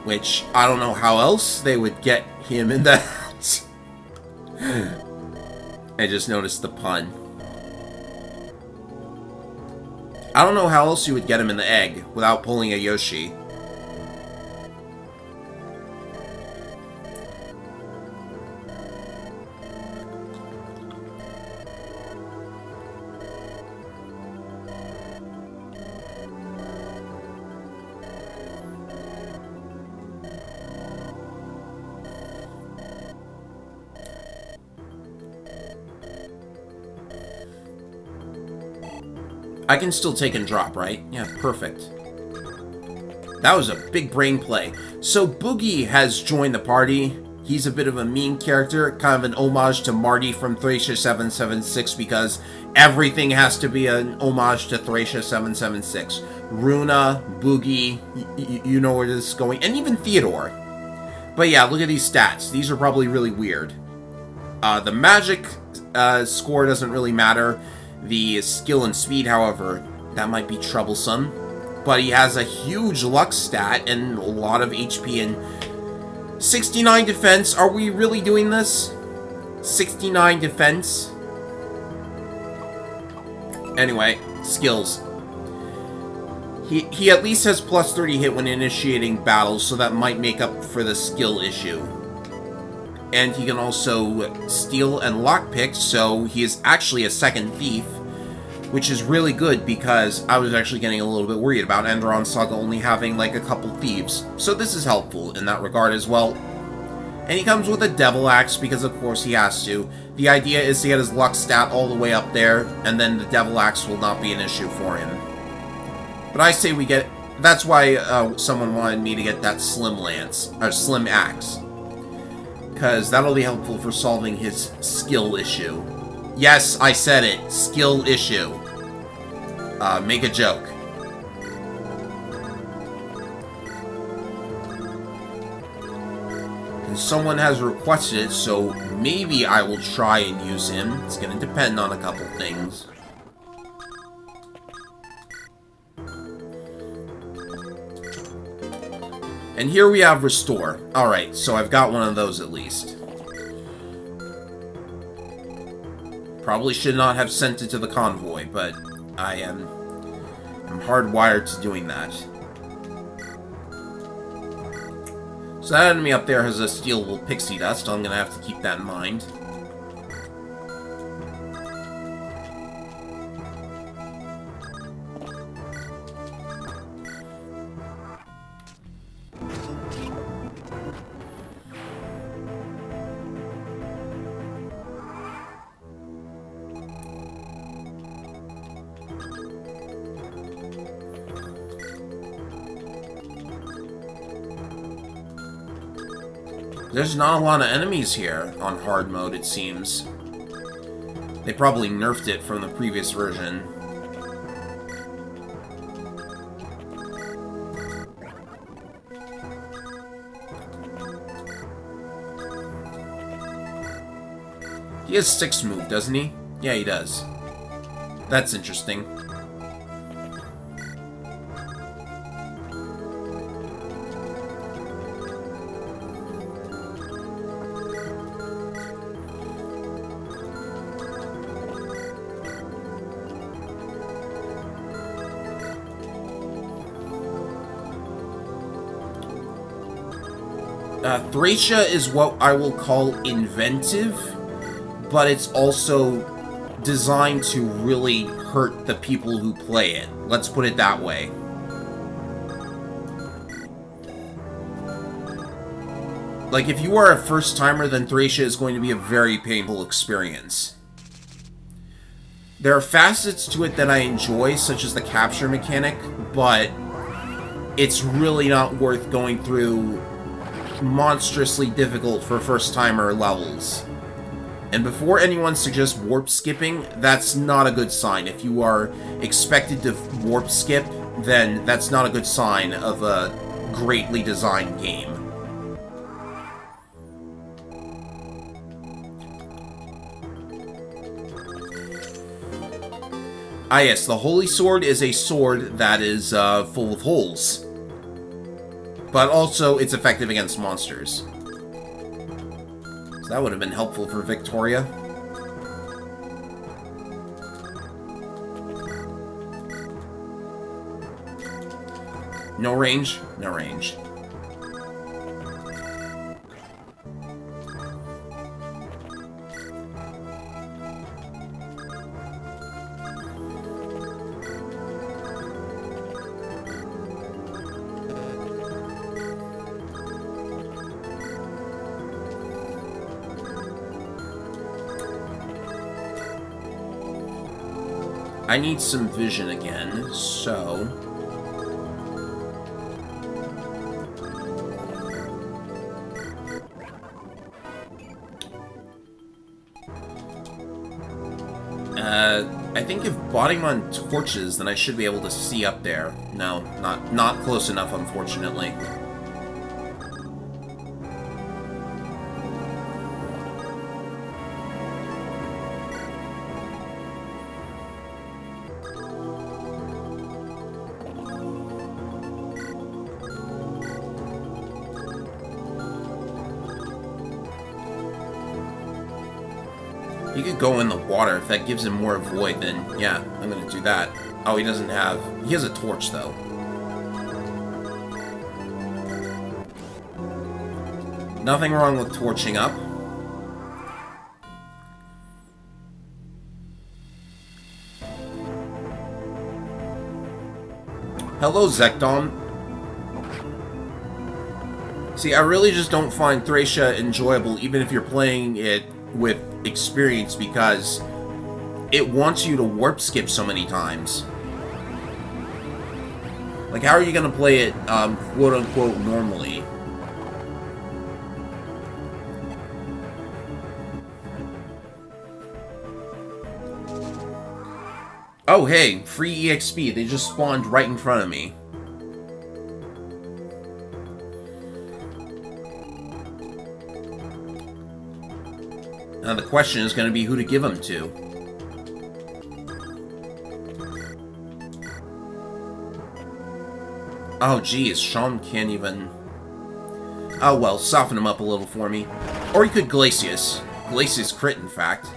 Which, I don't know how else they would get him in that. I just noticed the pun. I don't know how else you would get him in the egg without pulling a Yoshi. I can still take and drop, right? Yeah, perfect. That was a big brain play. So Boogie has joined the party. He's a bit of a mean character, kind of an homage to Marty from Thracia 776, because everything has to be an homage to Thracia 776. Runa, Boogie, you know where this is going, and even Theodore. But yeah, look at these stats. These are probably really weird. The magic score doesn't really matter. The skill and speed, however, that might be troublesome. But he has a huge luck stat and a lot of HP and 69 defense. Are we really doing this? 69 defense? Anyway, skills. He at least has plus 30 hit when initiating battles, so that might make up for the skill issue. And he can also steal and lockpick, so he is actually a second thief, which is really good because I was actually getting a little bit worried about Andaron Saga only having like a couple thieves. So this is helpful in that regard as well. And he comes with a Devil Axe because of course he has to. The idea is to get his luck stat all the way up there, and then the Devil Axe will not be an issue for him. But I say we get... That's why someone wanted me to get that Slim Lance, or Slim Axe. Because that'll be helpful for solving his skill issue. Yes, I said it. Skill issue. Make a joke. And someone has requested it, so maybe I will try and use him. It's gonna depend on a couple things. And here we have Restore. Alright, so I've got one of those at least. Probably should not have sent it to the convoy, but I'm hardwired to doing that. So that enemy up there has a stealable pixie dust. I'm gonna have to keep that in mind. There's not a lot of enemies here on hard mode, it seems. They probably nerfed it from the previous version. He has 6 move, doesn't he? Yeah, he does. That's interesting. Thracia is what I will call inventive, but it's also designed to really hurt the people who play it. Let's put it that way. Like, if you are a first-timer, then Thracia is going to be a very painful experience. There are facets to it that I enjoy, such as the capture mechanic, but it's really not worth going through monstrously difficult for first-timer levels. And before anyone suggests warp skipping, that's not a good sign. If you are expected to warp skip, then that's not a good sign of a greatly designed game. Ah yes, the Holy Sword is a sword that is full of holes. But also, it's effective against monsters. So that would have been helpful for Victoria. No range? No range. I need some vision again, so... I think if botting on torches, then I should be able to see up there. No, not close enough, unfortunately. He could go in the water. If that gives him more void, then yeah, I'm gonna do that. Oh, he doesn't have... He has a torch, though. Nothing wrong with torching up. Hello, Zekdom. See, I really just don't find Thracia enjoyable, even if you're playing it with experience, because it wants you to warp skip so many times. Like, how are you gonna play it, quote-unquote, normally? Oh, hey, free EXP. They just spawned right in front of me. Now the question is going to be who to give them to. Oh, geez, Sean can't even... Oh, well, soften him up a little for me. Or you could Glacius. Glacius crit, in fact.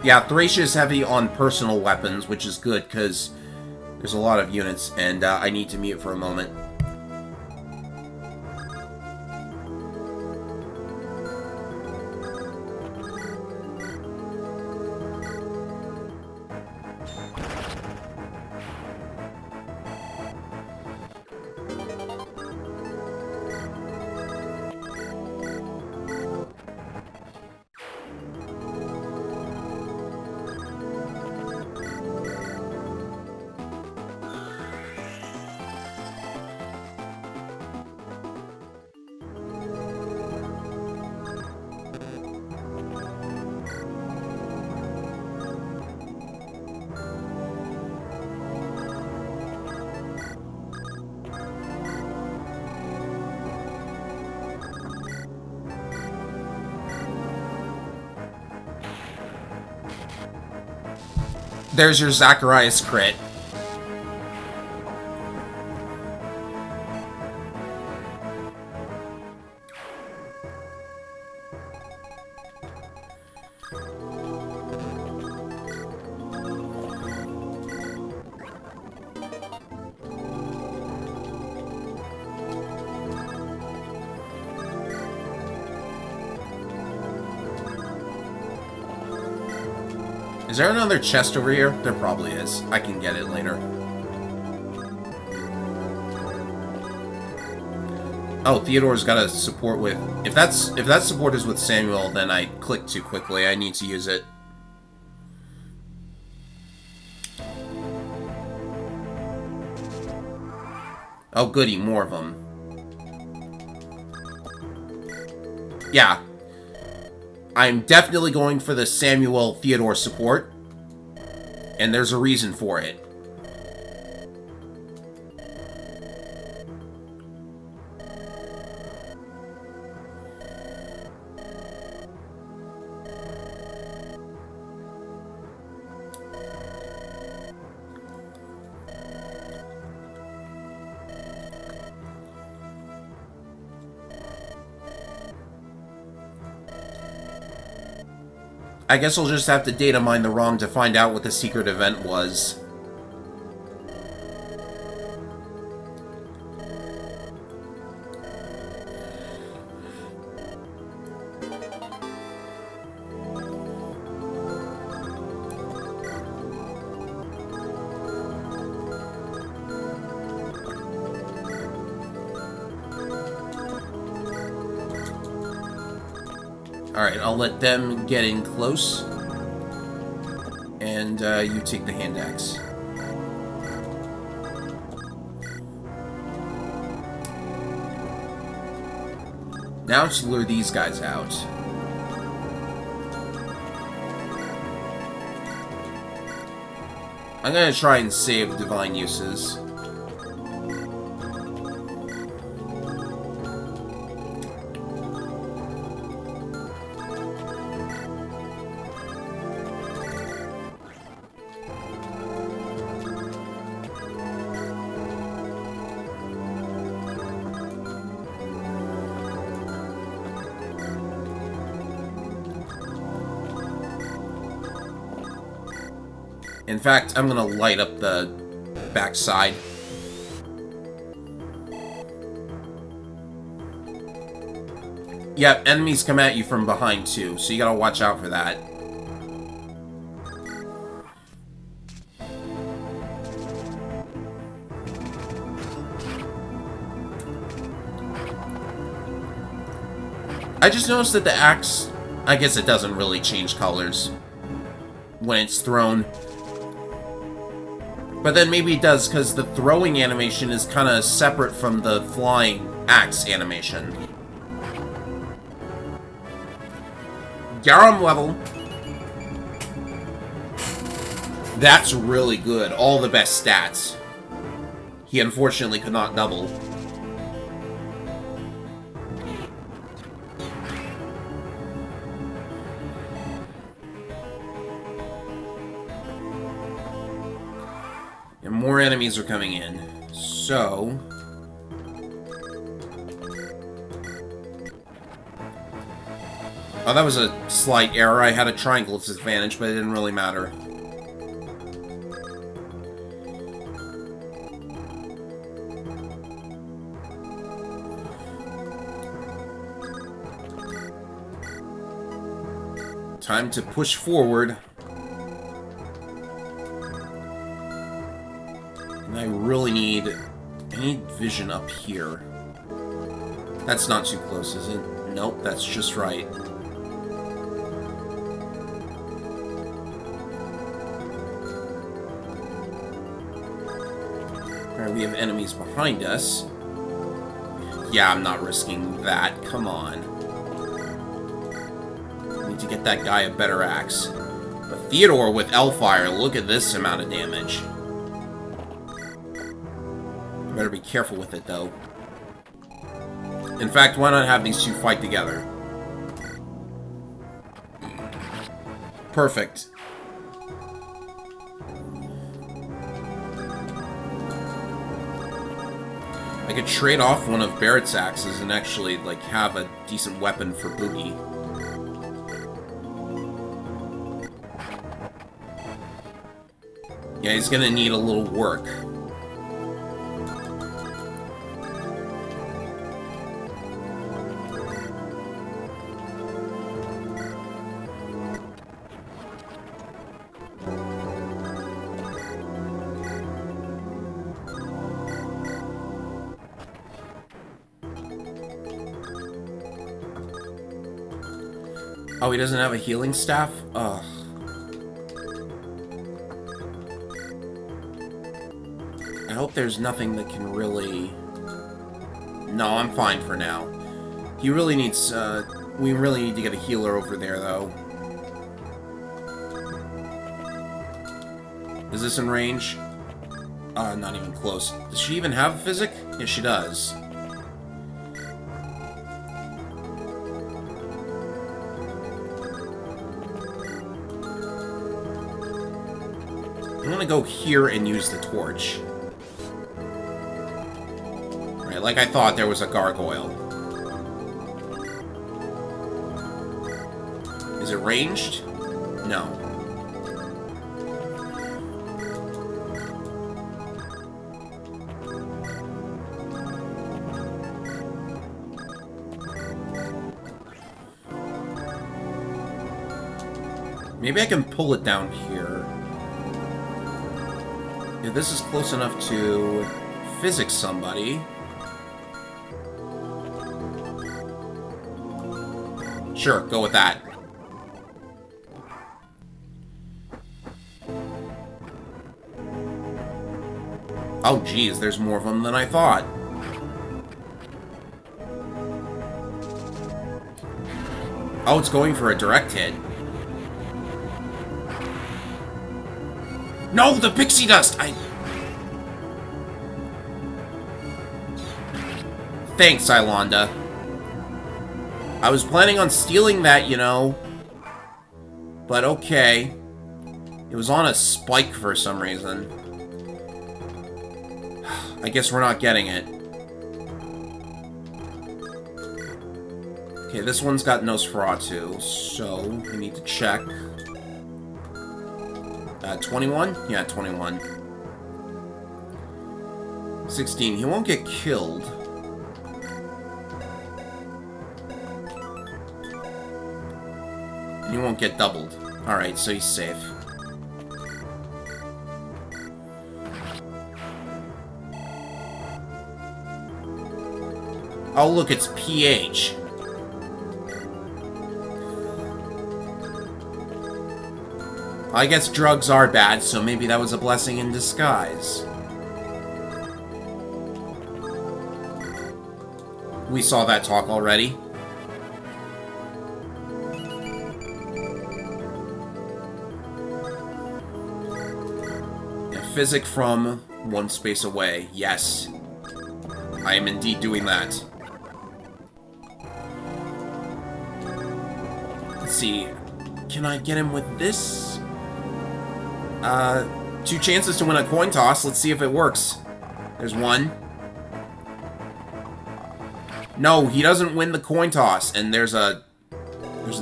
Yeah, Thracia is heavy on personal weapons, which is good, because there's a lot of units, and I need to mute for a moment. There's your Zacharias crit. Is there another chest over here? There probably is. I can get it later. Oh, Theodore's got a support with... If that support is with Samuel, then I clicked too quickly. I need to use it. Oh, goody, more of them. Yeah. I'm definitely going for the Samuel Theodore support, and there's a reason for it. I guess I'll just have to data mine the ROM to find out what the secret event was. Alright, I'll let them get in close. And you take the hand axe. Now to lure these guys out. I'm gonna try and save divine uses. In fact, I'm gonna light up the backside. Yep, enemies come at you from behind too, so you gotta watch out for that. I just noticed that the axe, I guess it doesn't really change colors. when it's thrown. But then maybe it does, because the throwing animation is kind of separate from the flying axe animation. Garum level. That's really good. All the best stats. He unfortunately could not double. And more enemies are coming in. So... oh, that was a slight error. I had a triangle disadvantage, but it didn't really matter. Time to push forward. And I really need... I need vision up here. That's not too close, is it? Nope, that's just right. Alright, we have enemies behind us. Yeah, I'm not risking that. Come on. To get that guy a better axe. But Theodore with Hellfire, look at this amount of damage. I better be careful with it, though. In fact, why not have these two fight together? Perfect. I could trade off one of Barrett's axes and actually, like, have a decent weapon for Boogie. Yeah, he's gonna need a little work. Oh, he doesn't have a healing staff? Ugh. I hope there's nothing that can really... No, I'm fine for now. He really needs, we really need to get a healer over there, though. Is this in range? Not even close. Does she even have a physic? Yes, she does. I'm gonna go here and use the torch. Right, like I thought there was a gargoyle. Is it ranged? No. Maybe I can pull it down here. Yeah, this is close enough to physics somebody. Sure, go with that. Oh, geez, there's more of them than I thought. Oh, it's going for a direct hit. No, the pixie dust! Thanks, Ilonda. I was planning on stealing that, you know. But okay. It was on a spike for some reason. I guess we're not getting it. Okay, this one's got Nosferatu, so we need to check. 21? Yeah, 21. 16. He won't get killed. And he won't get doubled. Alright, so he's safe. Oh, look, it's PH. I guess drugs are bad, so maybe that was a blessing in disguise. We saw that talk already. Physic from one space away. Yes. I am indeed doing that. Let's see. Can I get him with this? 2 chances to win a coin toss. Let's see if it works. There's one. No, he doesn't win the coin toss, and there's an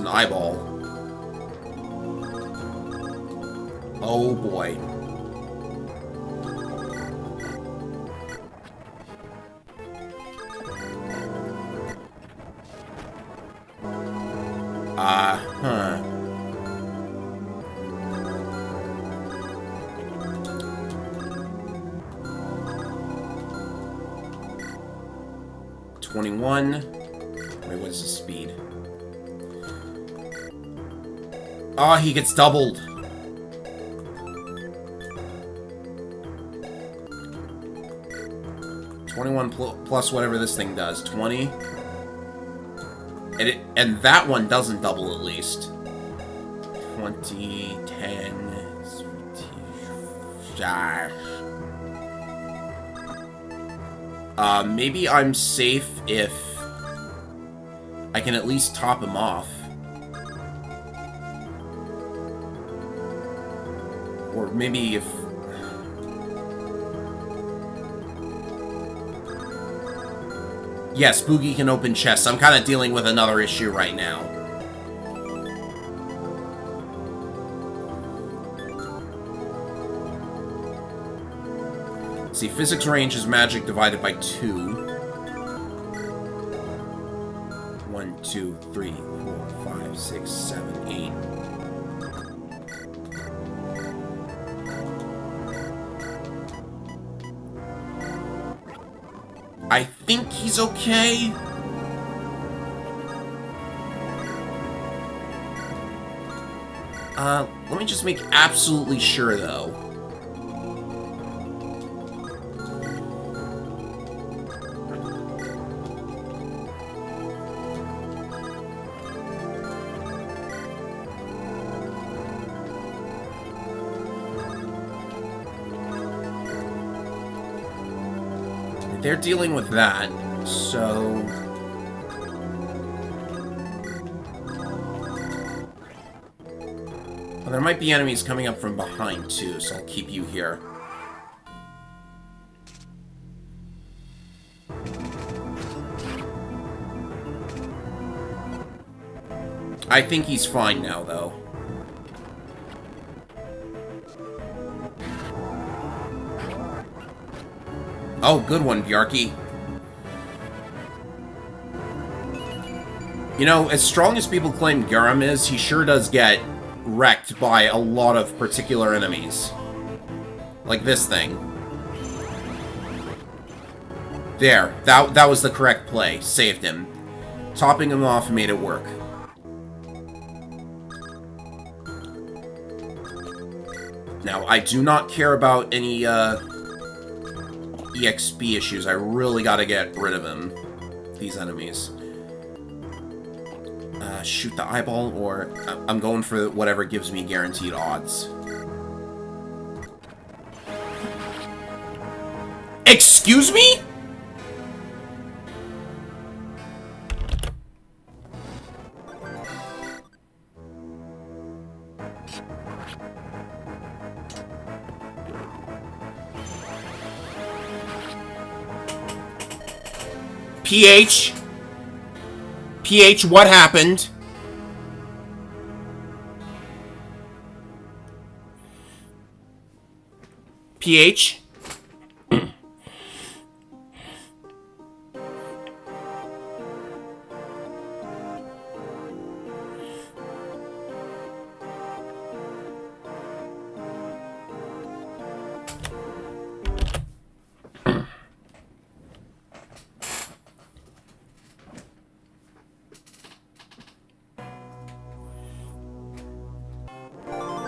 eyeball. Oh boy. Huh. $21. Wait, what is his speed? Oh, he gets doubled. $21 plus whatever this thing does. 20. And that one doesn't double at least. 20, 10, 15. Maybe I'm safe if I can at least top him off. Or maybe if... Yes, Boogie can open chests. I'm kind of dealing with another issue right now. See, physics range is magic divided by 2. 1, 2, 3, 4, 5, 6, 7, 8. I think he's okay. Let me just make absolutely sure, though. They're dealing with that, so... Well, there might be enemies coming up from behind, too, so I'll keep you here. I think he's fine now, though. Oh, good one, Bjarki. You know, as strong as people claim Garam is, he sure does get wrecked by a lot of particular enemies. Like this thing. There. That was the correct play. Saved him. Topping him off made it work. Now, I do not care about any, EXP issues. I really gotta get rid of him. These enemies. Shoot the eyeball, or I'm going for whatever gives me guaranteed odds. Excuse me? PH? PH, what happened? PH?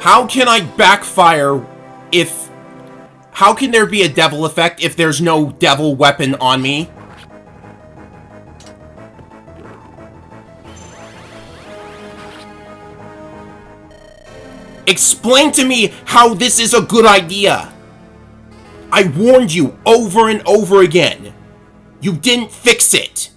How can I backfire if... How can there be a devil effect if there's no devil weapon on me? Explain to me how this is a good idea. I warned you over and over again. You didn't fix it.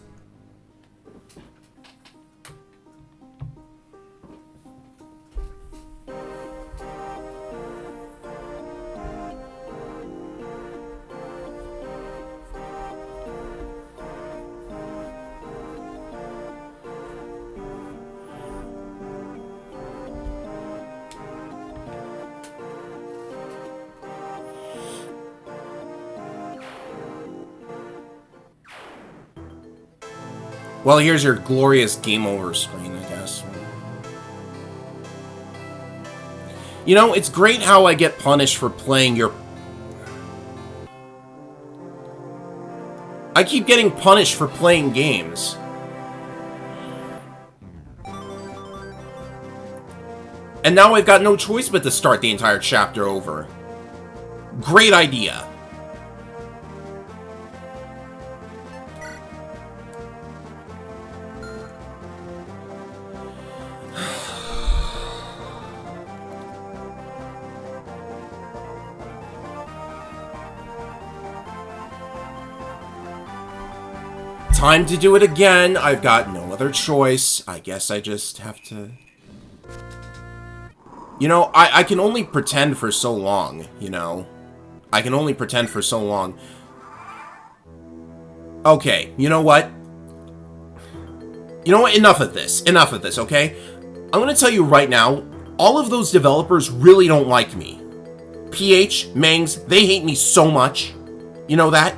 Well, here's your glorious game over screen, I guess. You know, it's great how I get punished for playing your... I keep getting punished for playing games. And now I've got no choice but to start the entire chapter over. Great idea. Time to do it again. I've got no other choice. I guess I just have to... You know, I can only pretend for so long, you know? I can only pretend for so long. Okay, you know what? You know what? Enough of this. Enough of this, okay? I'm gonna tell you right now, all of those developers really don't like me. PH, Mangs, they hate me so much. You know that?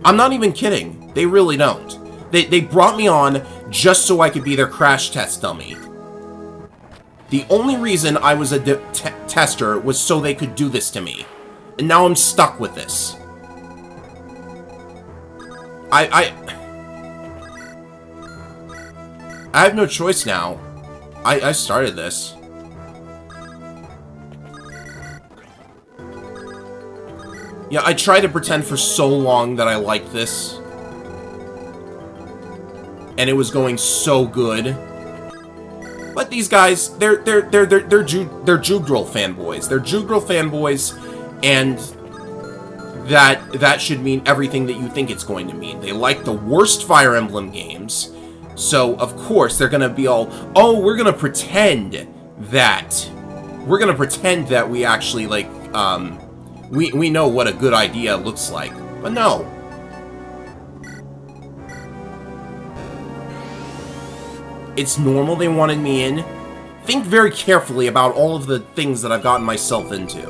I'm not even kidding. They really don't. They brought me on just so I could be their crash test dummy. The only reason I was a tester was so they could do this to me. And now I'm stuck with this. I have no choice now. I started this. Yeah, I tried to pretend for so long that I liked this. And it was going so good. But these guys, they're Jugdral fanboys. They're Jugdral fanboys, and that should mean everything that you think it's going to mean. They like the worst Fire Emblem games, so of course they're gonna be all, oh, we're gonna pretend that we actually like we know what a good idea looks like. But no. It's normal they wanted me in. Think very carefully about all of the things that I've gotten myself into.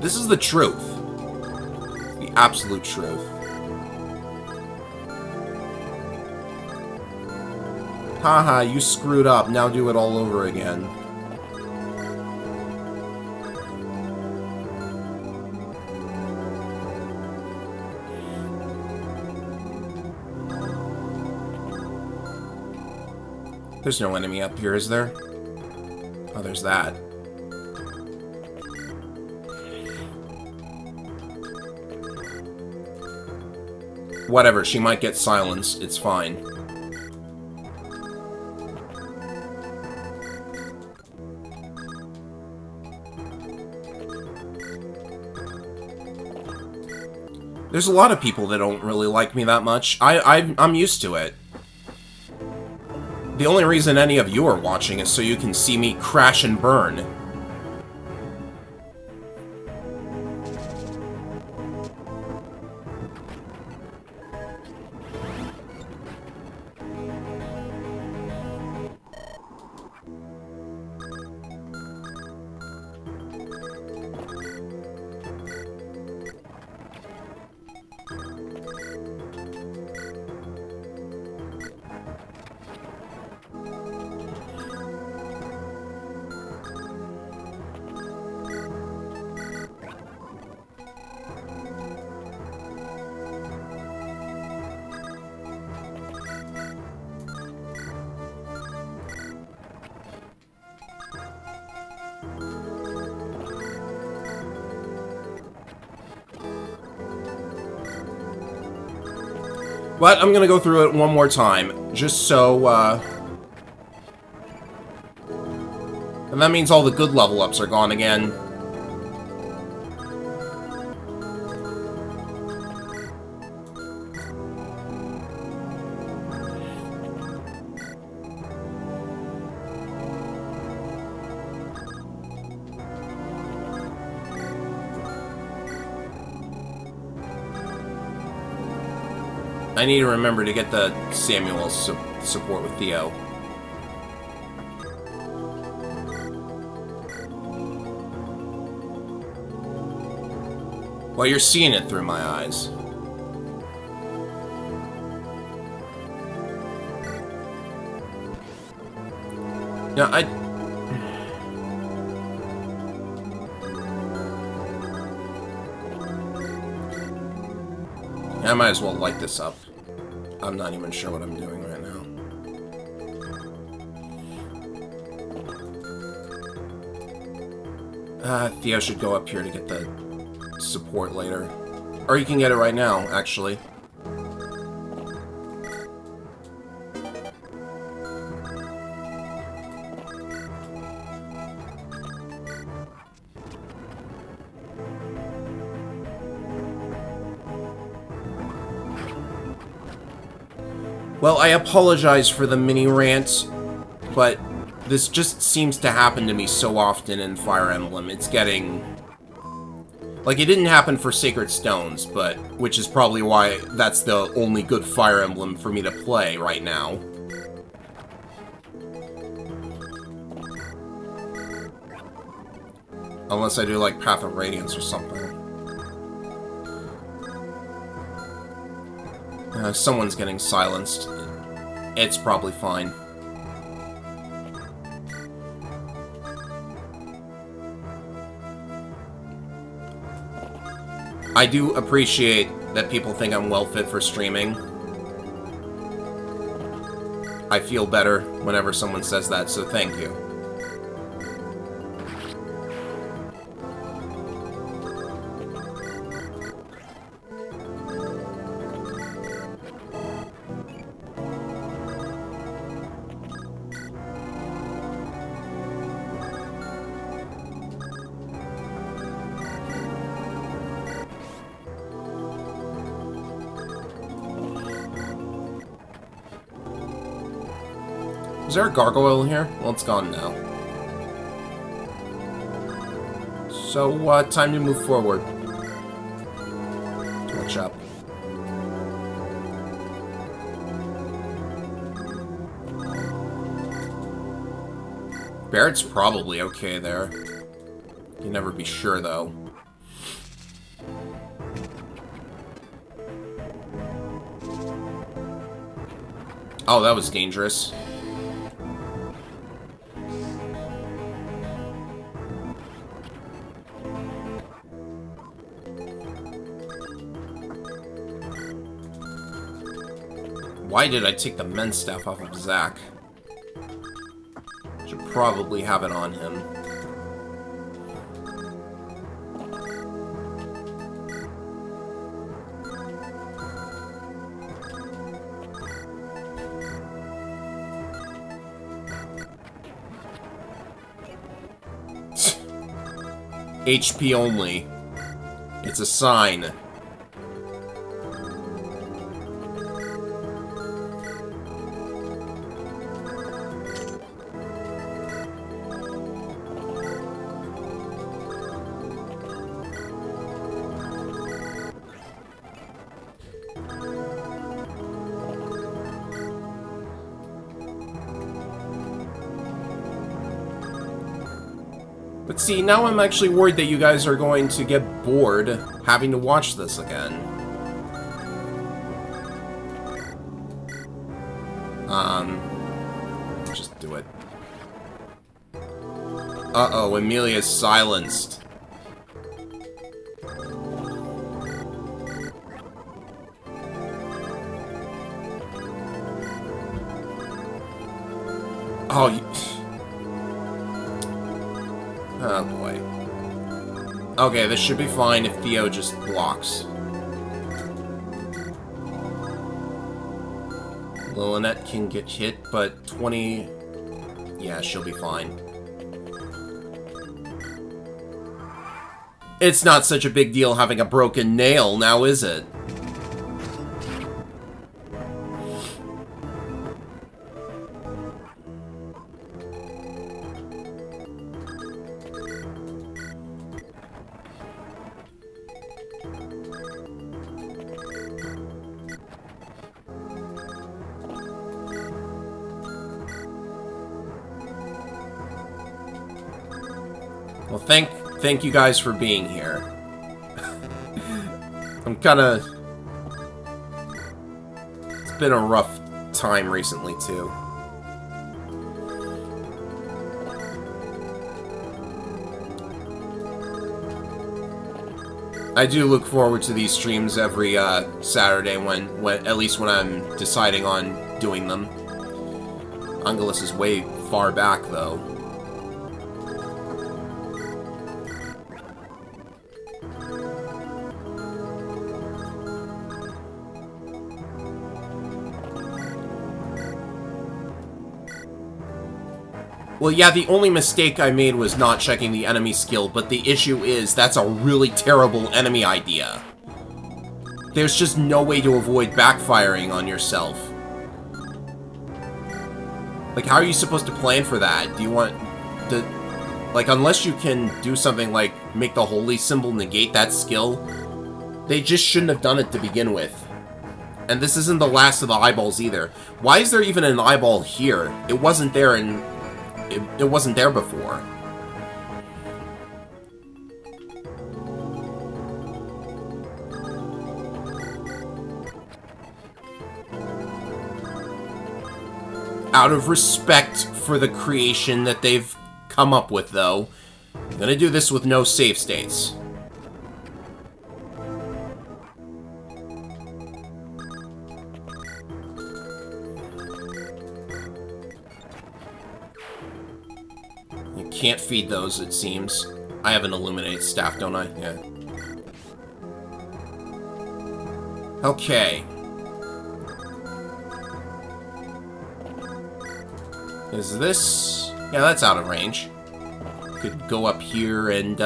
This is the truth. The absolute truth. Haha, you screwed up. Now do it all over again. There's no enemy up here, is there? Oh, there's that. Whatever, she might get silenced. It's fine. There's a lot of people that don't really like me that much. I'm used to it. The only reason any of you are watching is so you can see me crash and burn. But I'm gonna go through it one more time, just so, and that means all the good level ups are gone again. I need to remember to get the Samuel support with Theo. Well, you're seeing it through my eyes. Now, I might as well light this up. I'm not even sure what I'm doing right now. Theo should go up here to get the support later. Or you can get it right now, actually. Well, I apologize for the mini rant, but this just seems to happen to me so often in Fire Emblem. It's getting... like, it didn't happen for Sacred Stones, but... which is probably why that's the only good Fire Emblem for me to play right now. Unless I do, like, Path of Radiance or something. Someone's getting silenced. It's probably fine. I do appreciate that people think I'm well fit for streaming. I feel better whenever someone says that, so thank you. Is there a gargoyle in here? Well, it's gone now. So, time to move forward. Torch up. Barrett's probably okay there. You can never be sure, though. Oh, that was dangerous. Why did I take the men's staff off of Zack? Should probably have it on him. HP only. It's a sign. But see, now I'm actually worried that you guys are going to get bored having to watch this again. Just do it. Uh-oh, Amelia's silenced. Oh, you... oh boy. Okay, this should be fine if Theo just blocks. Lynette can get hit, but 20... Yeah, she'll be fine. It's not such a big deal having a broken nail, now is it? Well, thank you guys for being here. I'm kinda... It's been a rough time recently, too. I do look forward to these streams every Saturday when at least when I'm deciding on doing them. Angelus is way far back, though. Well, yeah, the only mistake I made was not checking the enemy skill, but the issue is that's a really terrible enemy idea. There's just no way to avoid backfiring on yourself. Like, how are you supposed to plan for that? Do you want to... Like, unless you can do something like make the holy symbol negate that skill, they just shouldn't have done it to begin with. And this isn't the last of the eyeballs either. Why is there even an eyeball here? It wasn't there in... It wasn't there before. Out of respect for the creation that they've come up with, though, I'm gonna do this with no save states. Can't feed those, it seems. I have an illuminate staff, don't I? Yeah. Okay. Is this... Yeah, that's out of range. Could go up here and,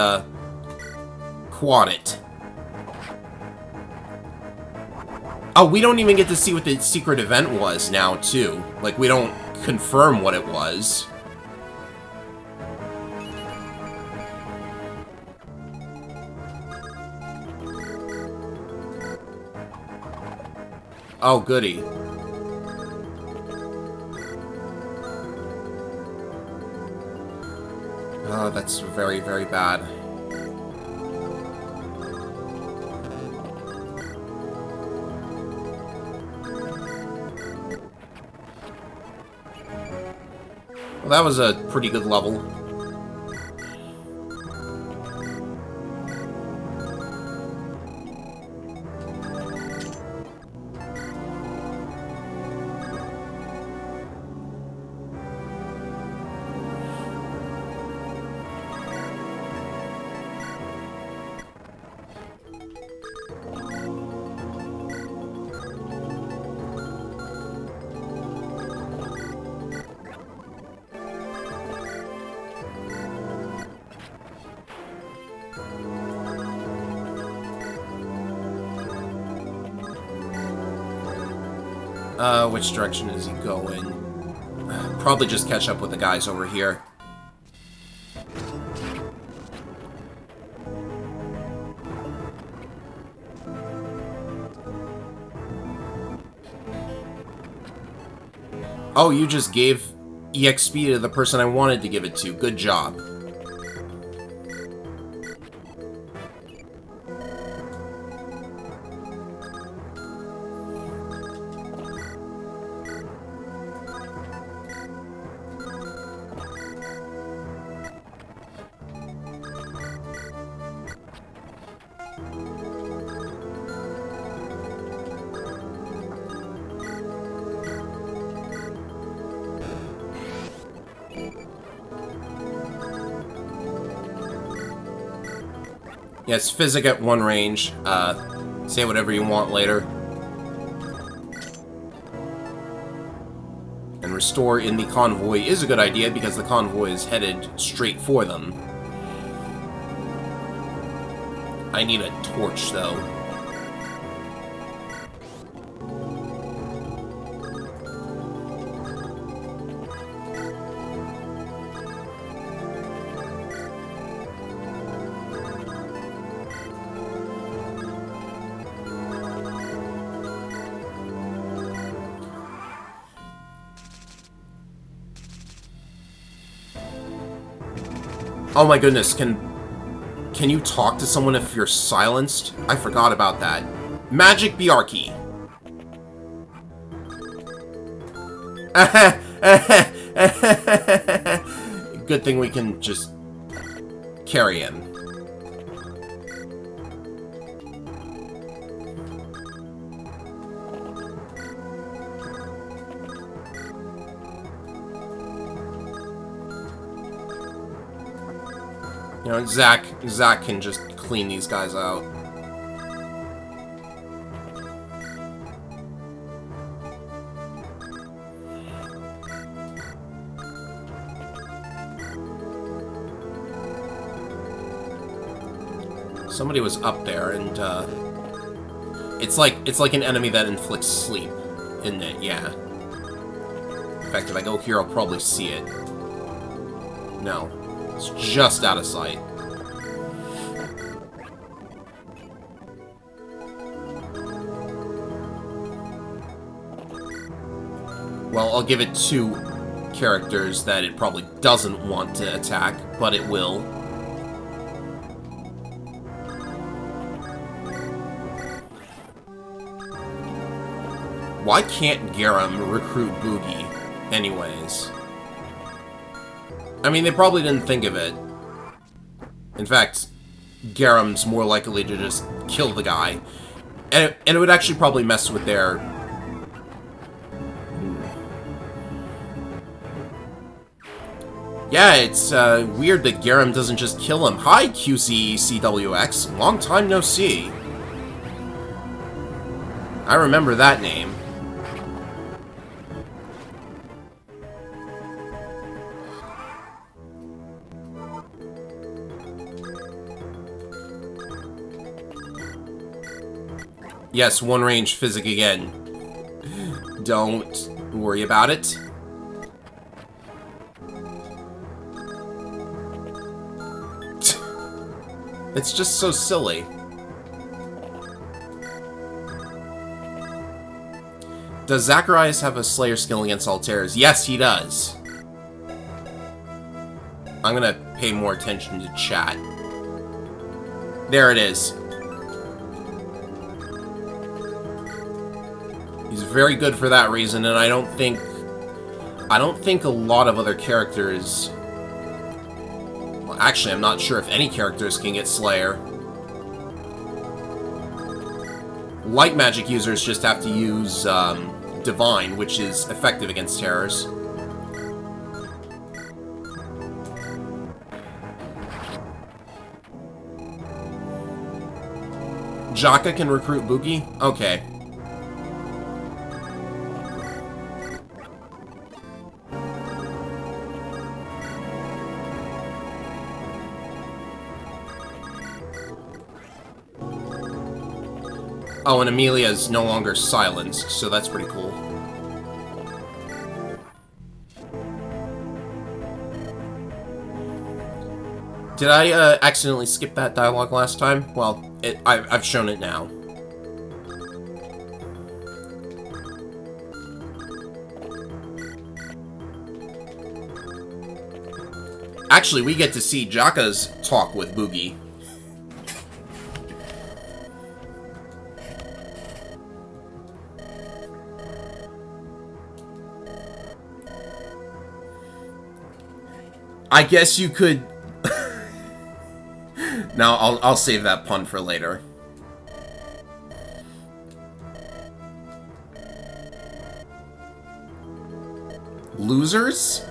quad it. Oh, we don't even get to see what the secret event was now, too. Like, we don't confirm what it was. Oh, goody. Oh, that's very, very bad. Well, that was a pretty good level. Which direction is he going? Probably just catch up with the guys over here. Oh, you just gave EXP to the person I wanted to give it to. Good job. Yes, Physic at 1 range. Say whatever you want later. restore in the convoy is a good idea, because the convoy is headed straight for them. I need a torch, though. Oh my goodness, can you talk to someone if you're silenced? I forgot about that. Magic Bjarki. Good thing we can just carry him. You know, Zach can just clean these guys out. Somebody was up there, and it's like an enemy that inflicts sleep, isn't it? Yeah. In fact, if I go here, I'll probably see it. No. It's just out of sight. Well, I'll give it 2 characters that it probably doesn't want to attack, but it will. Why can't Garam recruit Boogie, anyways? I mean, they probably didn't think of it. In fact, Garam's more likely to just kill the guy. And it would actually probably mess with their... Yeah, it's weird that Garam doesn't just kill him. Hi, QCCWX. Long time no see. I remember that name. Yes, one range physic again. Don't worry about it. It's just so silly. Does Zacharias have a Slayer skill against Altairs? Yes, he does. I'm gonna pay more attention to chat. There it is. He's very good for that reason, and I don't think a lot of other characters... Well, actually, I'm not sure if any characters can get Slayer. Light magic users just have to use Divine, which is effective against terrors. Jaka can recruit Boogie? Okay. Oh, and Amelia's no longer silenced, so that's pretty cool. Did I accidentally skip that dialogue last time? Well, I've shown it now. Actually, we get to see Jaka's talk with Boogie. I guess you could... No, I'll save that pun for later. Losers?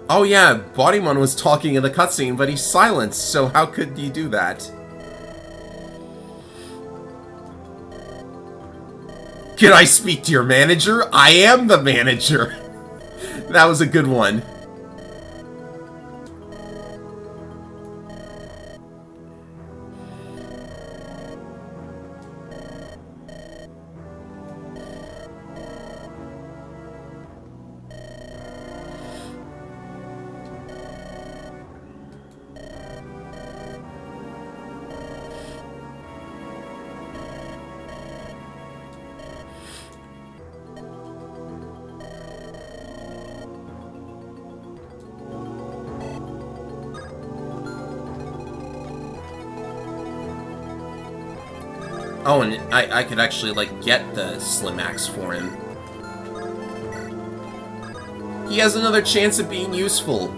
Oh yeah, Bodymon was talking in the cutscene, but he's silenced, so how could he do that? Can I speak to your manager? I am the manager. That was a good one. Oh, and I could actually, like, get the Slim Axe for him. He has another chance at being useful.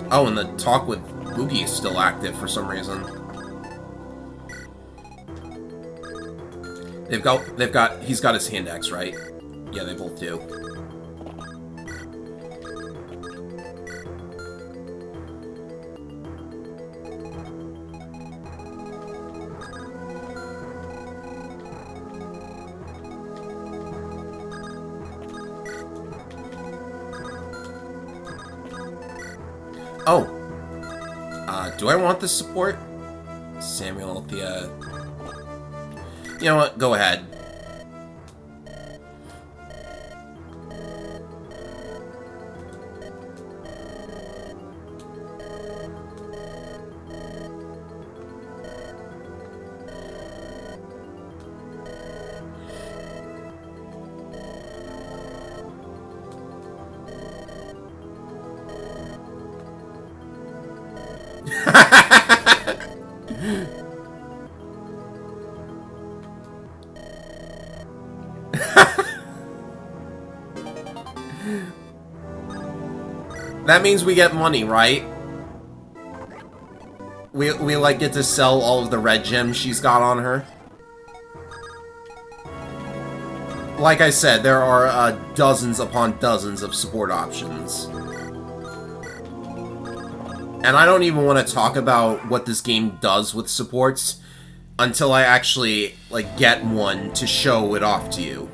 Oh, and the talk with Boogie is still active for some reason. He's got his hand axe, right? Yeah, they both do. Oh. Do I want this support? Samuel, the, You know what? Go ahead. That means we get money, right? We like get to sell all of the red gems she's got on her. Like I said, there are dozens upon dozens of support options. And I don't even want to talk about what this game does with supports until I actually, like, get one to show it off to you.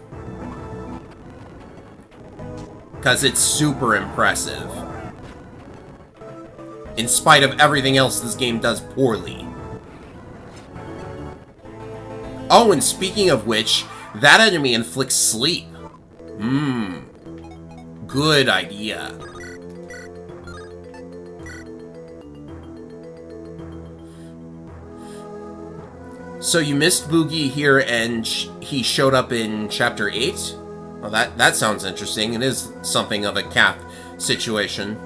Because it's super impressive. In spite of everything else this game does poorly. Oh, and speaking of which, that enemy inflicts sleep. Good idea. So you missed Boogie here and he showed up in Chapter 8? Well, that sounds interesting. It is something of a cap situation.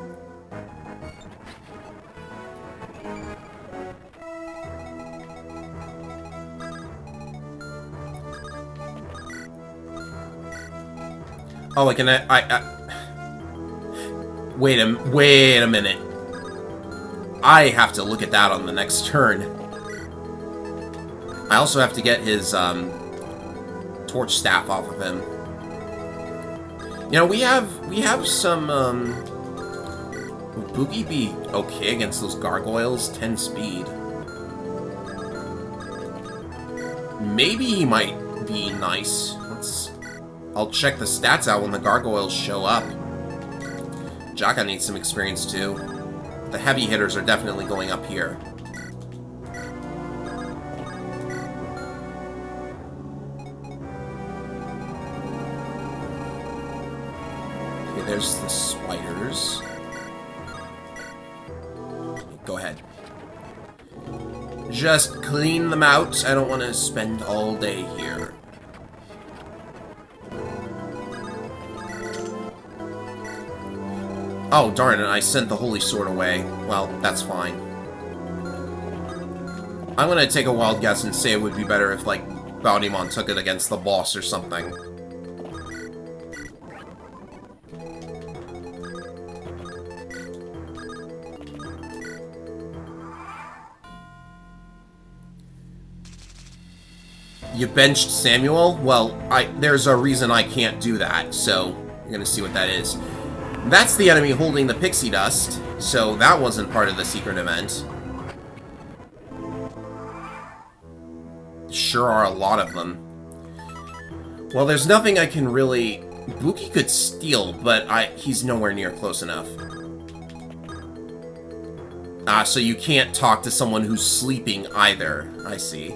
Oh, wait a minute. I have to look at that on the next turn. I also have to get his torch staff off of him. You know, we have some would Boogie be okay against those gargoyles? 10 speed. Maybe he might be nice. I'll check the stats out when the gargoyles show up. Jaka needs some experience too. The heavy hitters are definitely going up here. Okay, there's the spiders. Go ahead. Just clean them out. I don't want to spend all day here. Oh, darn it, I sent the Holy Sword away. Well, that's fine. I'm gonna take a wild guess and say it would be better if, like, Baudimon took it against the boss or something. You benched Samuel? Well, there's a reason I can't do that, so I'm gonna see what that is. That's the enemy holding the pixie dust, so that wasn't part of the secret event. Sure are a lot of them. Well, there's nothing I can really... Buki could steal, but he's nowhere near close enough. Ah, so you can't talk to someone who's sleeping either. I see.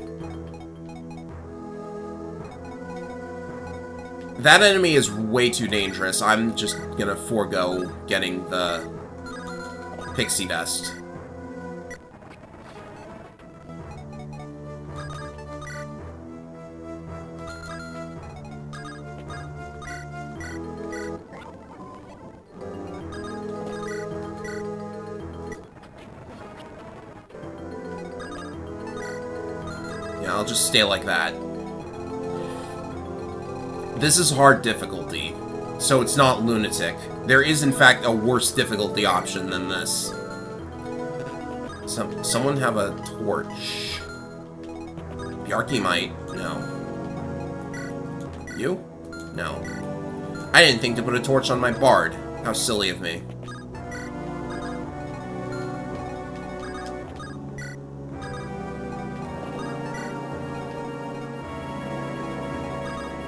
That enemy is way too dangerous. I'm just gonna forego getting the pixie dust. Yeah, I'll just stay like that. This is hard difficulty, so it's not lunatic. There is, in fact, a worse difficulty option than this. Someone have a torch. Bjarki might. No. You? No. I didn't think to put a torch on my bard. How silly of me.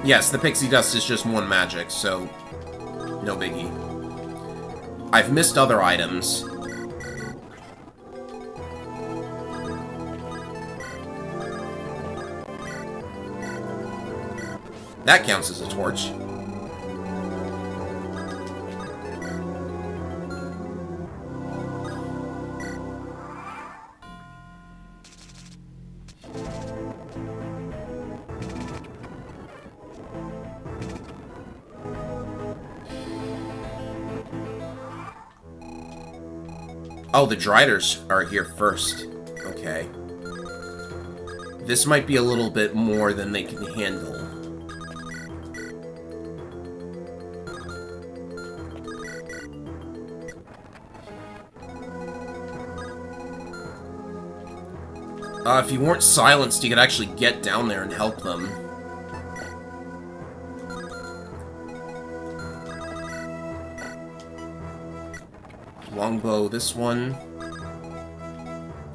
Yes, the pixie dust is just one magic, so no biggie. I've missed other items. That counts as a torch. Oh, the Driders are here first. Okay. This might be a little bit more than they can handle. If you weren't silenced, you could actually get down there and help them. Longbow, this one.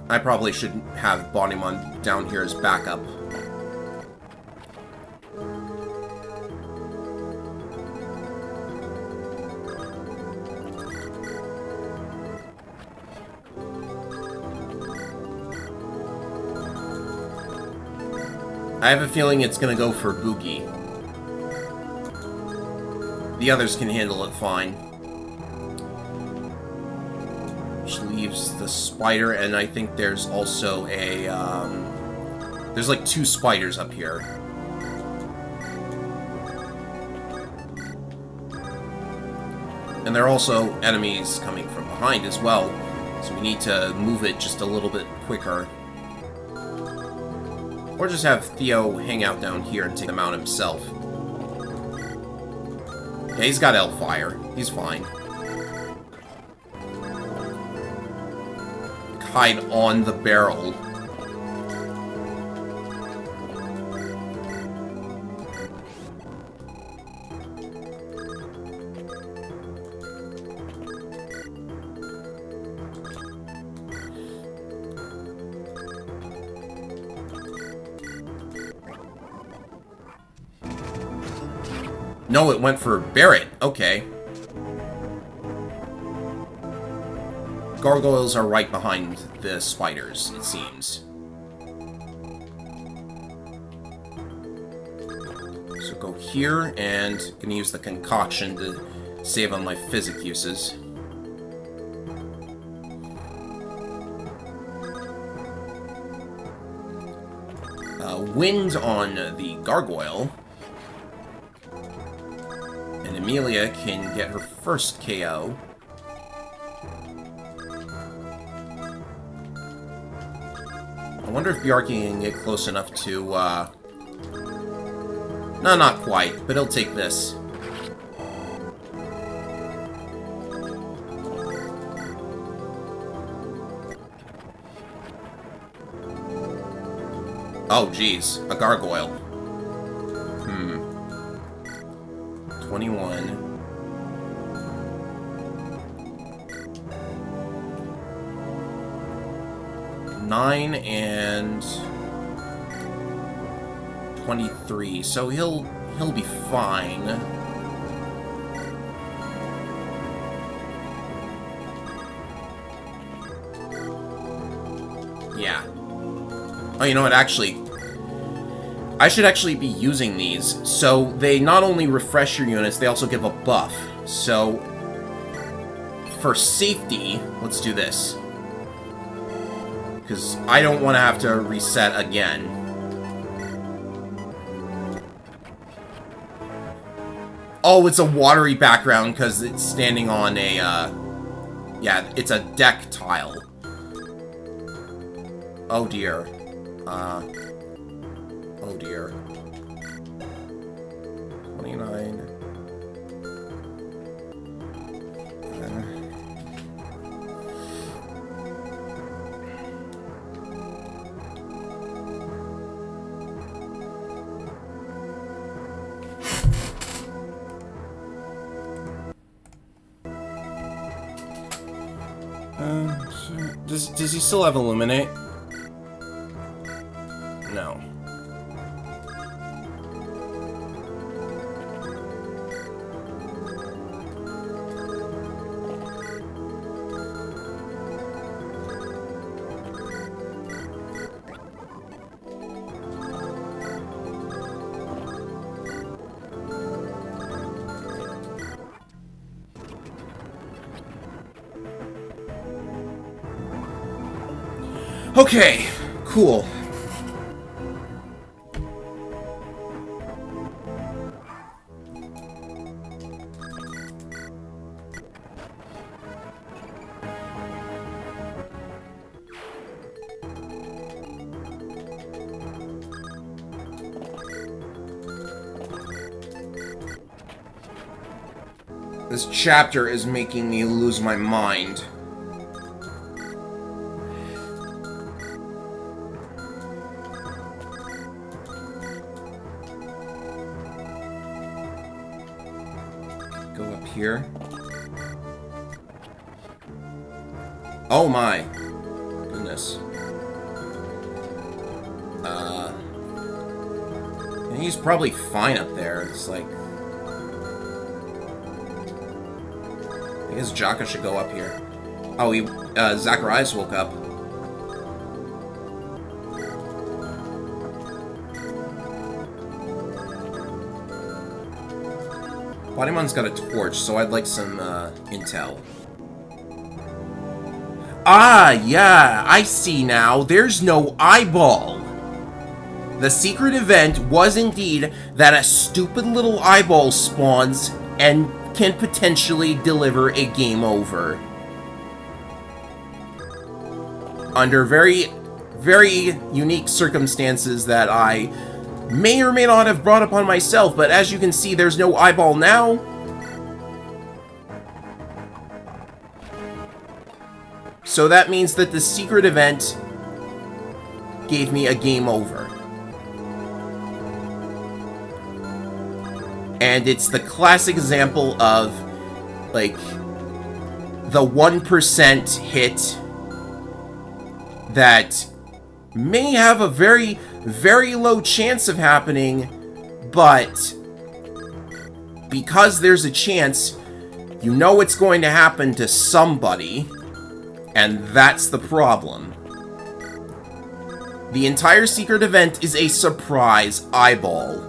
I probably should have Bodymon down here as backup. I have a feeling it's gonna go for Buki. The others can handle it fine. Which leaves the spider, and I think there's also a, there's like 2 spiders up here. And there are also enemies coming from behind as well, so we need to move it just a little bit quicker. Or just have Theo hang out down here and take them out himself. Yeah, he's got Elfire. He's fine. Hide on the barrel. No, it went for Barret. Okay. Gargoyles are right behind the spiders, it seems. So go here, and gonna use the concoction to save on my physic uses. Wind on the gargoyle. And Amelia can get her first KO. I wonder if Bjarki can get close enough to, no, not quite, but he'll take this. Oh, geez, a gargoyle. 21. Nine and 23, so he'll be fine. Yeah. Oh, you know what, actually, I should actually be using these. So they not only refresh your units, they also give a buff. So for safety, let's do this. Because I don't want to have to reset again. Oh, it's a watery background because it's standing on a, yeah, it's a deck tile. Oh dear. Oh dear. 29. Does he still have Illuminate? No. Okay, cool. This chapter is making me lose my mind. Go up here. Oh my goodness. And he's probably fine up there. It's like, I guess Jaka should go up here. Oh, Zacharias woke up. Bodymon's got a torch, so I'd like some, intel. Ah, yeah, I see now. There's no eyeball. The secret event was indeed that a stupid little eyeball spawns and can potentially deliver a game over. Under very, very unique circumstances that I may or may not have brought upon myself, but as you can see, there's no eyeball now. So that means that the secret event gave me a game over. And it's the classic example of, like, the 1% hit that may have a very, very low chance of happening, but because there's a chance, you know it's going to happen to somebody, and that's the problem. The entire secret event is a surprise eyeball.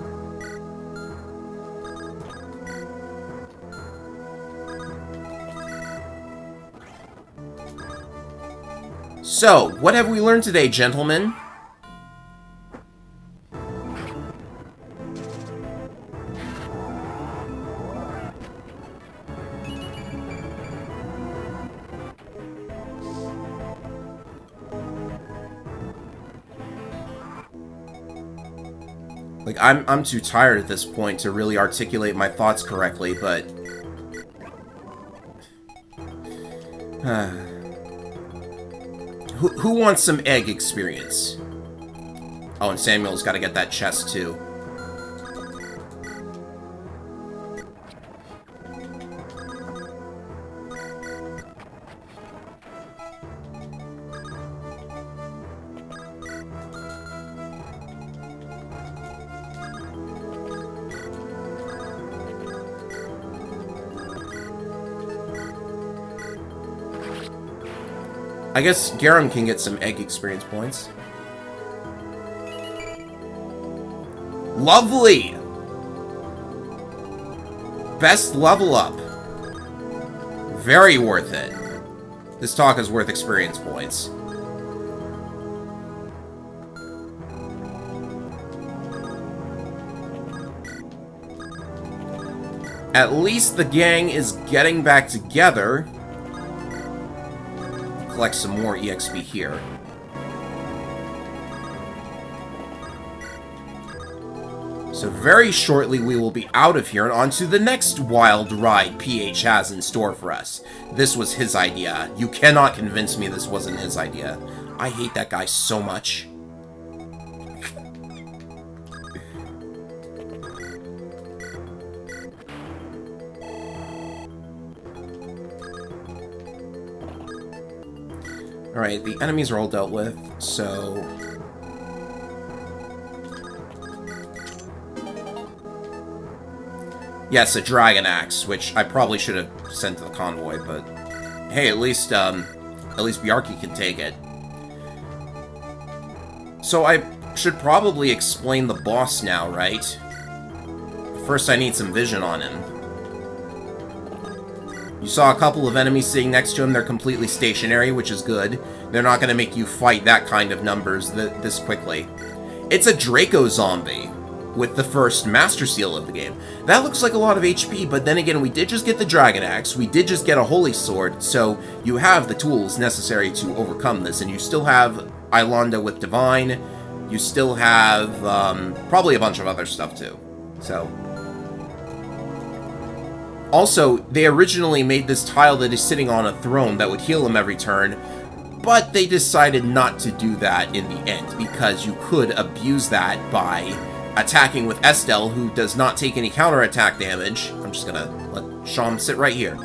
So, what have we learned today, gentlemen? Like, I'm too tired at this point to really articulate my thoughts correctly, but Who wants some egg experience? Oh, and Samuel's got to get that chest, too. I guess Garum can get some egg experience points. Lovely! Best level up. Very worth it. This talk is worth experience points. At least the gang is getting back together. Collect some more EXP here. So very shortly we will be out of here and on to the next wild ride PH has in store for us. This was his idea. You cannot convince me this wasn't his idea. I hate that guy so much. Alright, the enemies are all dealt with, so... Yes, a Dragon Axe, which I probably should have sent to the convoy, but... Hey, at least Bjarki can take it. So I should probably explain the boss now, right? First I need some vision on him. You saw a couple of enemies sitting next to him. They're completely stationary, which is good. They're not going to make you fight that kind of numbers this quickly. It's a Draco zombie with the first Master Seal of the game. That looks like a lot of HP, but then again, we did just get the Dragon Axe. We did just get a Holy Sword, so you have the tools necessary to overcome this. And you still have Ilonda with Divine. You still have probably a bunch of other stuff, too. So... Also, they originally made this tile that is sitting on a throne that would heal him every turn, but they decided not to do that in the end, because you could abuse that by attacking with Estelle, who does not take any counterattack damage. I'm just gonna let Sham sit right here.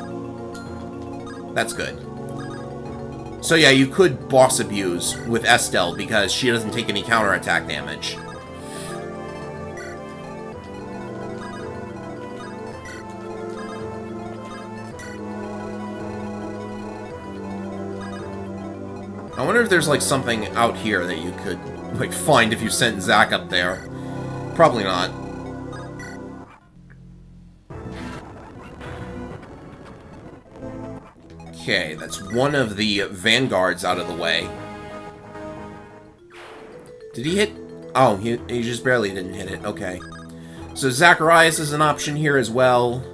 That's good. So yeah, you could boss abuse with Estelle, because she doesn't take any counterattack damage. I wonder if there's, like, something out here that you could, like, find if you sent Zack up there. Probably not. Okay, that's one of the vanguards out of the way. Did he hit? Oh, he just barely didn't hit it. Okay. So Zacharias is an option here as well.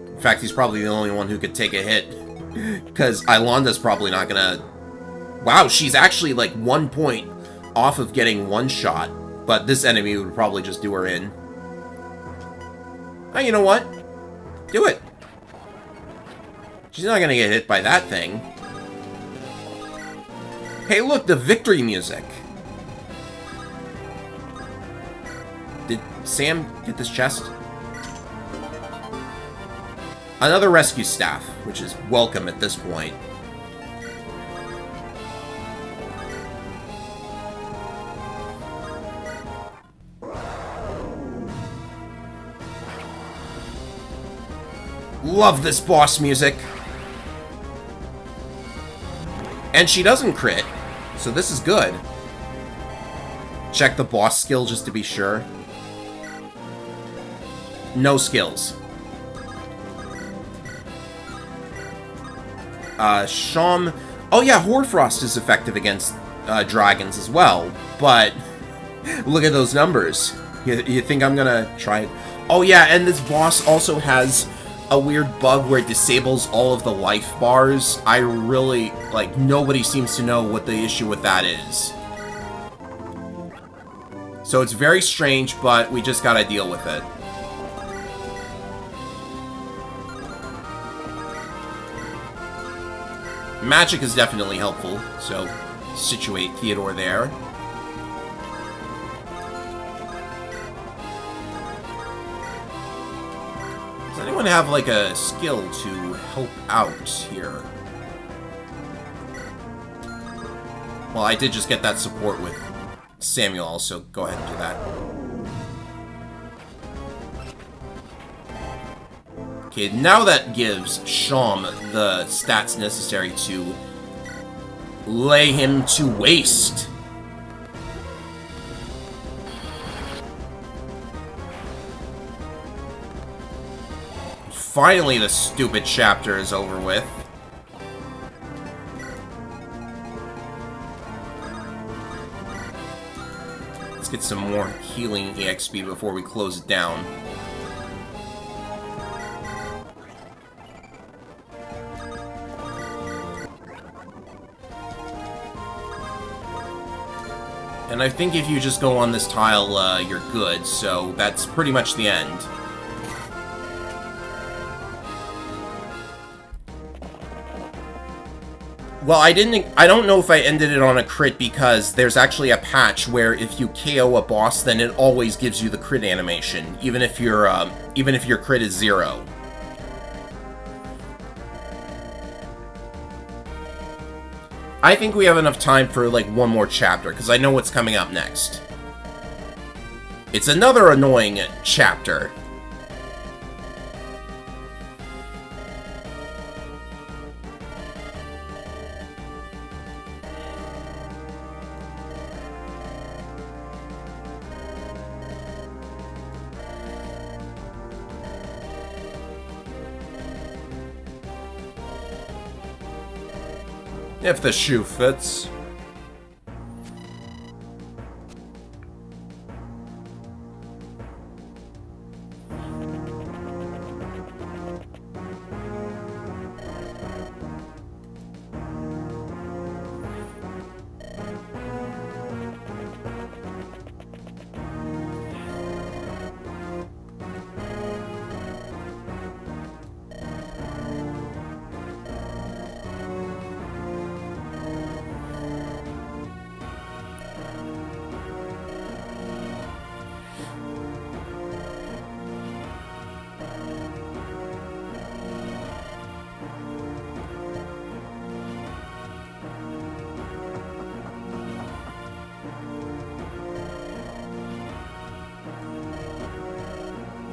In fact, he's probably the only one who could take a hit. Because Ilonda's probably not gonna... Wow, she's actually like 1 point off of getting one shot, but this enemy would probably just do her in. Oh, you know what? Do it. She's not gonna get hit by that thing. Hey, look, the victory music. Did Sam get this chest? Another rescue staff, which is welcome at this point. Love this boss music. And she doesn't crit, so this is good. Check the boss skill just to be sure. No skills. Sham... Oh yeah, Hoarfrost is effective against dragons as well, but look at those numbers. You think I'm gonna try it? Oh yeah, and this boss also has a weird bug where it disables all of the life bars. I really, like, nobody seems to know what the issue with that is. So it's very strange, but we just gotta deal with it. Magic is definitely helpful, so situate Theodore there. Does anyone have, like, a skill to help out here? Well, I did just get that support with Samuel, so go ahead and do that. Okay, now that gives Sham the stats necessary to lay him to waste. Finally, the stupid chapter is over with. Let's get some more healing EXP before we close it down. And I think if you just go on this tile, you're good, so that's pretty much the end. Well, I don't know if I ended it on a crit because there's actually a patch where if you KO a boss, then it always gives you the crit animation, even if your crit is 0. I think we have enough time for, like, one more chapter, because I know what's coming up next. It's another annoying chapter. If the shoe fits.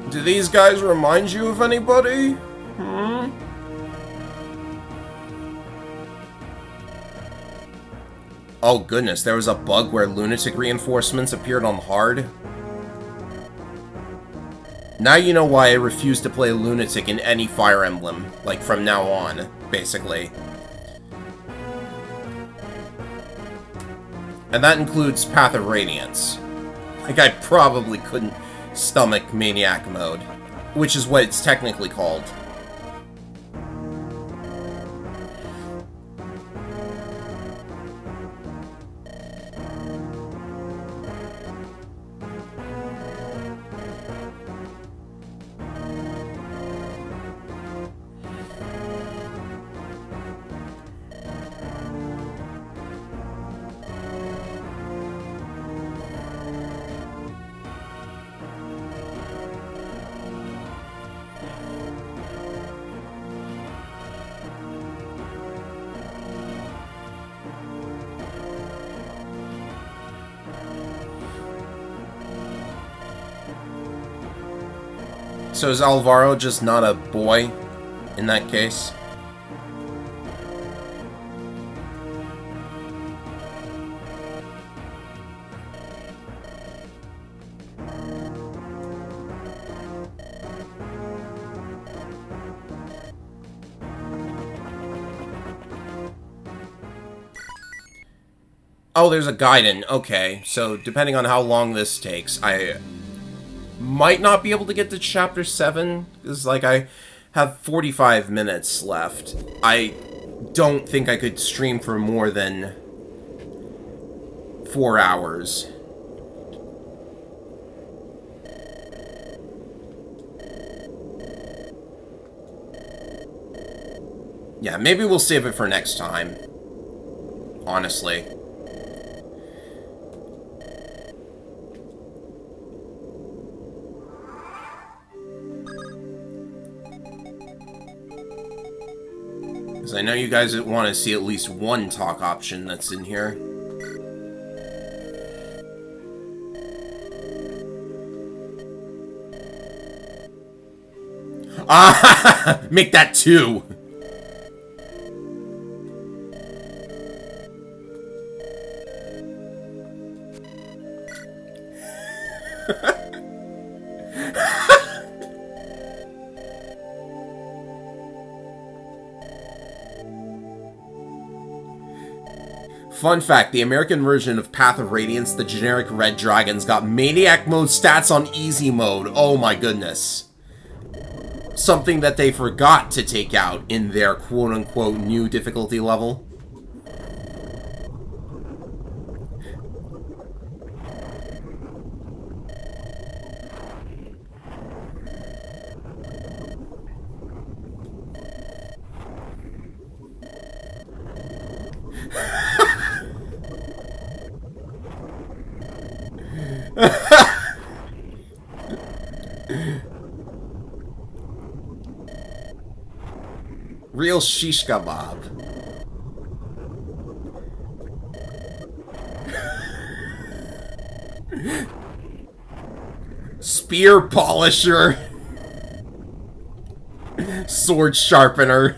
Do these guys remind you of anybody? Oh goodness, there was a bug where lunatic reinforcements appeared on hard. Now you know why I refuse to play lunatic in any Fire Emblem, like from now on, basically. And that includes Path of Radiance. Like, I probably couldn't stomach Maniac Mode, which is what it's technically called. So is Alvaro just not a boy in that case? Oh, there's a Gaiden. Okay, so depending on how long this takes, I might not be able to get to Chapter 7, because, like, I have 45 minutes left. I don't think I could stream for more than 4 hours. Yeah, maybe we'll save it for next time. Honestly. Because I know you guys want to see at least one talk option that's in here. Ah! Make that 2! Fun fact, the American version of Path of Radiance, the generic Red Dragons, got Maniac Mode stats on Easy Mode. Oh my goodness. Something that they forgot to take out in their quote-unquote new difficulty level. Real shish kebab. Spear polisher. Sword sharpener.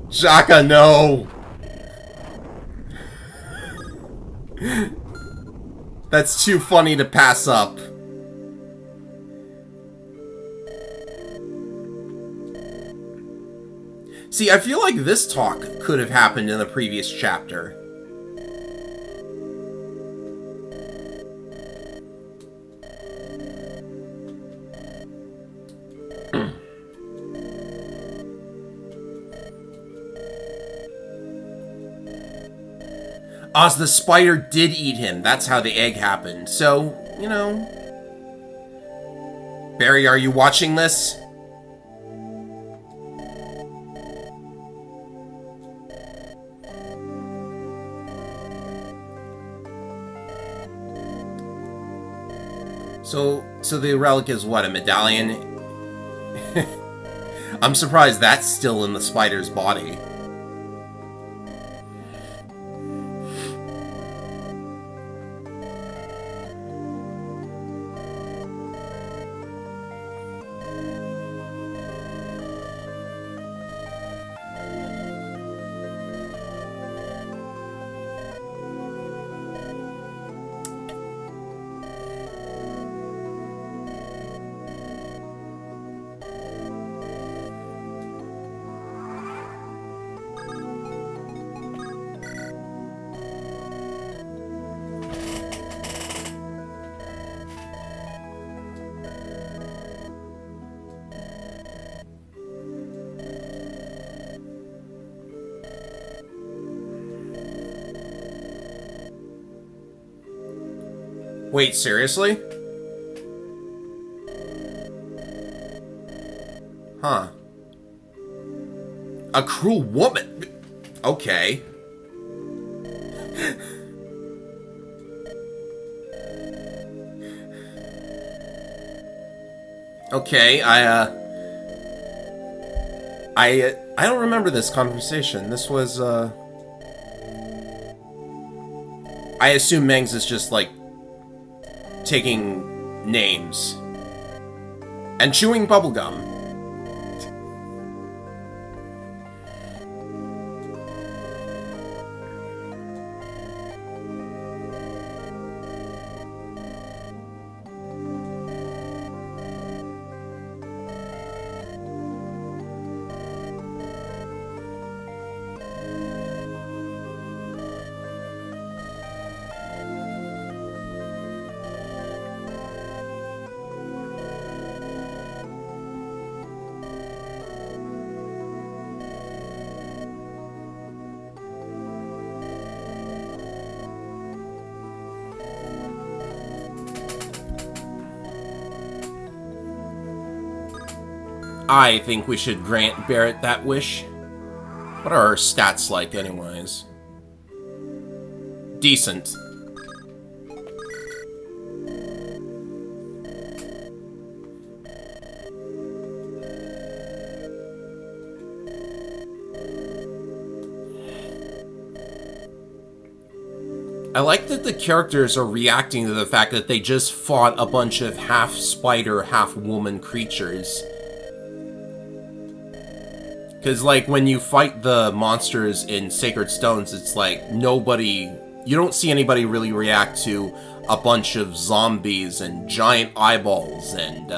Shaka, no! That's too funny to pass up. See, I feel like this talk could have happened in the previous chapter. Oz, the spider did eat him. That's how the egg happened. So, you know... Barry, are you watching this? So the relic is what, a medallion? I'm surprised that's still in the spider's body. Wait, seriously? Huh. A cruel woman? Okay. Okay, I don't remember this conversation. This was, I assume Mengs is just, like, taking names. And chewing bubblegum. I think we should grant Barrett that wish. What are our stats like, anyways? Decent. I like that the characters are reacting to the fact that they just fought a bunch of half-spider, half-woman creatures. Because, like, when you fight the monsters in Sacred Stones, it's like nobody... You don't see anybody really react to a bunch of zombies and giant eyeballs and,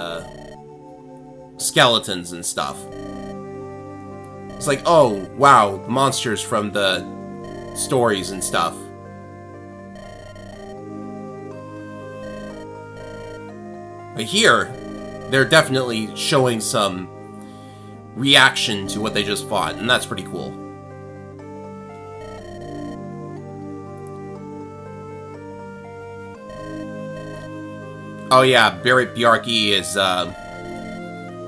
skeletons and stuff. It's like, oh, wow, monsters from the stories and stuff. But here, they're definitely showing some reaction to what they just fought, and that's pretty cool. Oh yeah, Barrett Bjarke is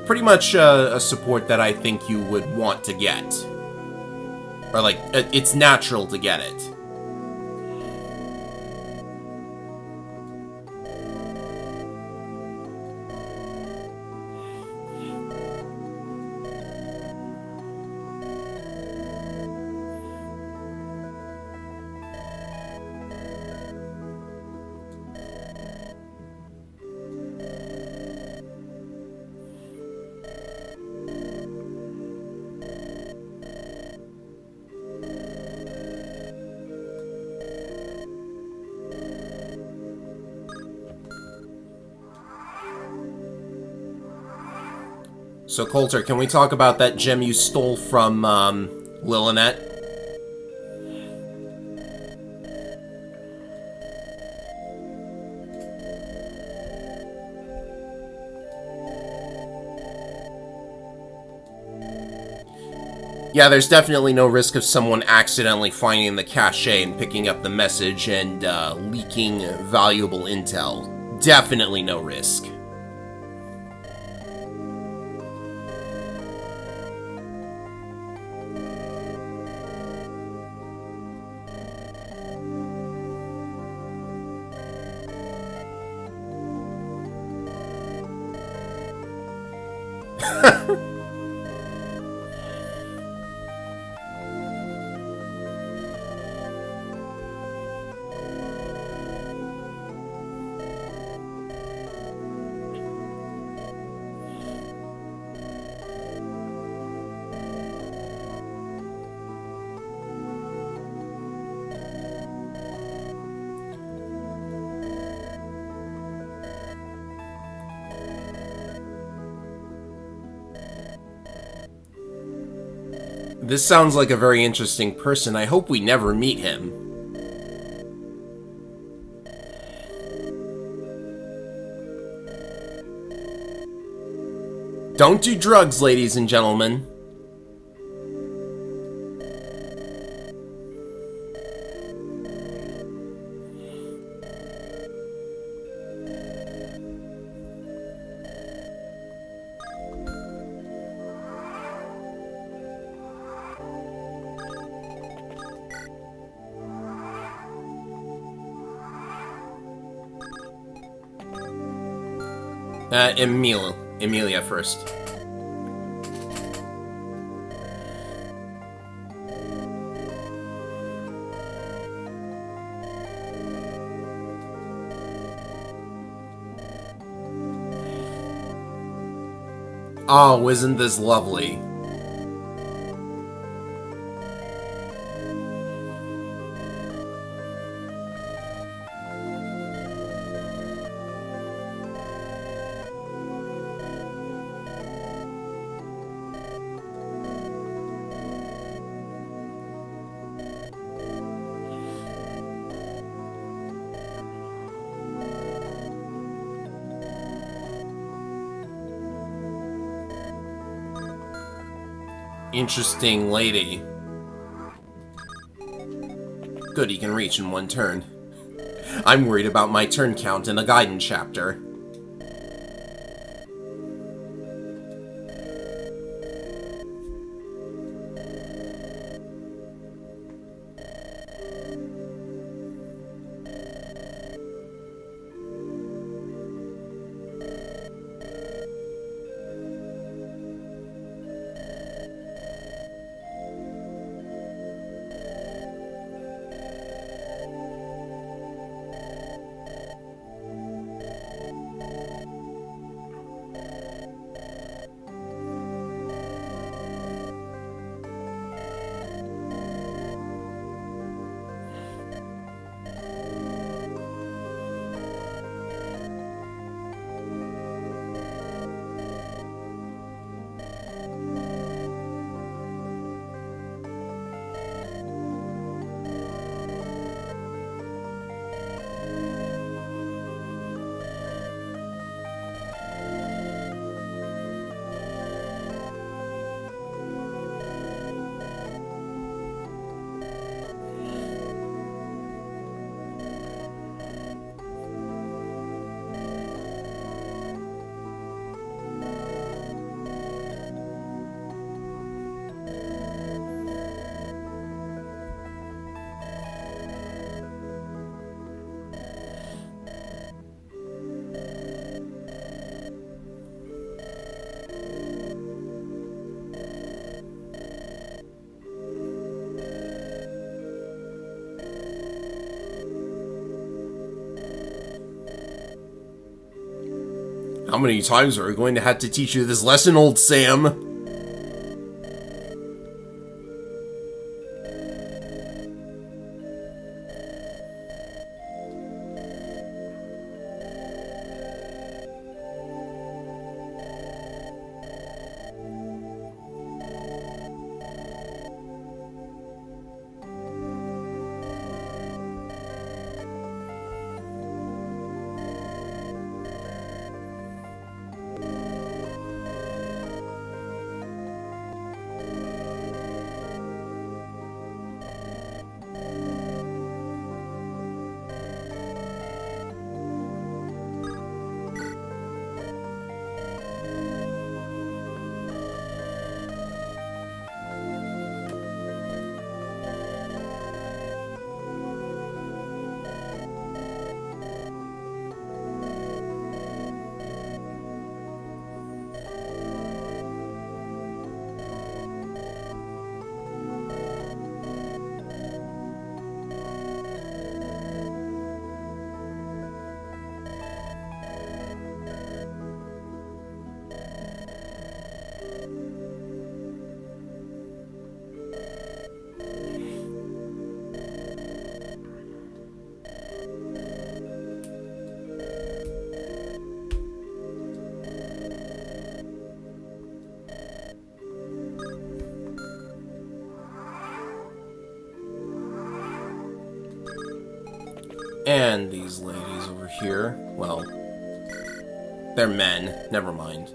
pretty much a support that I think you would want to get. Or like, it's natural to get it. So, Coulter, can we talk about that gem you stole from, Lillinet? Yeah, there's definitely no risk of someone accidentally finding the cache and picking up the message and, leaking valuable intel. Definitely no risk. This sounds like a very interesting person. I hope we never meet him. Don't do drugs, ladies and gentlemen. Emilia first. Oh, isn't this lovely? Interesting lady. Good, he can reach in one turn. I'm worried about my turn count in the Gaiden chapter. How many times are we going to have to teach you this lesson, old Sam? And these ladies over here, well, they're men, never mind.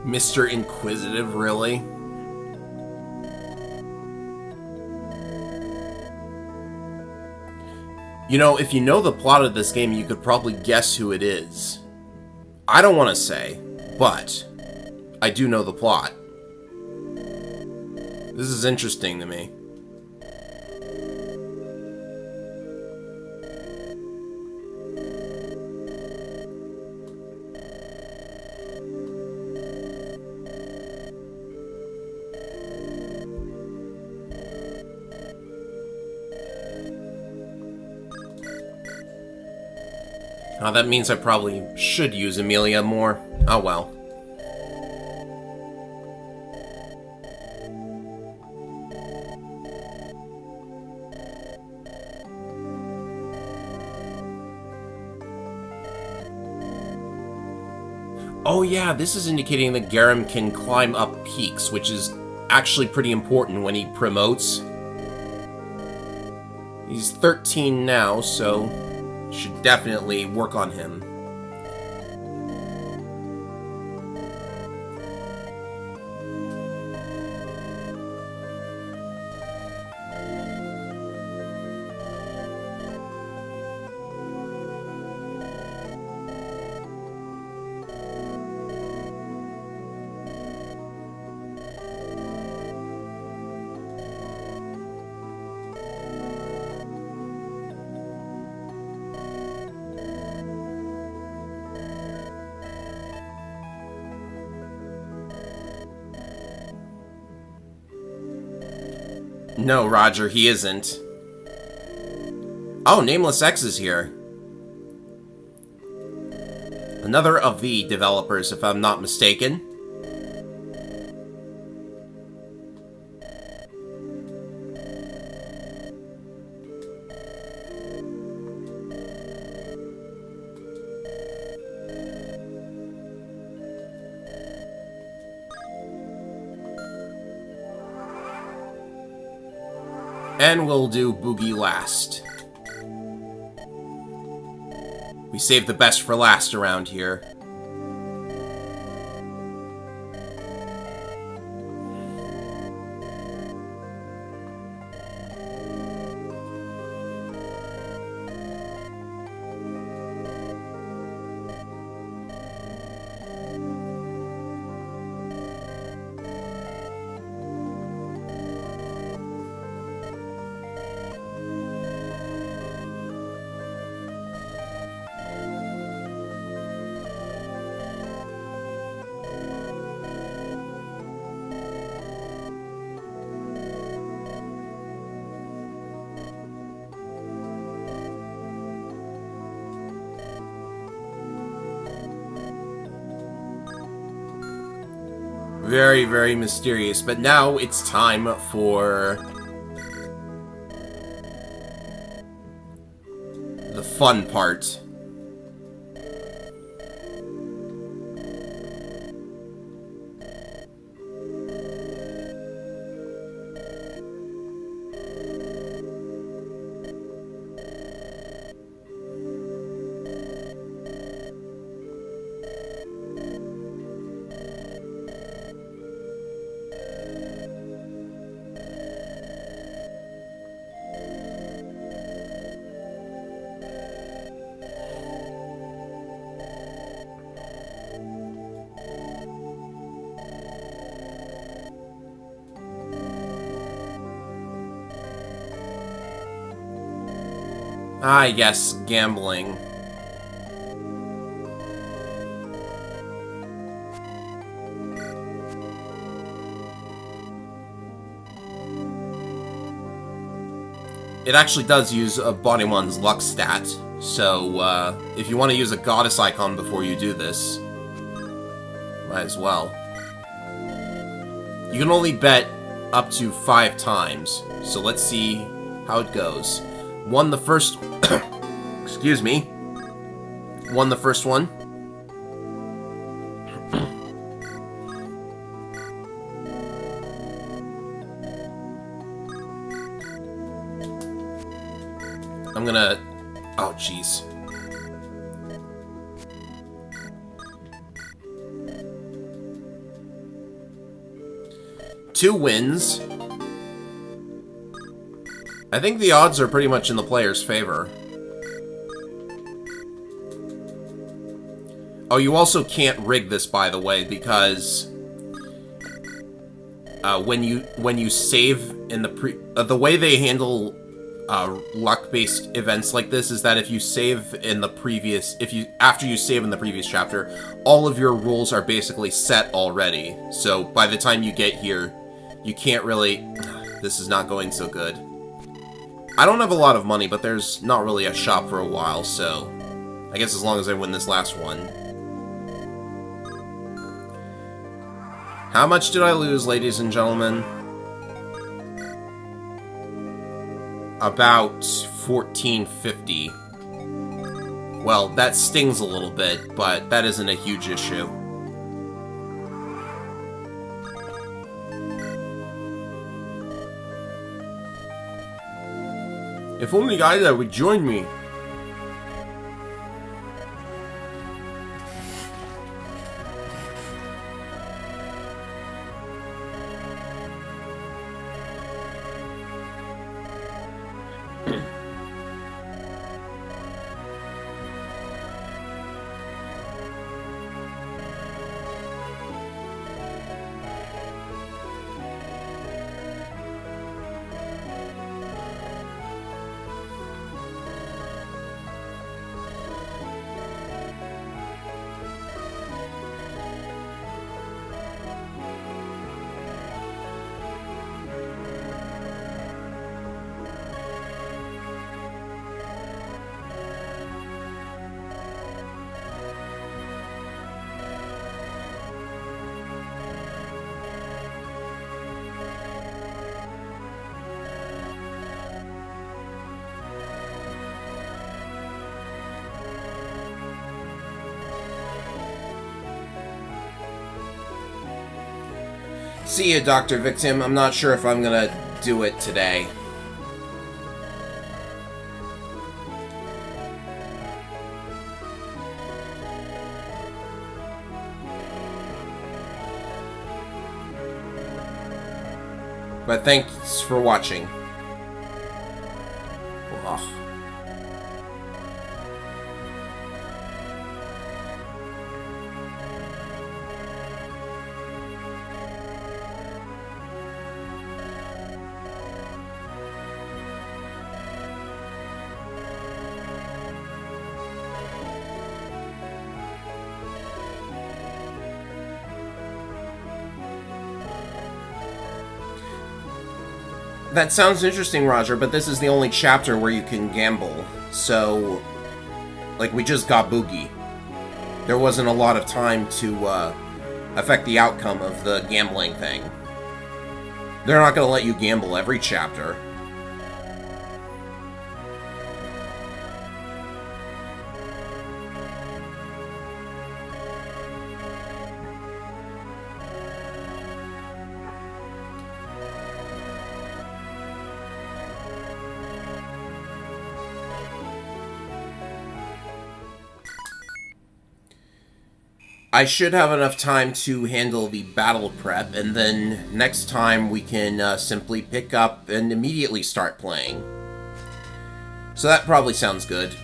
Mr. Inquisitive, really? You know, if you know the plot of this game, you could probably guess who it is. I don't want to say, but I do know the plot. This is interesting to me. Oh, that means I probably should use Amelia more. Oh well. Oh yeah, this is indicating that Garam can climb up peaks, which is actually pretty important when he promotes. He's 13 now, so should definitely work on him. No, Roger, he isn't. Oh, Nameless X is here. Another of the developers, if I'm not mistaken. And we'll do Boogie last. We save the best for last around here. Very, very mysterious. But now it's time for the fun part. Ah, yes, gambling. It actually does use a Bodymon's luck stat, so if you want to use a goddess icon before you do this, might as well. You can only bet up to 5 times, so let's see how it goes. Won the first... excuse me. Won the first one. I'm gonna... oh, jeez. Two wins. I think the odds are pretty much in the player's favor. Oh, you also can't rig this, by the way, because when you save in the the way they handle luck-based events like this is that if you save in the previous after you save in the previous chapter, all of your rules are basically set already. So by the time you get here, you can't really. This is not going so good. I don't have a lot of money, but there's not really a shop for a while, so I guess as long as I win this last one. How much did I lose, ladies and gentlemen? About $14.50. Well, that stings a little bit, but that isn't a huge issue. If only Ida would join me. See ya, Dr. Victim. I'm not sure if I'm gonna do it today. But thanks for watching. Ugh. That sounds interesting, Roger, but this is the only chapter where you can gamble. So, like, we just got Boogie. There wasn't a lot of time to affect the outcome of the gambling thing. They're not going to let you gamble every chapter. I should have enough time to handle the battle prep, and then next time we can simply pick up and immediately start playing. So that probably sounds good.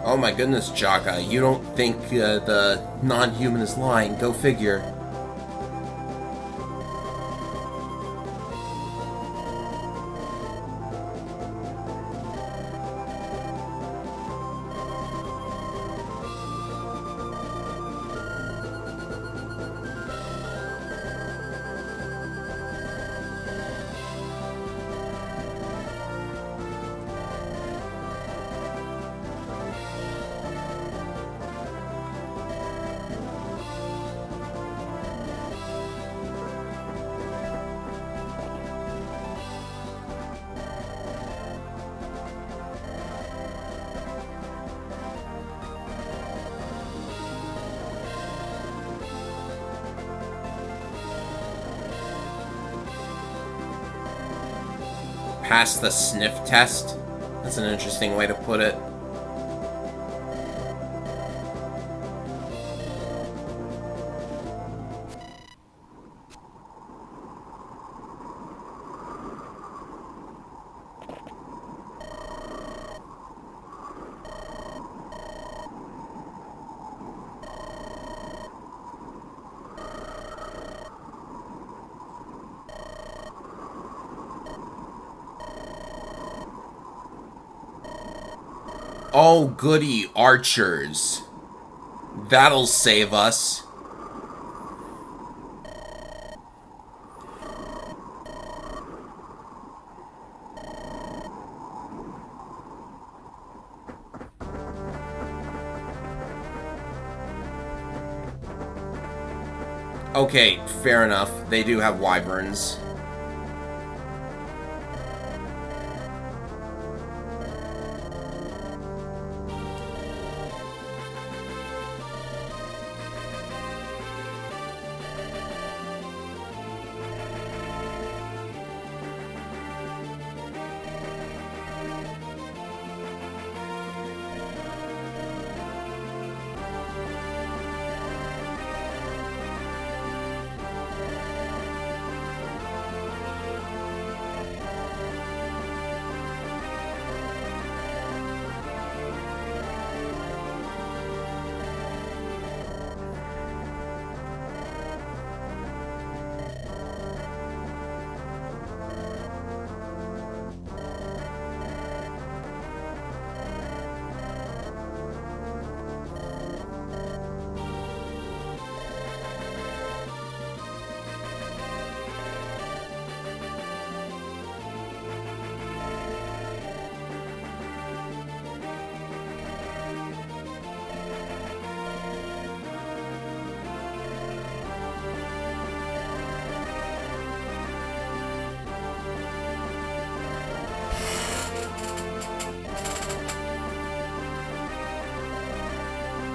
Oh my goodness, Jaka, you don't think the non-human is lying. Go figure. Pass the sniff test? That's an interesting way to put it. Oh, goody, archers. That'll save us. Okay, fair enough. They do have wyverns.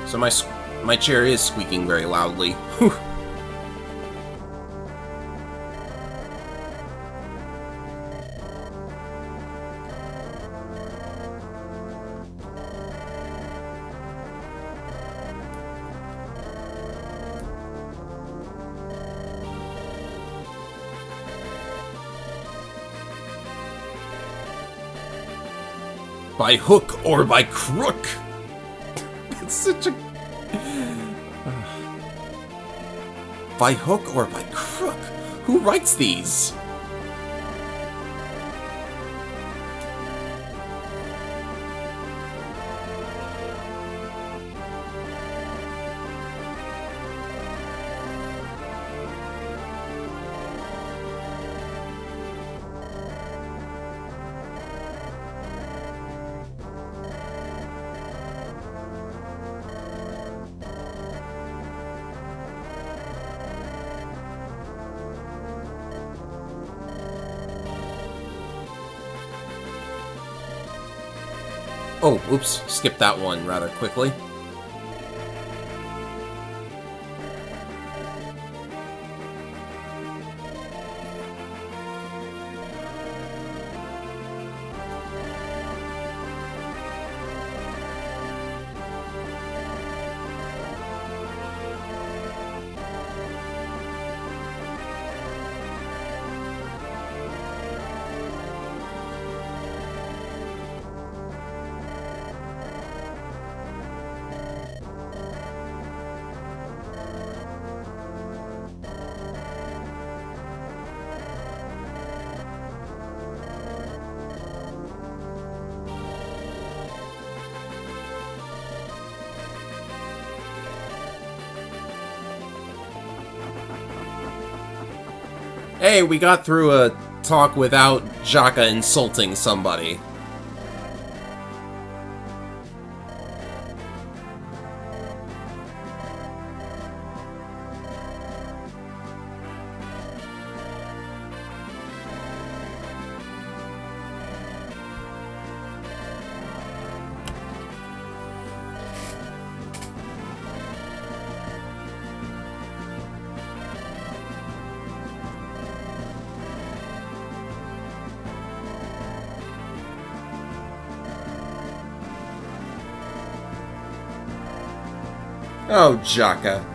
So my chair is squeaking very loudly. Whew. By hook or by crook. It's such a... By hook or by crook? Who writes these? Oh, oops, skipped that one rather quickly. Hey, we got through a talk without Jaka insulting somebody. Oh, Jaka.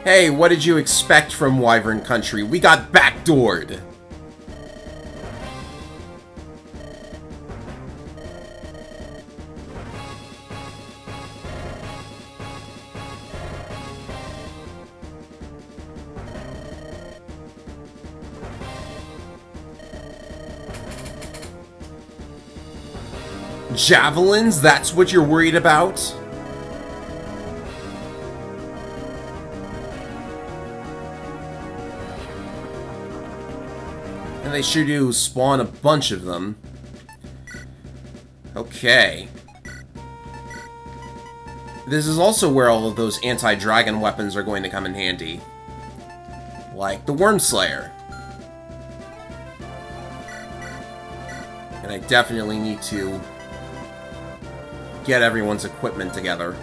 Hey, what did you expect from Wyvern Country? We got backdoored! Javelins? That's what you're worried about? And they sure do spawn a bunch of them. Okay. This is also where all of those anti-dragon weapons are going to come in handy. Like the Wormslayer. And I definitely need to get everyone's equipment together.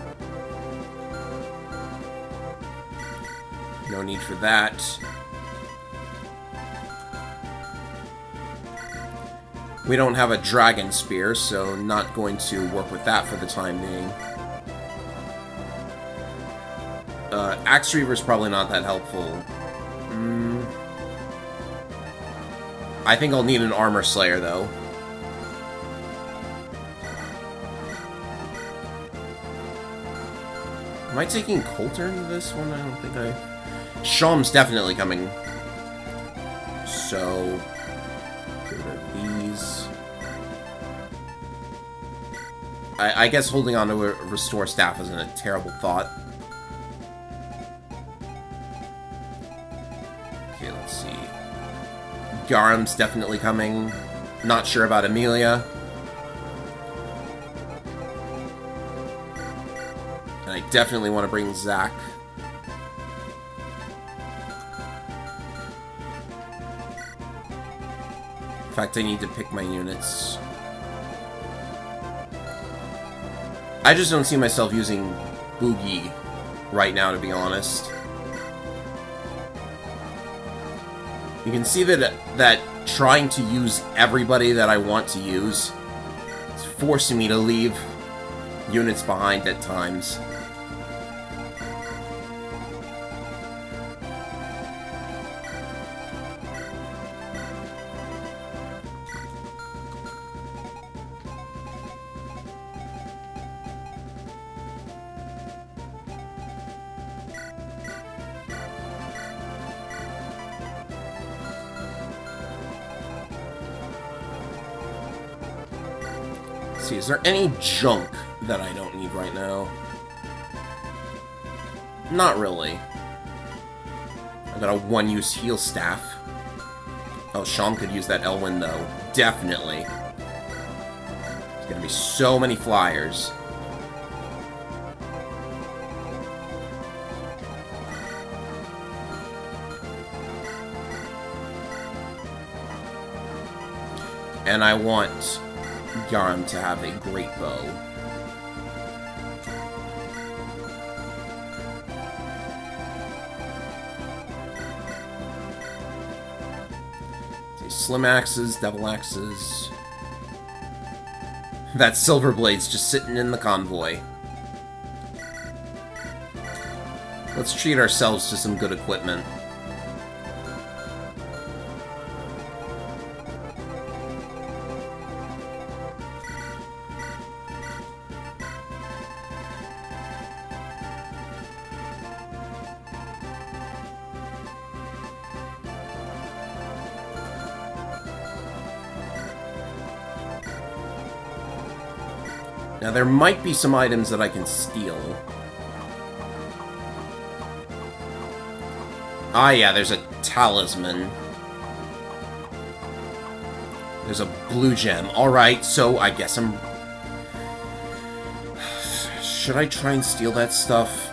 No need for that. We don't have a dragon spear, so not going to work with that for the time being. Axe Reaver's probably not that helpful. I think I'll need an Armor Slayer, though. Am I taking Coulter into this one? I don't think I... Sham's definitely coming. So... get rid of these. I guess holding on to a Restore Staff isn't a terrible thought. Okay, let's see. Garam's definitely coming. Not sure about Amelia. And I definitely want to bring Zack. In fact, I need to pick my units. I just don't see myself using Boogie right now, to be honest. You can see that trying to use everybody that I want to use is forcing me to leave units behind at times. See, is there any junk that I don't need right now? Not really. I've got a one-use heal staff. Oh, Sean could use that Elwyn, though. Definitely. There's gonna be so many flyers. And I want Yarm to have a great bow. See, slim axes, double axes. That silver blade's just sitting in the convoy. Let's treat ourselves to some good equipment. Now, there might be some items that I can steal. Ah, yeah, there's a talisman. There's a blue gem. Alright, so I guess I'm... Should I try and steal that stuff?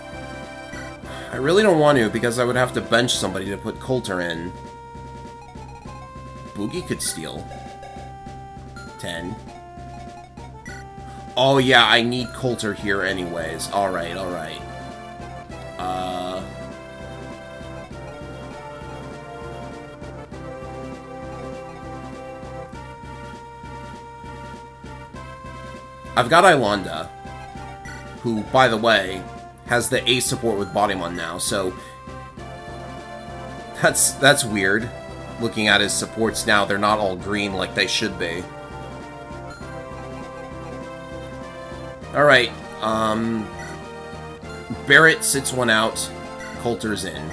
I really don't want to, because I would have to bench somebody to put Coulter in. Boogie could steal 10. Oh yeah, I need Coulter here anyways. Alright, alright. I've got Ilonda, who, by the way, has the A support with Bodymon now, so that's weird. Looking at his supports now, they're not all green like they should be. Alright, Barrett sits one out, Coulter's in.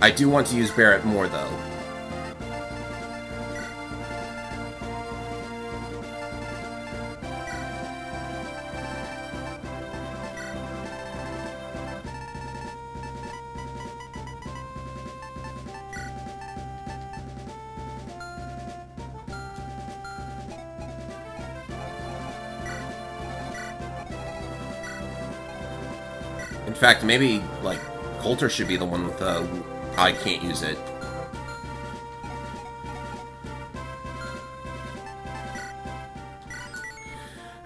I do want to use Barrett more, though. In fact, maybe, like, Coulter should be the one with the... I can't use it.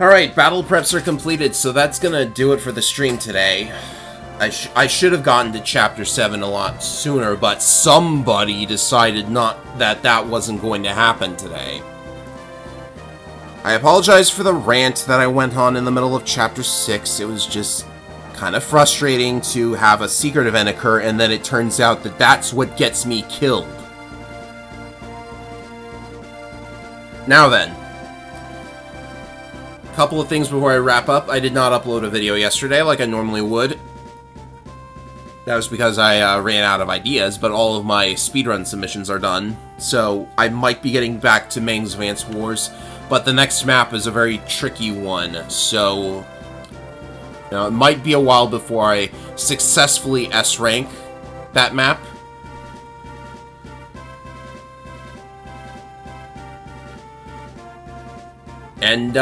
Alright, battle preps are completed, so that's gonna do it for the stream today. I should have gotten to Chapter 7 a lot sooner, but somebody decided that wasn't going to happen today. I apologize for the rant that I went on in the middle of Chapter 6. It was just kind of frustrating to have a secret event occur, and then it turns out that that's what gets me killed. Now then, a couple of things before I wrap up. I did not upload a video yesterday like I normally would. That was because I ran out of ideas, but all of my speedrun submissions are done, so I might be getting back to Mang's Advance Wars, but the next map is a very tricky one, so... Now, it might be a while before I successfully S-rank that map. And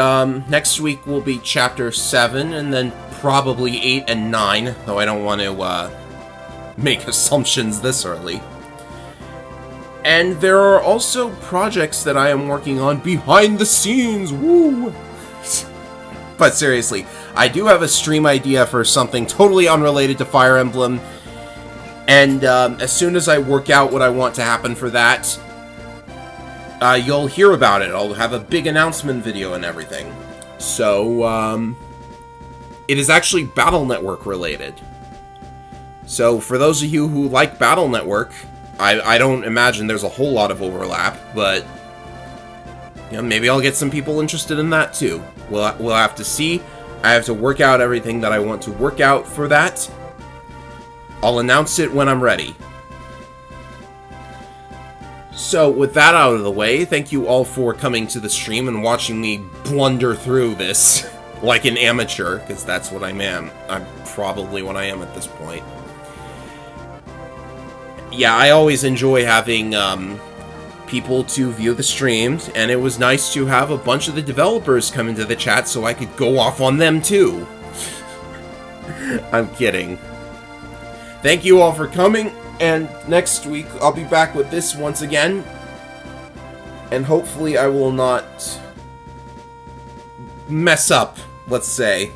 next week will be Chapter 7, and then probably 8 and 9, though I don't want to make assumptions this early. And there are also projects that I am working on behind the scenes, woo! But seriously, I do have a stream idea for something totally unrelated to Fire Emblem, and as soon as I work out what I want to happen for that, you'll hear about it. I'll have a big announcement video and everything. So, it is actually Battle Network related. So, for those of you who like Battle Network, I don't imagine there's a whole lot of overlap, but you know, maybe I'll get some people interested in that too. We'll have to see. I have to work out everything that I want to work out for that. I'll announce it when I'm ready. So, with that out of the way, thank you all for coming to the stream and watching me blunder through this like an amateur, because that's what I am. I'm probably what I am at this point. Yeah, I always enjoy having people to view the streams, and it was nice to have a bunch of the developers come into the chat so I could go off on them too. I'm kidding. Thank you all for coming, and next week I'll be back with this once again, and hopefully I will not mess up, let's say.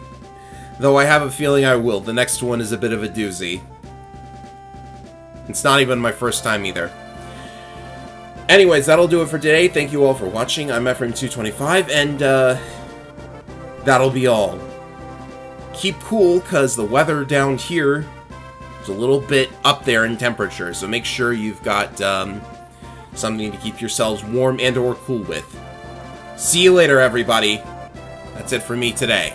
Though I have a feeling I will. The next one is a bit of a doozy. It's not even my first time either. Anyways, that'll do it for today. Thank you all for watching. I'm Ephraim225, and that'll be all. Keep cool, because the weather down here is a little bit up there in temperature, so make sure you've got something to keep yourselves warm and or cool with. See you later, everybody. That's it for me today.